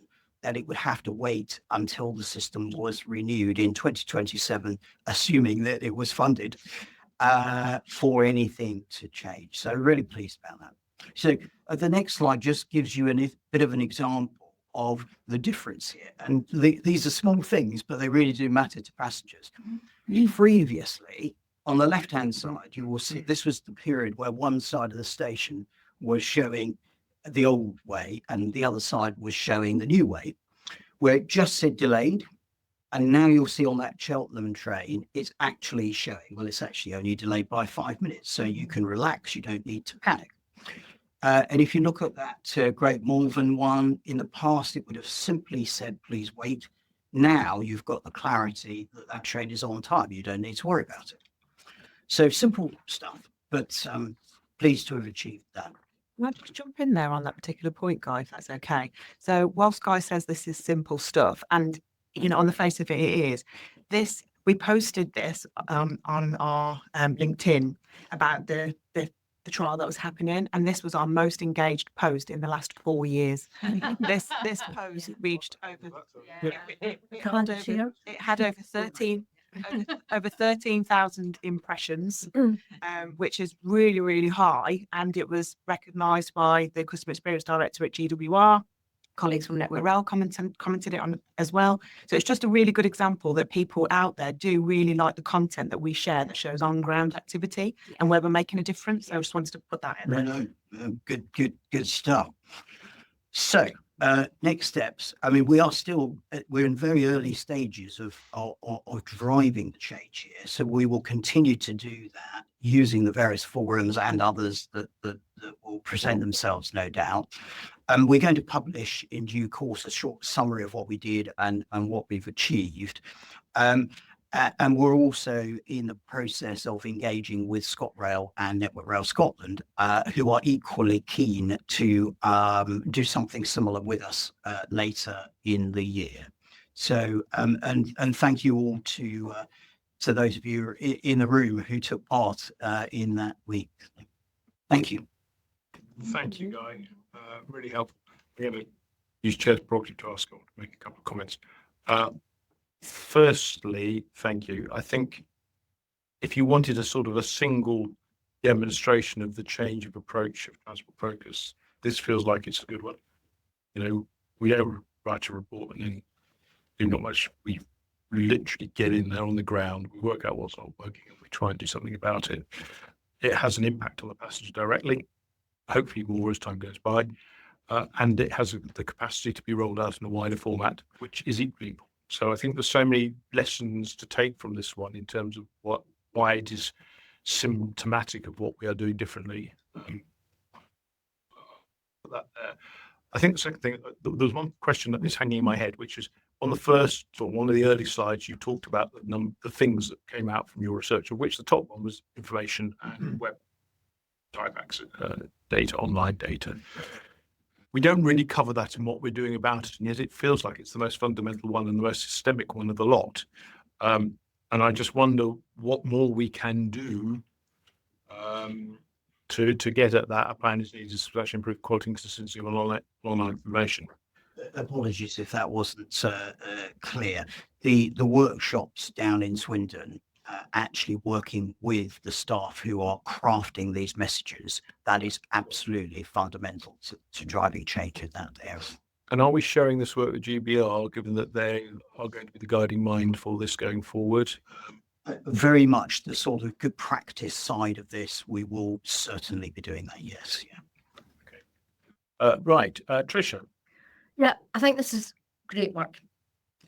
S13: that it would have to wait until the system was renewed in 2027, assuming that it was funded, for anything to change. So really pleased about that. So the next slide just gives you a bit of an example of the difference here. And these are small things, but they really do matter to passengers. Previously, on the left-hand side, you will see this was the period where one side of the station was showing the old way and the other side was showing the new way, where it just said delayed. And now you'll see on that Cheltenham train, it's actually showing, well, it's actually only delayed by 5 minutes. So you can relax, you don't need to panic. And if you look at that Great Malvern one, in the past, it would have simply said, please wait. Now you've got the clarity that that train is on time. You don't need to worry about it. So simple stuff, but pleased to have achieved that.
S6: Can I just jump in there on that particular point, Guy, if that's okay? So whilst Guy says this is simple stuff, and you know, on the face of it, it is. This, we posted this on our LinkedIn about the trial that was happening, and this was our most engaged post in the last 4 years. This post reached over. It had over 13,000 impressions, which is really, really high, and it was recognised by the customer experience director at GWR. Colleagues from Network Rail commented it on as well. So it's just a really good example that people out there do really like the content that we share that shows on ground activity and where we're making a difference. So I just wanted to put that in there.
S13: Good stuff. So next steps. I mean, we are still, we're in very early stages of driving the change here. So we will continue to do that using the various forums and others that will present themselves, no doubt. We're going to publish in due course a short summary of what we did and what we've achieved. And we're also in the process of engaging with ScotRail and Network Rail Scotland, who are equally keen to do something similar with us later in the year. So, and thank you all to those of you in the room who took part in that week. Thank you.
S1: Thank you, Guy. Really helpful. We're going to use Chair's prerogative to ask Scott to make a couple of comments. Firstly, thank you. I think if you wanted a sort of a single demonstration of the change of approach of Transport Focus, this feels like it's a good one. You know, we don't write a report and then do not much. We literally get in there on the ground, we work out what's not working, and we try and do something about it. It has an impact on the passenger directly, hopefully more as time goes by, and it has the capacity to be rolled out in a wider format, which is equally important. So I think there's so many lessons to take from this one in terms of why it is symptomatic of what we are doing differently. I think the second thing, there's one question that is hanging in my head, which is on the first or one of the early slides, you talked about the things that came out from your research, of which the top one was information and web type access data, online data. We don't really cover that in what we're doing about it, and yet it feels like it's the most fundamental one and the most systemic one of the lot. And I just wonder what more we can do to get at that. A plan is needed to actually improve quality and consistency of online information.
S13: Apologies if that wasn't clear. The workshops down in Swindon, actually working with the staff who are crafting these messages, that is absolutely fundamental to driving change in that area.
S1: And are we sharing this work with GBR, given that they are going to be the guiding mind for this going forward?
S13: Very much the sort of good practice side of this, we will certainly be doing that, yes. Yeah.
S1: Okay. Right. Tricia.
S5: Yeah, I think this is great work.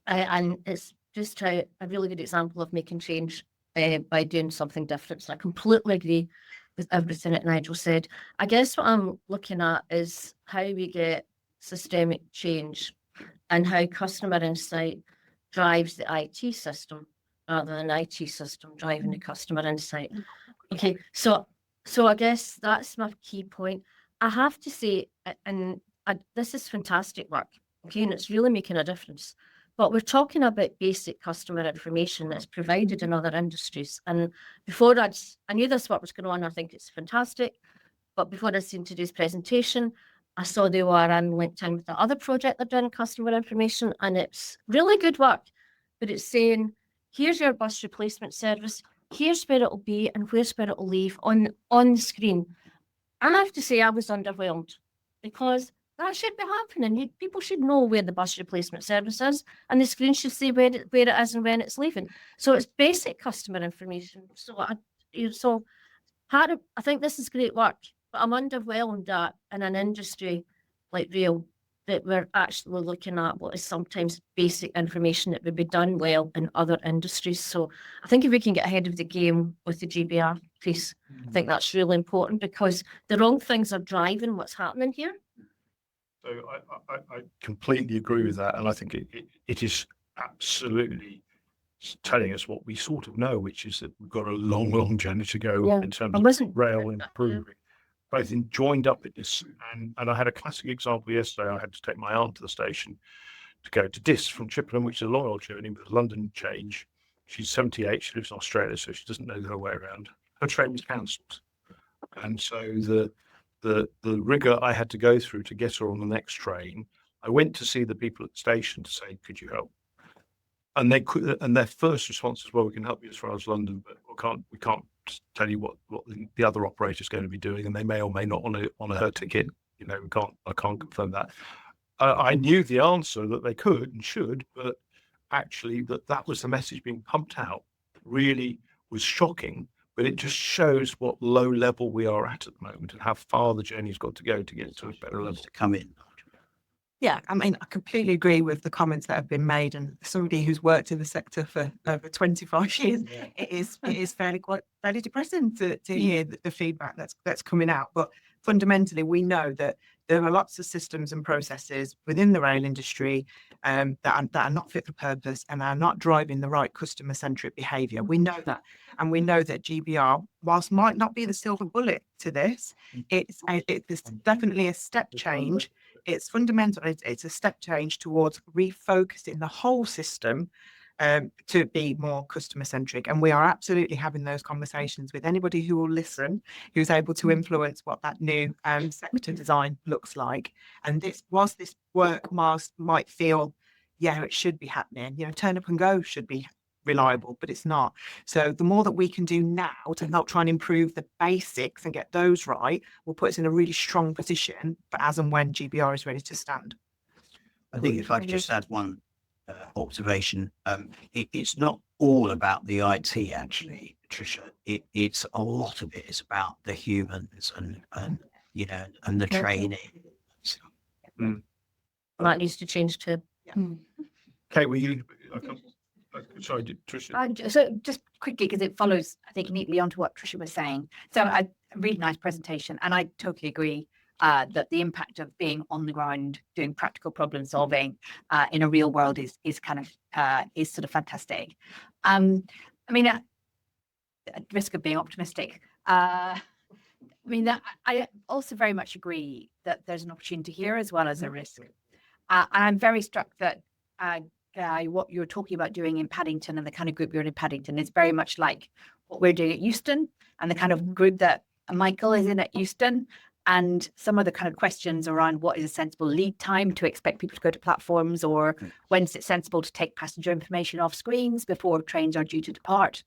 S5: And it's just a really good example of making change by doing something different. So I completely agree with everything that Nigel said. I guess what I'm looking at is how we get systemic change and how customer insight drives the IT system rather than the IT system driving the customer insight. Okay, so I guess that's my key point. I have to say, this is fantastic work, okay, and it's really making a difference. But we're talking about basic customer information that's provided in other industries. And before I knew this work was going on, I think it's fantastic. But before I seen today's presentation, I saw they were on LinkedIn with the other project they're doing, customer information, and it's really good work. But it's saying, here's your bus replacement service, here's where it'll be and where it'll leave on the screen. And I have to say I was underwhelmed because That should be happening. People should know where the bus replacement service is, and the screen should say where it is and when it's leaving. So it's basic customer information. So I think this is great work, but I'm underwhelmed that in an industry like rail, that we're actually looking at what is sometimes basic information that would be done well in other industries. So I think if we can get ahead of the game with the GBR piece, I think that's really important, because the wrong things are driving what's happening here.
S1: So I completely agree with that, and I think it is absolutely telling us what we sort of know, which is that we've got a long journey to go
S5: Yeah,
S1: in terms
S5: I
S1: of
S5: wasn't-
S1: rail improving, both in joined up with this, and I had a classic example yesterday. I had to take my aunt to the station to go to Diss from Chippenham, which is a long old journey with a London change. She's 78, she lives in Australia, so she doesn't know her way around. Her train was cancelled, and so the rigor I had to go through to get her on the next train, I went to see the people at the station to say, could you help? And they could, and their first response was, well, we can help you as far as London, but we can't tell you what the other operator is going to be doing, and they may or may not honor her ticket. You know, I can't confirm that. I knew the answer that they could and should, but actually that was the message being pumped out really was shocking. But it just shows what low level we are at the moment and how far the journey's got to go to get to a better level.
S13: To come in.
S6: Yeah, I mean, I completely agree with the comments that have been made, and somebody who's worked in the sector for over 25 years, it is fairly depressing to hear the feedback that's coming out. But fundamentally, we know that there are lots of systems and processes within the rail industry that are not fit for purpose and are not driving the right customer-centric behaviour. We know that, and we know that GBR, whilst might not be the silver bullet to this, it's definitely a step change. It's fundamental. It's a step change towards refocusing the whole system to be more customer centric. And we are absolutely having those conversations with anybody who will listen, who's able to influence what that new sector design looks like. And whilst this work might feel, yeah, it should be happening, you know, turn up and go should be reliable, but it's not. So the more that we can do now to help try and improve the basics and get those right will put us in a really strong position for as and when GBR is ready to stand.
S13: I think if I could just add one observation, it's not all about the IT actually, Tricia. It's a lot of it is about the humans and you know, and the training. So,
S5: That needs to change too.
S1: Kate, were you? Sorry, Tricia.
S7: So just quickly, because it follows, I think, neatly onto what Tricia was saying. So a really nice presentation, and I totally agree that the impact of being on the ground, doing practical problem solving in a real world is sort of fantastic. I mean, at risk of being optimistic, I mean, I also very much agree that there's an opportunity here as well as a risk. And I'm very struck that what you're talking about doing in Paddington and the kind of group you're in Paddington is very much like what we're doing at Euston and the kind of group that Michael is in at Euston, and some of the kind of questions around what is a sensible lead time to expect people to go to platforms, or when is it sensible to take passenger information off screens before trains are due to depart,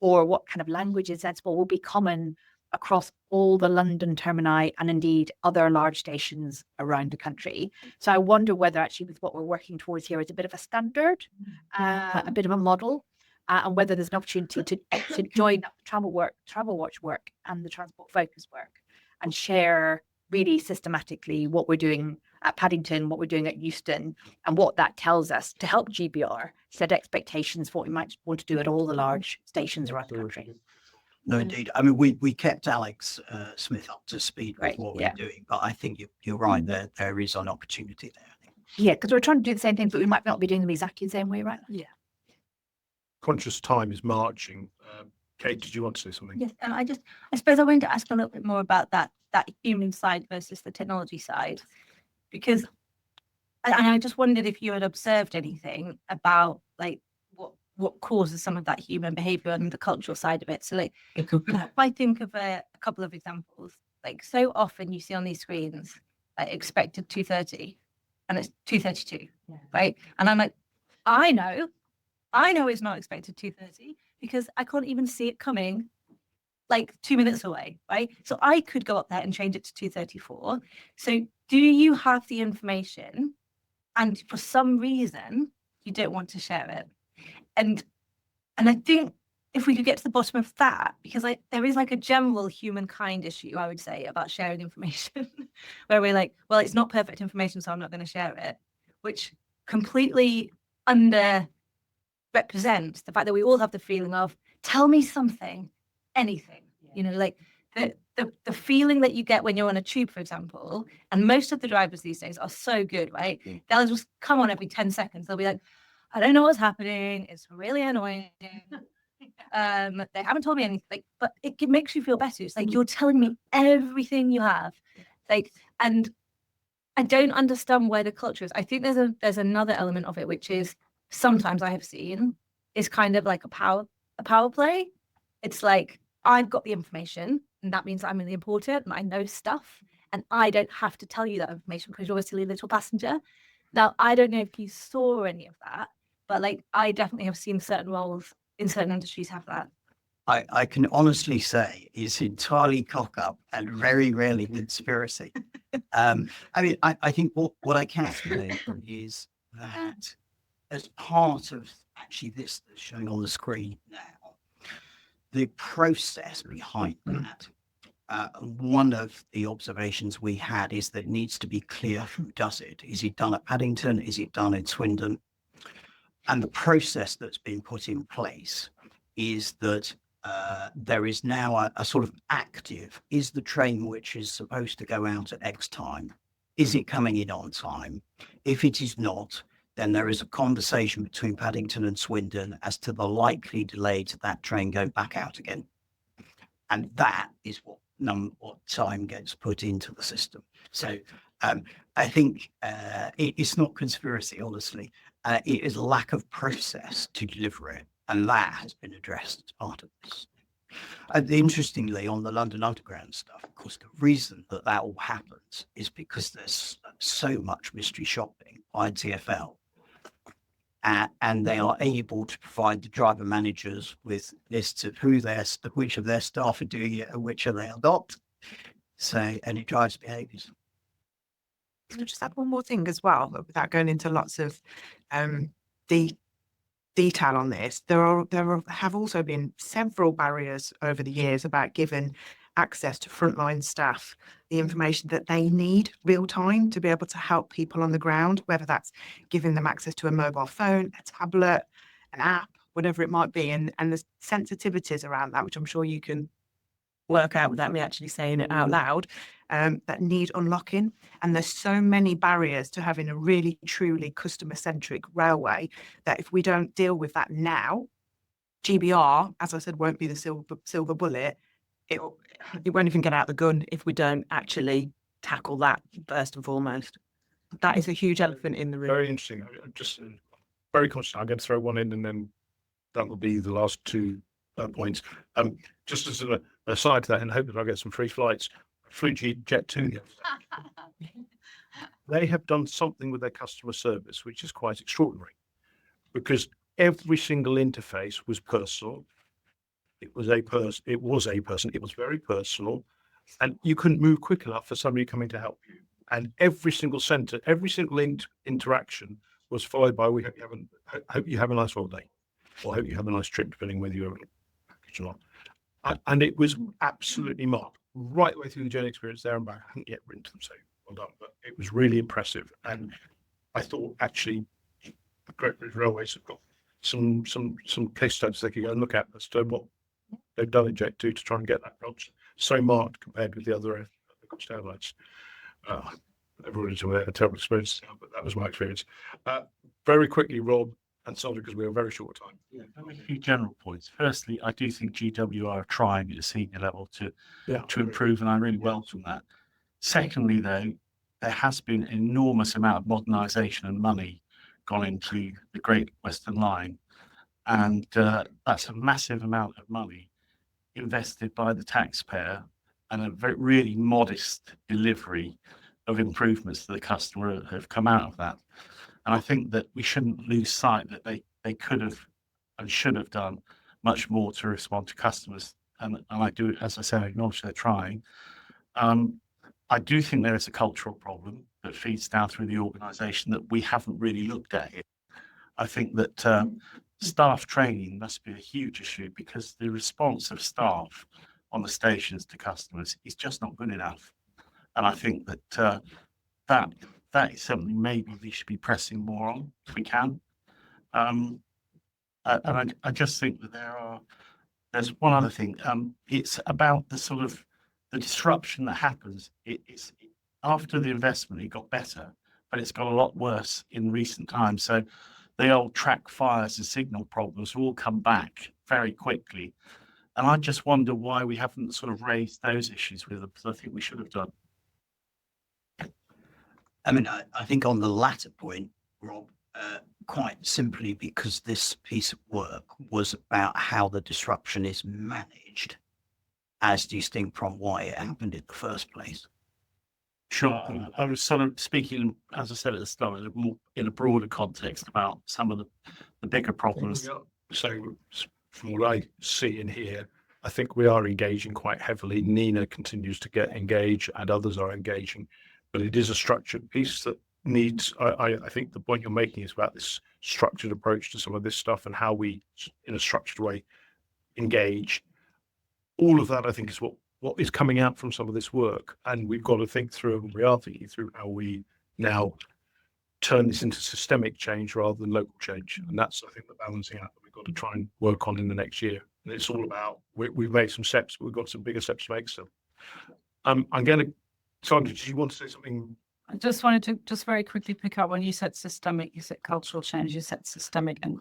S7: or what kind of language is sensible will be common across all the London termini and indeed other large stations around the country. So I wonder whether actually with what we're working towards here is a bit of a standard, a bit of a model, and whether there's an opportunity to join up the Travel Watch work and the Transport Focus work and share really systematically what we're doing at Paddington, what we're doing at Euston, and what that tells us to help GBR set expectations for what we might want to do at all the large stations around the country.
S13: no, indeed. I mean, we kept Alex Smith up to speed with
S7: Right,
S13: what
S7: yeah.
S13: we're doing, but I think you're right. There is an opportunity there. I think.
S7: Yeah, because we're trying to do the same things, but we might not be doing them exactly the same way, right?
S4: Yeah.
S1: Conscious time is marching. Kate, did you want to say something?
S9: Yes, and I suppose I wanted to ask a little bit more about that human side versus the technology side, because and I just wondered if you had observed anything about like what causes some of that human behavior and the cultural side of it. So like if I think of a couple of examples, like so often you see on these screens like expected 2:30 and it's 2:32, right? And I'm like, I know it's not expected 2:30 because I can't even see it coming like 2 minutes away, right? So I could go up there and change it to 2:34. So do you have the information and for some reason you don't want to share it? And I think if we could get to the bottom of that, because there is like a general humankind issue, I would say, about sharing information, where we're like, well, it's not perfect information, so I'm not going to share it, which completely underrepresents the fact that we all have the feeling of, tell me something, anything, you know, like the feeling that you get when you're on a tube, for example, and most of the drivers these days are so good, right? They'll just come on every 10 seconds. They'll be like, I don't know what's happening. It's really annoying. They haven't told me anything, but it makes you feel better. It's like, you're telling me everything you have. Like, and I don't understand where the culture is. I think there's another element of it, which is sometimes I have seen is kind of like a power play. It's like, I've got the information, and that means I'm really important and I know stuff, and I don't have to tell you that information because you're a silly little passenger. Now, I don't know if you saw any of that, but like, I definitely have seen certain roles in certain industries have that.
S13: I can honestly say it's entirely cock up and very rarely conspiracy. I mean, I think what I can say is that as part of actually this that's showing on the screen now, the process behind that, one of the observations we had is that it needs to be clear who does it. Is it done at Paddington? Is it done in Swindon? And the process that's been put in place is that there is now a sort of active, is the train which is supposed to go out at X time, is it coming in on time? If it is not, then there is a conversation between Paddington and Swindon as to the likely delay to that train go back out again. And that is what time gets put into the system. So I think it's not conspiracy, honestly. It is a lack of process to deliver it. And that has been addressed as part of this. Interestingly, on the London Underground stuff, of course, the reason that all happens is because there's so much mystery shopping by TfL. And they are able to provide the driver managers with lists of which of their staff are doing it and which of they are not. So, and it drives behaviours.
S6: Can I just add one more thing as well, without going into lots of detail on this? There have also been several barriers over the years about giving access to frontline staff the information that they need real time to be able to help people on the ground, whether that's giving them access to a mobile phone, a tablet, an app, whatever it might be. And the sensitivities around that, which I'm sure you can work out without me actually saying it out loud, that need unlocking. And there's so many barriers to having a really, truly customer-centric railway that if we don't deal with that now, GBR, as I said, won't be the silver bullet. It won't even get out the gun if we don't actually tackle that first and foremost. That is a huge elephant in the room.
S1: Very interesting. I'm just very conscious. I'm going to throw one in, and then that will be the last two points. Just as an aside to that, and hope that I'll get some free flights. Flew Jet2. They have done something with their customer service, which is quite extraordinary, because every single interface was personal. It was a person. It was very personal, and you couldn't move quick enough for somebody coming to help you. And every single interaction was followed by, "We hope you have a nice holiday," or "Hope you have a nice trip," depending whether you're a package or not. And it was absolutely marked right the way through the journey experience there and back. I haven't yet written to them, so well done. But it was really impressive, and I thought actually, Great British Railways have got some case studies they could go and look at as to what they've done at Jet2 to try and get that culture so marked compared with the other airlines. Everybody's aware of a terrible experience, but that was my experience. Very quickly, Rob and Sandra, because we have a very short time.
S10: Yeah, I'll make a few general points. Firstly, I do think GWR are trying at a senior level to improve, and I really welcome that. Secondly, though, there has been an enormous amount of modernisation and money gone into the Great Western Line, and that's a massive amount of money invested by the taxpayer, and a very really modest delivery of improvements to the customer have come out of that. And I think that we shouldn't lose sight that they could have and should have done much more to respond to customers. And I do, as I say, I acknowledge they're trying. I do think there is a cultural problem that feeds down through the organisation that we haven't really looked at it. I think that staff training must be a huge issue because the response of staff on the stations to customers is just not good enough. And I think that that is something maybe we should be pressing more on if we can. And I just think that there's one other thing. It's about the sort of the disruption that happens. It's after the investment, it got better, but it's got a lot worse in recent times. So the old track fires and signal problems will all come back very quickly. And I just wonder why we haven't sort of raised those issues with them, because I think we should have done.
S13: I mean, I think on the latter point, Rob, quite simply because this piece of work was about how the disruption is managed as distinct from why it happened in the first place.
S10: Sure. I was sort of speaking, as I said at the start, in a broader context about some of the bigger problems.
S1: So from what I see and hear, I think we are engaging quite heavily. Nina continues to get engaged and others are engaging, but it is a structured piece that needs, I think the point you're making is about this structured approach to some of this stuff and how we, in a structured way, engage. All of that, I think, is what is coming out from some of this work. And we've got to think through, and we are thinking through how we now turn this into systemic change rather than local change. And that's, I think, the balancing act that we've got to try and work on in the next year. And it's all about, we've made some steps, but we've got some bigger steps to make still. I'm going to, Sandra, did you want to say something?
S4: I just wanted to just very quickly pick up when you said systemic, you said cultural change, you said systemic, and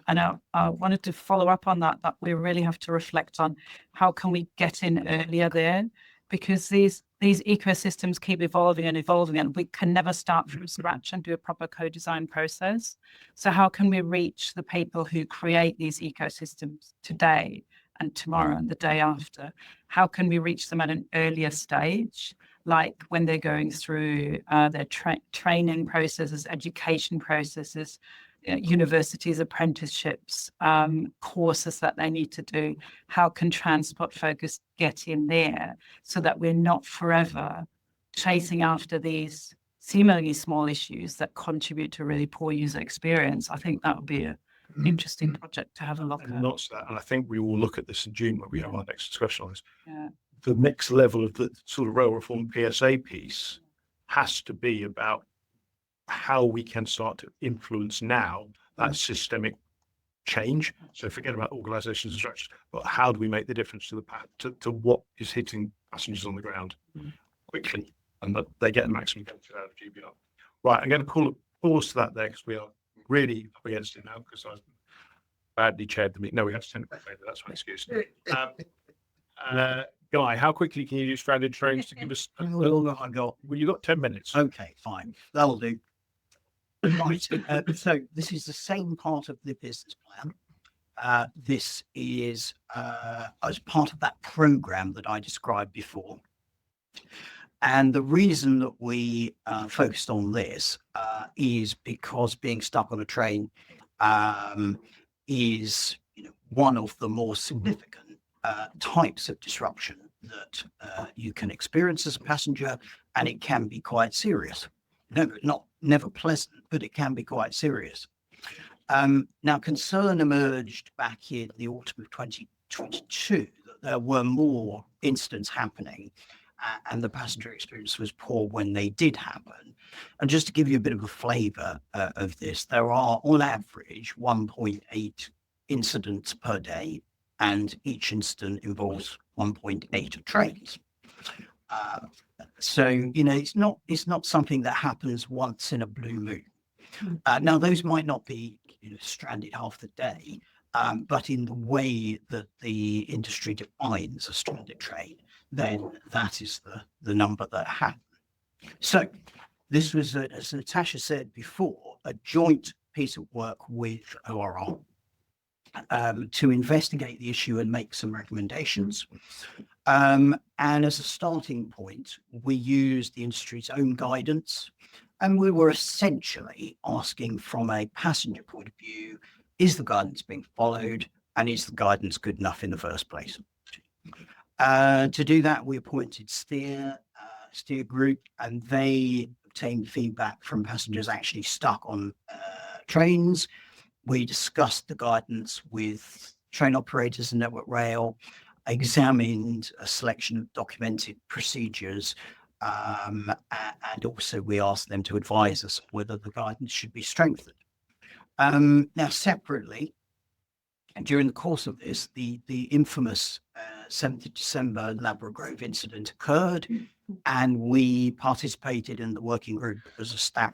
S4: I wanted to follow up on that we really have to reflect on how can we get in earlier there, because these ecosystems keep evolving and we can never start from scratch and do a proper co-design process. So how can we reach the people who create these ecosystems today and tomorrow and the day after? How can we reach them at an earlier stage, like when they're going through their training processes, education processes, universities, apprenticeships, courses that they need to do? How can Transport Focus get in there so that we're not forever chasing after these seemingly small issues that contribute to a really poor user experience? I think that would be an interesting project to have a look at.
S1: And not that, and I think we will look at this in June when we have our next discussion on this.
S4: Yeah.
S1: The next level of the sort of rail reform PSA piece has to be about how we can start to influence now that systemic change. So forget about organizations and structures, but how do we make the difference to to what is hitting passengers on the ground quickly, and that they get the maximum benefit out of GBR. Right, I'm going to call a pause to that there because we are really up against it now because I've badly chaired the meeting. No, we have to send it back later. That's my excuse. Guy, how quickly can you do stranded trains to give us?
S13: Well, I got.
S1: Well, you got 10 minutes.
S13: Okay, fine. That'll do. Right. So this is the same part of the business plan. This is as part of that program that I described before. And the reason that we focused on this is because being stuck on a train is one of the more significant types of disruption that you can experience as a passenger, and it can be quite serious. No, never pleasant, but it can be quite serious. Now, concern emerged back in the autumn of 2022 that there were more incidents happening, and the passenger experience was poor when they did happen. And just to give you a bit of a flavour of this, there are on average 1.8 incidents per day, and each incident involves 1.8 trains. So it's not something that happens once in a blue moon. Now those might not be stranded half the day, but in the way that the industry defines a stranded train, then that is the number that happened. So this was, as Natasha said before, a joint piece of work with ORR. To investigate the issue and make some recommendations. And as a starting point, we used the industry's own guidance, and we were essentially asking from a passenger point of view, is the guidance being followed, and is the guidance good enough in the first place? To do that, we appointed Steer steer group, and they obtained feedback from passengers actually stuck on trains. We discussed the guidance with train operators and Network Rail, examined a selection of documented procedures, and also we asked them to advise us whether the guidance should be strengthened. Now, separately, during the course of this, the infamous 7th of December Ladbroke Grove incident occurred, and we participated in the working group as a staff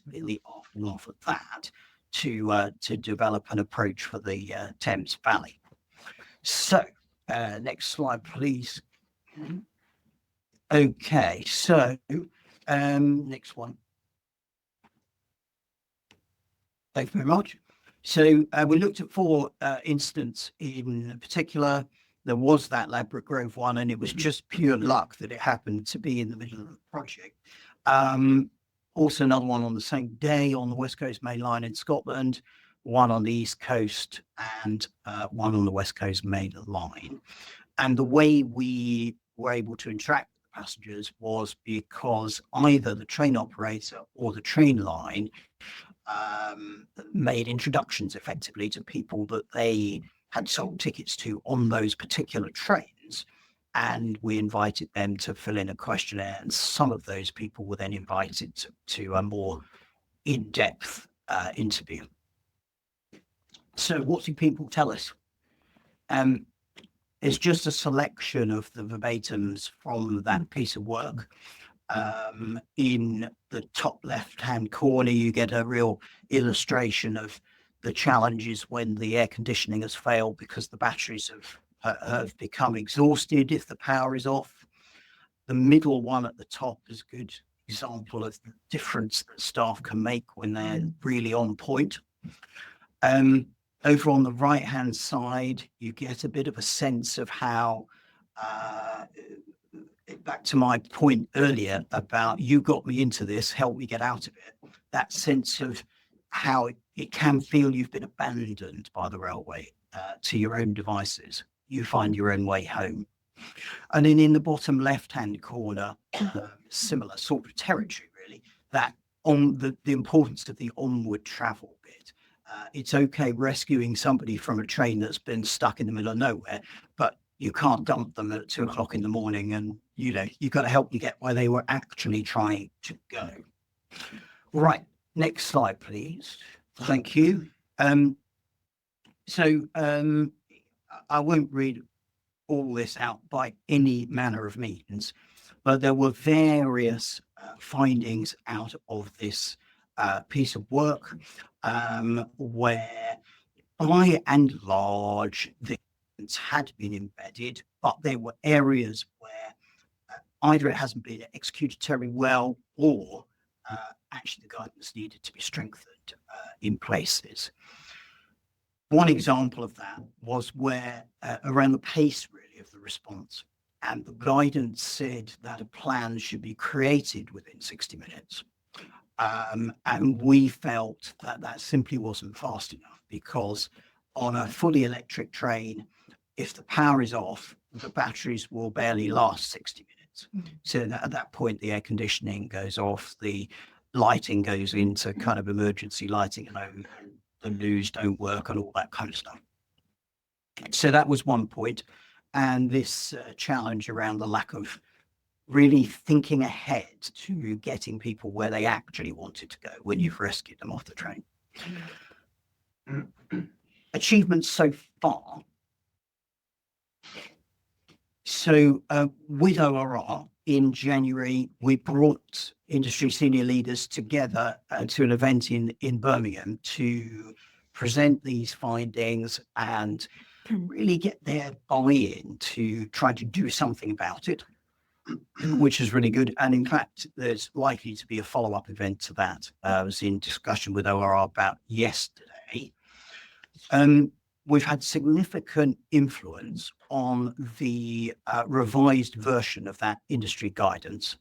S13: really off and off of that to develop an approach for the Thames Valley. So, next slide, please. Okay, so next one. Thank you very much. So we looked at 4 incidents in particular. There was that Ladbroke Grove one, and it was just pure luck that it happened to be in the middle of the project. Also another one on the same day on the West Coast Main Line in Scotland, one on the East Coast, and one on the West Coast Main Line. And the way we were able to interact with the passengers was because either the train operator or the train line made introductions effectively to people that they had sold tickets to on those particular trains, and we invited them to fill in a questionnaire, and some of those people were then invited to a more in-depth interview. So what do people tell us? It's just a selection of the verbatims from that piece of work. In the top left-hand corner, you get a real illustration of the challenges when the air conditioning has failed because the batteries have become exhausted if the power is off. The middle one at the top is a good example of the difference that staff can make when they're really on point. Over on the right-hand side, you get a bit of a sense of how back to my point earlier about you got me into this, help me get out of it. That sense of how it can feel you've been abandoned by the railway to your own devices. You find your own way home. And then in the bottom left-hand corner, similar sort of territory, really, that on the importance of the onward travel bit. It's okay rescuing somebody from a train that's been stuck in the middle of nowhere, but you can't dump them at 2 o'clock in the morning, and you've got to help them get where they were actually trying to go. Right, next slide, please. Thank you. So I won't read all this out by any manner of means, but there were various findings out of this piece of work where, by and large, the had been embedded, but there were areas where either it hasn't been executed terribly well, or actually the guidance needed to be strengthened in places. One example of that was where around the pace really of the response, and the guidance said that a plan should be created within 60 minutes. And we felt that that simply wasn't fast enough, because on a fully electric train, if the power is off, the batteries will barely last 60 minutes. So at that point, the air conditioning goes off, the lighting goes into kind of emergency lighting, and the news don't work and all that kind of stuff. So that was one point. And this challenge around the lack of really thinking ahead to getting people where they actually wanted to go when you've rescued them off the train. Achievements so far. So with ORR in January, we brought industry senior leaders together to an event in Birmingham to present these findings and really get their buy-in to try to do something about it, which is really good. And in fact, there's likely to be a follow-up event to that. I was in discussion with ORR about yesterday. We've had significant influence on the revised version of that industry guidance,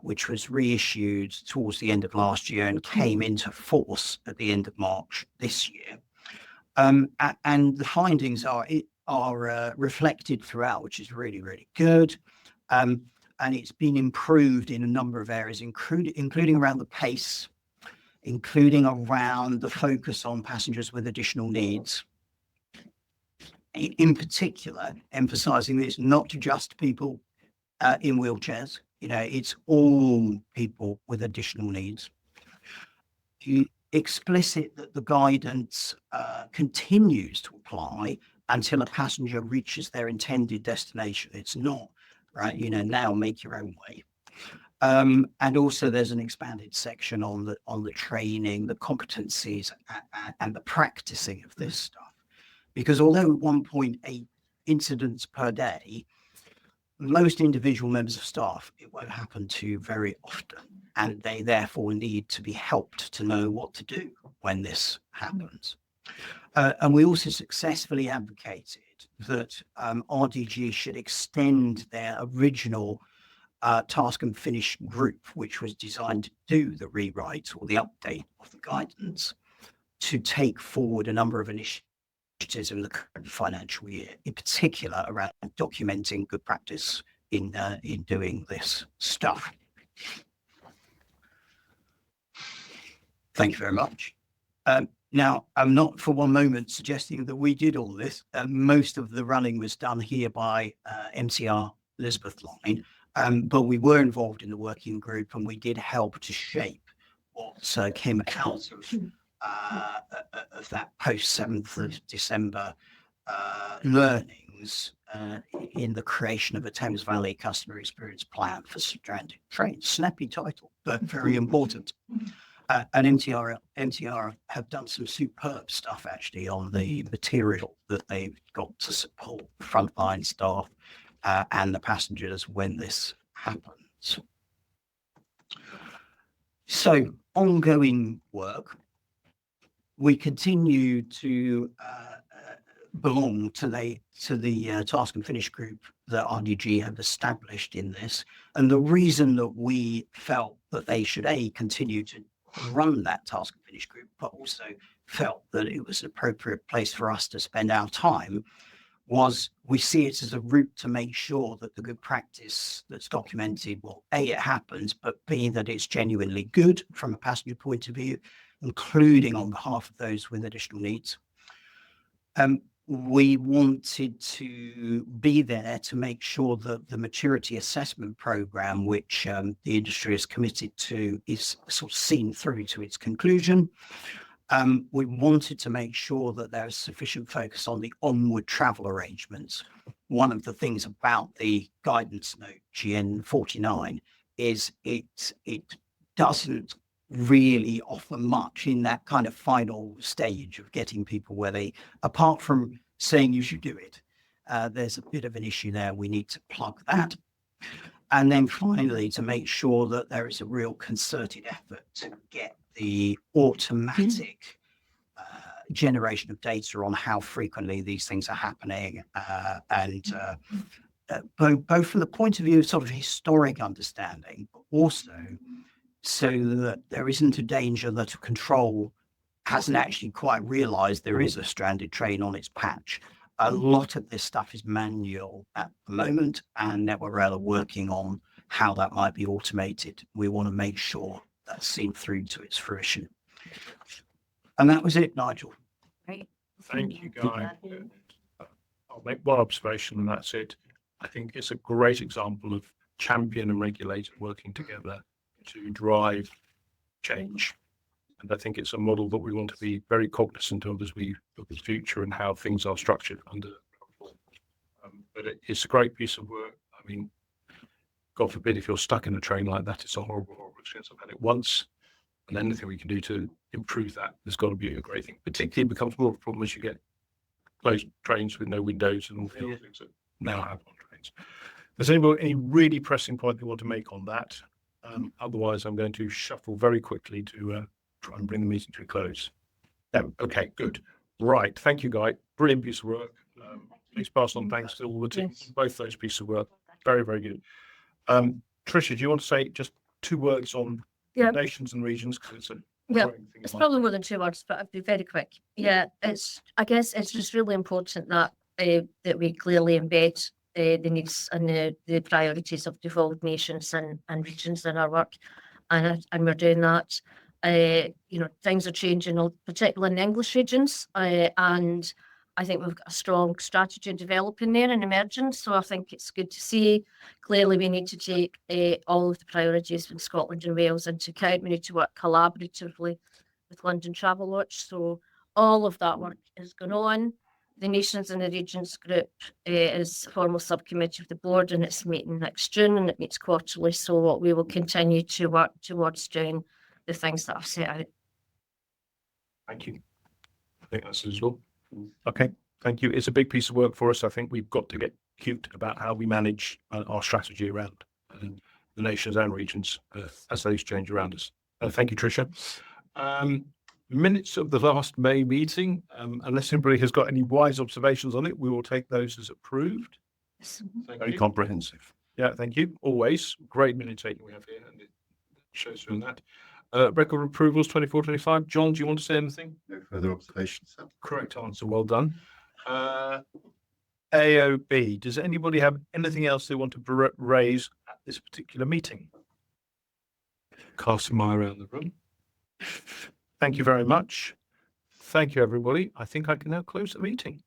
S13: which was reissued towards the end of last year and came into force at the end of March this year. And the findings are reflected throughout, which is really, really good. and it's been improved in a number of areas, including around the pace, including around the focus on passengers with additional needs. In particular, emphasising that it's not just people in wheelchairs, it's all people with additional needs. Explicit that the guidance continues to apply until a passenger reaches their intended destination. It's not, right, now make your own way. And also there's an expanded section on the training, the competencies and the practicing of this stuff. Because although 1.8 incidents per day, most individual members of staff, it won't happen to very often. And they therefore need to be helped to know what to do when this happens. And we also successfully advocated that RDG should extend their original task and finish group, which was designed to do the rewrite or the update of the guidance, to take forward a number of initiatives in the current financial year, in particular around documenting good practice in doing this stuff. Thank you very much. Now, I'm not for one moment suggesting that we did all this. Most of the running was done here by MTR Elizabeth Line, but we were involved in the working group and we did help to shape what came out of that post 7th of December learnings in the creation of a Thames Valley customer experience plan for stranded trains. Snappy title, but very important. And MTR have done some superb stuff actually on the material that they've got to support frontline staff and the passengers when this happens. So ongoing work. We continue to belong to the task and finish group that RDG have established in this. And the reason that we felt that they should continue to run that task and finish group, but also felt that it was an appropriate place for us to spend our time, was we see it as a route to make sure that the good practice that's documented, well, A, it happens, but B, that it's genuinely good from a passenger point of view, including on behalf of those with additional needs. We wanted to be there to make sure that the maturity assessment program, which the industry is committed to, is sort of seen through to its conclusion. We wanted to make sure that there is sufficient focus on the onward travel arrangements. One of the things about the guidance note GN 49 is it doesn't really offer much in that kind of final stage of getting people where they, apart from saying you should do it, there's a bit of an issue there. We need to plug that. And then finally, to make sure that there is a real concerted effort to get the automatic generation of data on how frequently these things are happening, both from the point of view of sort of historic understanding, but also so that there isn't a danger that a control hasn't actually quite realized there is a stranded train on its patch. A lot of this stuff is manual at the moment, and NetworkRail are working on how that might be automated. We want to make sure that's seen through to its fruition. And that was it, Nigel.
S3: Great.
S1: Thank you, Guy. I'll make one observation and that's it. I think it's a great example of champion and regulator working together to drive change. And I think it's a model that we want to be very cognizant of as we look at the future and how things are structured under. But it's a great piece of work. I mean, God forbid if you're stuck in a train like that, it's a horrible, horrible experience. I've had it once, and anything we can do to improve that, there's got to be a great thing. Particularly, it becomes more of a problem as you get closed trains with no windows and all the other things that now have on trains. Does anybody any really pressing point they want to make on that? Otherwise, I'm going to shuffle very quickly to try and bring the meeting to a close. No, okay, good. Right, thank you, Guy. Brilliant piece of work. Please pass on thanks to all the team, both those pieces of work. Very, very good. Tricia, do you want to say just 2 words on nations and regions? Because it's a
S5: it's probably more than 2 words, but I'll be very quick. I guess it's just really important that that we clearly embed the needs and the priorities of devolved nations and regions in our work. And we're doing that. Things are changing, particularly in the English regions. And I think we've got a strong strategy developing there and emerging. So I think it's good to see. Clearly, we need to take all of the priorities in Scotland and Wales into account. We need to work collaboratively with London Travel Watch. So all of that work is going on. The Nations and the Regions Group is a formal subcommittee of the board, and it's meeting next June, and it meets quarterly. So we will continue to work towards doing the things that I've set out.
S1: Thank you. I think that's as well. Okay, thank you. It's a big piece of work for us. I think we've got to get cute about how we manage our strategy around the nations and regions as those change around us. Thank you, Tricia. Minutes of the last May meeting, unless anybody has got any wise observations on it, we will take those as approved.
S8: Very comprehensive.
S1: Yeah, thank you. Always great minute taking we have here, and it shows from that. Record approvals 24-25. John, do you want to say anything?
S12: No further observations.
S1: Correct answer. Well done. AOB. Does anybody have anything else they want to raise at this particular meeting? Casting my eye around the room. Thank you very much. Thank you, everybody. I think I can now close the meeting.